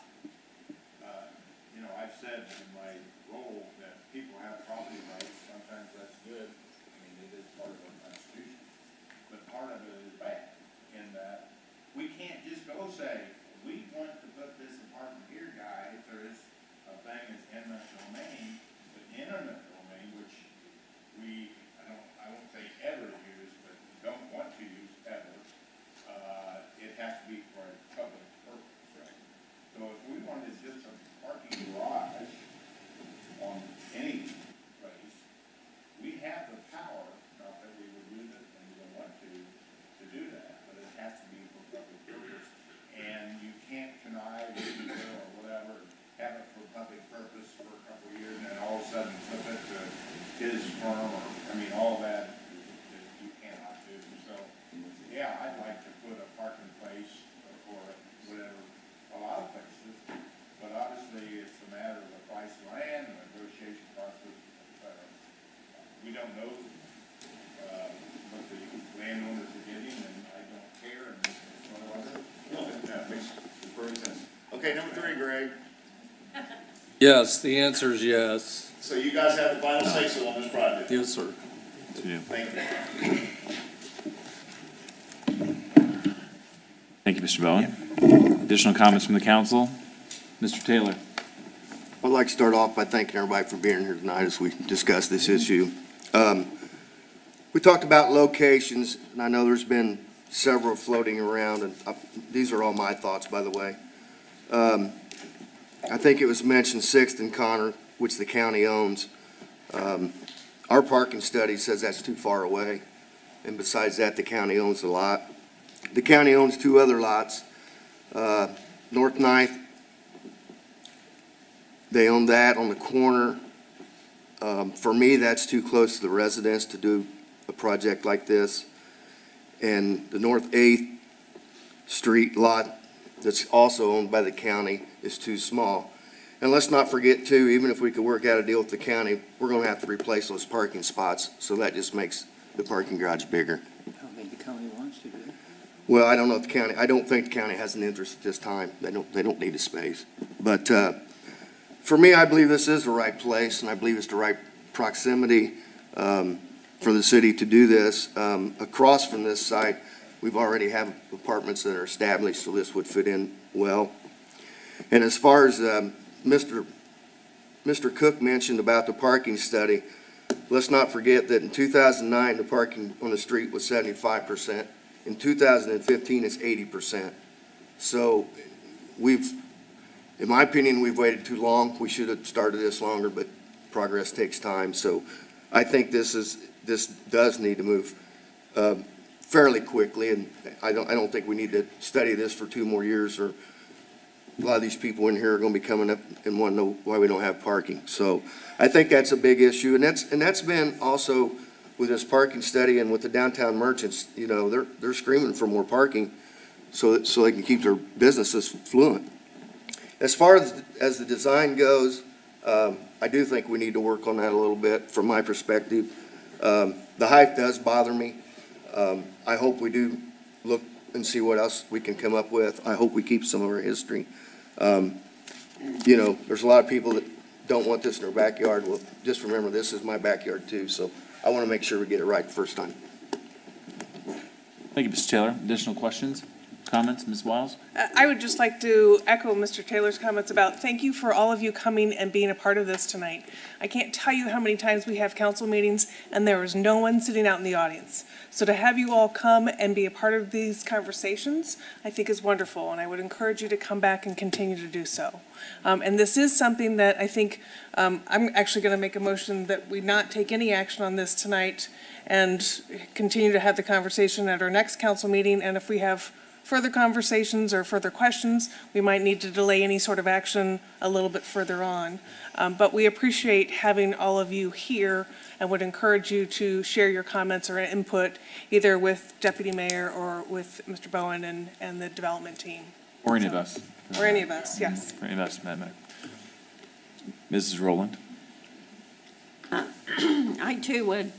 I've said in my role that people have property rights. Sometimes that's good. I mean, it is part of our constitution. But part of it is bad in that we can't just go say, we want to put this apartment here, guys. There is a thing that's eminent domain, but eminent domain, which I won't say ever use, but don't want to use ever. It has to be for a public purpose, right? So if we wanted just a parking garage on any place, we have the power, not that we would use it and we don't want to do that, but it has to be for public purpose. And you can't connive or whatever, have it for public purpose for a couple of years and then all of a sudden flip it to his firm all that you cannot do. So, yeah, I'd like to put a parking place or whatever, a lot of places, but obviously it's a matter of the price of land and the negotiation process. We don't know what the landowners are getting, and I don't care, and whatever. That makes perfect sense. Okay, number 3, Greg. Yes, the answer is yes. So you guys have the final say-so on this project? Yes, sir. Thank you. Thank you, Mr. Bowen. Additional comments from the council? Mr. Taylor. I'd like to start off by thanking everybody for being here tonight as we discuss this issue. We talked about locations, and I know there's been several floating around, and these are all my thoughts, by the way. I think it was mentioned 6th and Connor, which the county owns. Our parking study says that's too far away, and besides that, the county owns the lot. The county owns 2 other lots, North 9th. They own that on the corner. For me, that's too close to the residents to do a project like this. And the North 8th Street lot that's also owned by the county is too small. And let's not forget too, even if we could work out a deal with the county, we're gonna have to replace those parking spots, so that just makes the parking garage bigger. I don't think the county wants to do it. Well, I don't know if the county, I don't think the county has an interest at this time. They don't need a space. But for me, I believe this is the right place, and I believe it's the right proximity for the city to do this. Across from this site, we've already have apartments that are established, so this would fit in well. And as far as Mr. Cook mentioned about the parking study, let's not forget that in 2009, the parking on the street was 75%. In 2015, it's 80%. So in my opinion, we've waited too long. We should have started this longer, but progress takes time. So I think this does need to move fairly quickly, and I don't think we need to study this for 2 more years, or a lot of these people in here are going to be coming up and want to know why we don't have parking. So I think that's a big issue, and that's been also with this parking study and with the downtown merchants. You know, they're screaming for more parking so they can keep their businesses fluent. As far as the design goes, I do think we need to work on that a little bit from my perspective. The height does bother me. I hope we do look and see what else we can come up with. I hope we keep some of our history. You know, there's a lot of people that don't want this in their backyard. Well, just remember, this is my backyard too, so I want to make sure we get it right the first time. Thank you, Mr. Taylor. Additional questions, comments, Ms. Wiles? I would just like to echo Mr. Taylor's comments about thank you for all of you coming and being a part of this tonight. I can't tell you how many times we have council meetings and there is no one sitting out in the audience. So to have you all come and be a part of these conversations, I think is wonderful, and I would encourage you to come back and continue to do so. And this is something that I think I'm actually going to make a motion that we not take any action on this tonight and continue to have the conversation at our next council meeting. And if we have further conversations or further questions, we might need to delay any sort of action a little bit further on. But we appreciate having all of you here and would encourage you to share your comments or input either with Deputy Mayor or with Mr. Bowen and the development team. Or any of us. Or any of us, yes. Or any of us, Madam Mayor. Mrs. Rowland? I too would,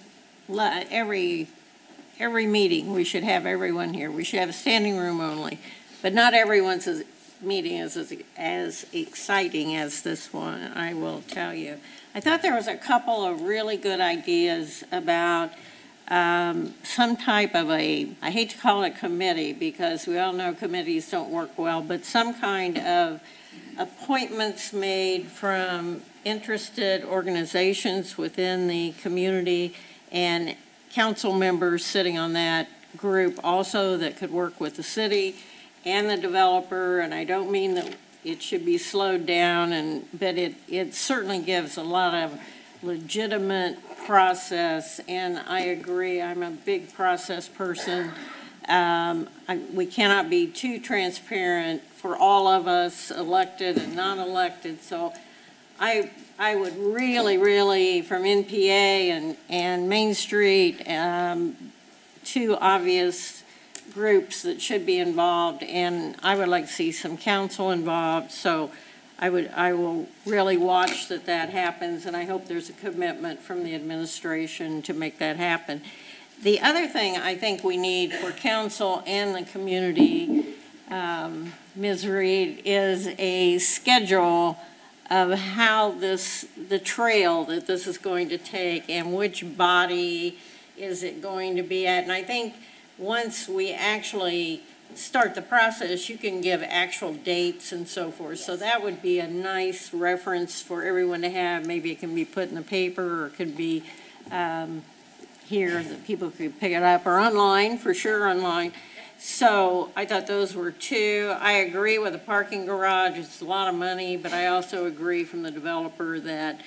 every meeting, we should have everyone here. We should have a standing room only. But not everyone's meeting is as exciting as this one, I will tell you. I thought there was a couple of really good ideas about some type of I hate to call it a committee because we all know committees don't work well, but some kind of appointments made from interested organizations within the community and council members sitting on that group also that could work with the city and the developer. And I don't mean that it should be slowed down, but it certainly gives a lot of legitimate process. And I agree, I'm a big process person. We cannot be too transparent for all of us, elected and non-elected. So I would really, from NPA and Main Street, 2 obvious groups that should be involved, and I would like to see some council involved. So I will really watch that happens, and I hope there's a commitment from the administration to make that happen. The other thing I think we need for council and the community, Ms. Reed, is a schedule of how the trail that this is going to take and which body is it going to be at. And I think once we actually start the process, you can give actual dates and so forth. So that would be a nice reference for everyone to have. Maybe it can be put in the paper or it could be here that people could pick it up, or online, for sure online. So I thought those were two. I agree with the parking garage. It's a lot of money, but I also agree from the developer that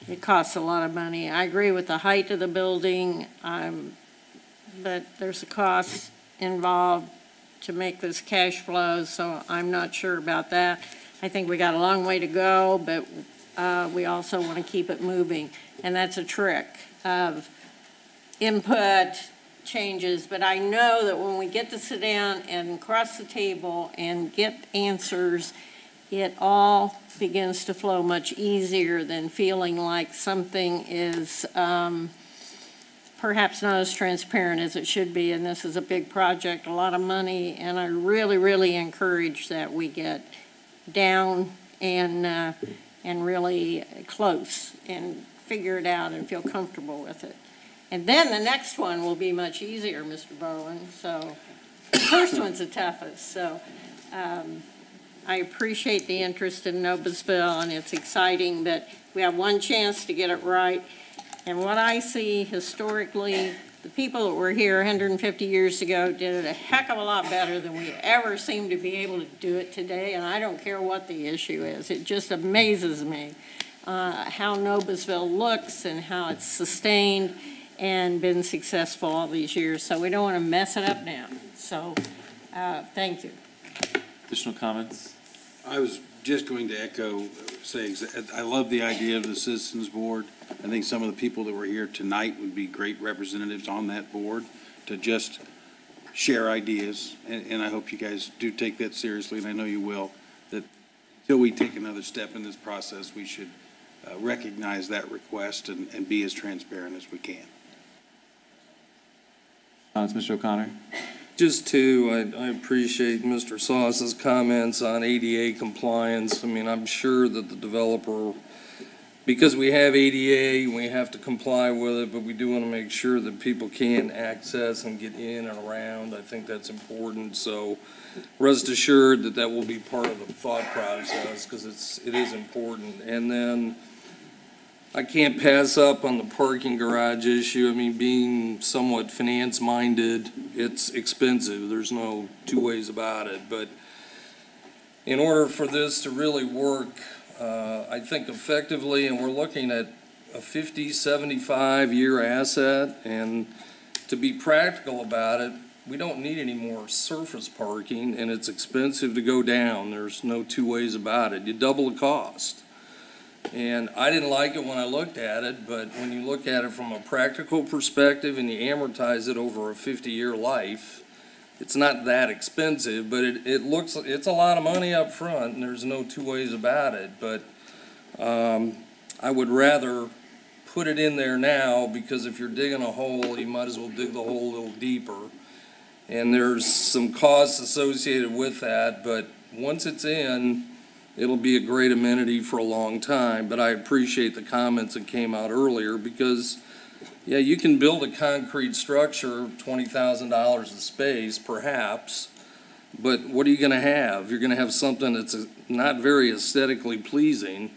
it costs a lot of money. I agree with the height of the building, but there's a cost involved to make this cash flow, so I'm not sure about that. I think we got a long way to go, but we also want to keep it moving. And that's a trick of input changes, but I know that when we get to sit down and cross the table and get answers, it all begins to flow much easier than feeling like something is perhaps not as transparent as it should be. And this is a big project, a lot of money, and I really, really encourage that we get down and really close and figure it out and feel comfortable with it. And then the next one will be much easier, Mr. Bowen. So the first one's the toughest. So I appreciate the interest in Noblesville, and it's exciting that we have one chance to get it right. And what I see historically, the people that were here 150 years ago did it a heck of a lot better than we ever seem to be able to do it today, and I don't care what the issue is. It just amazes me how Noblesville looks and how it's sustained and been successful all these years. So we don't want to mess it up now. So thank you. Additional comments? I was just going to echo, I love the idea of the Citizens Board. I think some of the people that were here tonight would be great representatives on that board to just share ideas. And I hope you guys do take that seriously, and I know you will, that until we take another step in this process, we should recognize that request and be as transparent as we can. Mr. O'Connor. Just to, I appreciate Mr. Sauce's comments on ADA compliance. I mean, I'm sure that the developer, because we have ADA, we have to comply with it, but we do want to make sure that people can access and get in and around. I think that's important. So rest assured that that will be part of the thought process, because it is important. And then I can't pass up on the parking garage issue. I mean, being somewhat finance-minded, it's expensive. There's no two ways about it. But in order for this to really work, I think effectively, and we're looking at a 50, 75-year asset, and to be practical about it, we don't need any more surface parking, and it's expensive to go down. There's no two ways about it. You double the cost. And I didn't like it when I looked at it, but when you look at it from a practical perspective and you amortize it over a 50-year life, it's not that expensive, but it's a lot of money up front, and there's no two ways about it. But I would rather put it in there now, because if you're digging a hole, you might as well dig the hole a little deeper. And there's some costs associated with that, but once it's in, it'll be a great amenity for a long time. But I appreciate the comments that came out earlier, because, yeah, you can build a concrete structure, $20,000 a space, perhaps, but what are you going to have? You're going to have something that's not very aesthetically pleasing,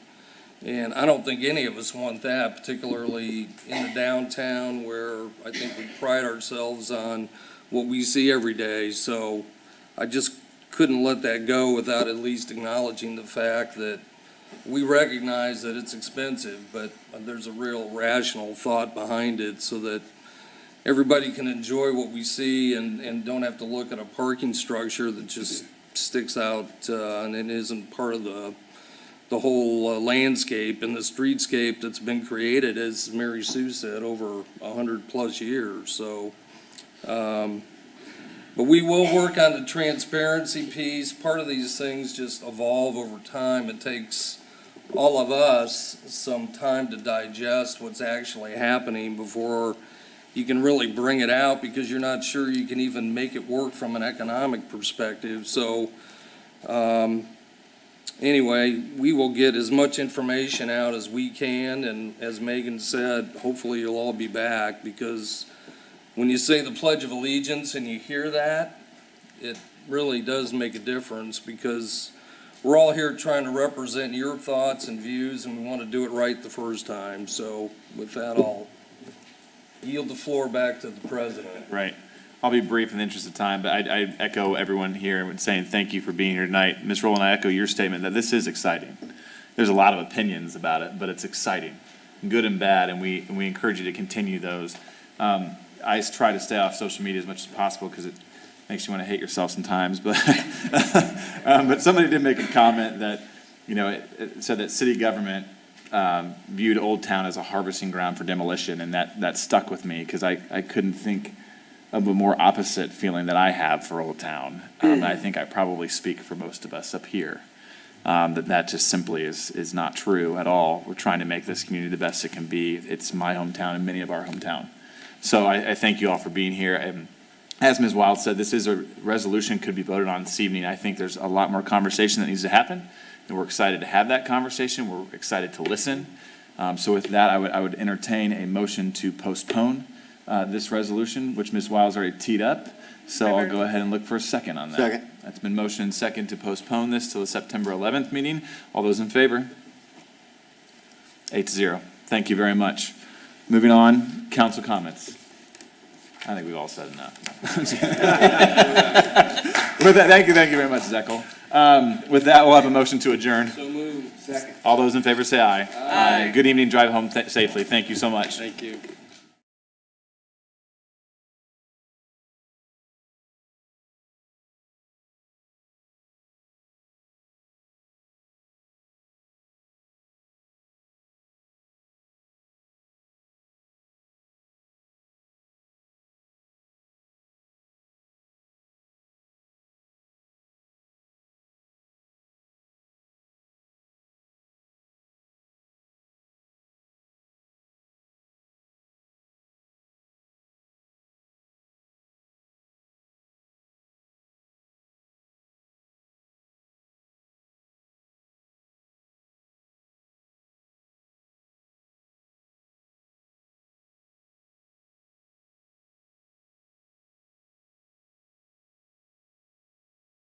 and I don't think any of us want that, particularly in the downtown, where I think we pride ourselves on what we see every day. So I just couldn't let that go without at least acknowledging the fact that we recognize that it's expensive, but there's a real rational thought behind it, so that everybody can enjoy what we see and don't have to look at a parking structure that just sticks out and it isn't part of the whole landscape and the streetscape that's been created, as Mary Sue said, over 100+ years. So but we will work on the transparency piece. Part of these things just evolve over time. It takes all of us some time to digest what's actually happening before you can really bring it out, because you're not sure you can even make it work from an economic perspective. So anyway, we will get as much information out as we can, and as Megan said, hopefully you'll all be back, because when you say the Pledge of Allegiance and you hear that, it really does make a difference, because we're all here trying to represent your thoughts and views, and we want to do it right the first time. So with that, I'll yield the floor back to the president. Right. I'll be brief in the interest of time, but I echo everyone here and saying thank you for being here tonight. Ms. Rowland, I echo your statement that this is exciting. There's a lot of opinions about it, but it's exciting, good and bad, and we encourage you to continue those. I try to stay off social media as much as possible because it makes you want to hate yourself sometimes, but but somebody did make a comment that, you know, it said that city government viewed Old Town as a harvesting ground for demolition, and that stuck with me because I couldn't think of a more opposite feeling that I have for Old Town. I think I probably speak for most of us up here, that just simply is not true at all. We're trying to make this community the best it can be. It's my hometown and many of our hometown. So I thank you all for being here. And as Ms. Wild said, this is a resolution could be voted on this evening. I think there's a lot more conversation that needs to happen, and we're excited to have that conversation. We're excited to listen. So with that, I would entertain a motion to postpone this resolution, which Ms. Wild's already teed up. So I'll go ahead and look for a second on that. Second. That's been motioned and second to postpone this till the September 11th meeting. All those in favor? 8-0. Thank you very much. Moving on, council comments. I think we've all said enough. With that, thank you very much, Zekel. With that, we'll have a motion to adjourn. So moved. Second. All those in favor say aye. Aye. Good evening, drive home safely. Thank you so much. Thank you.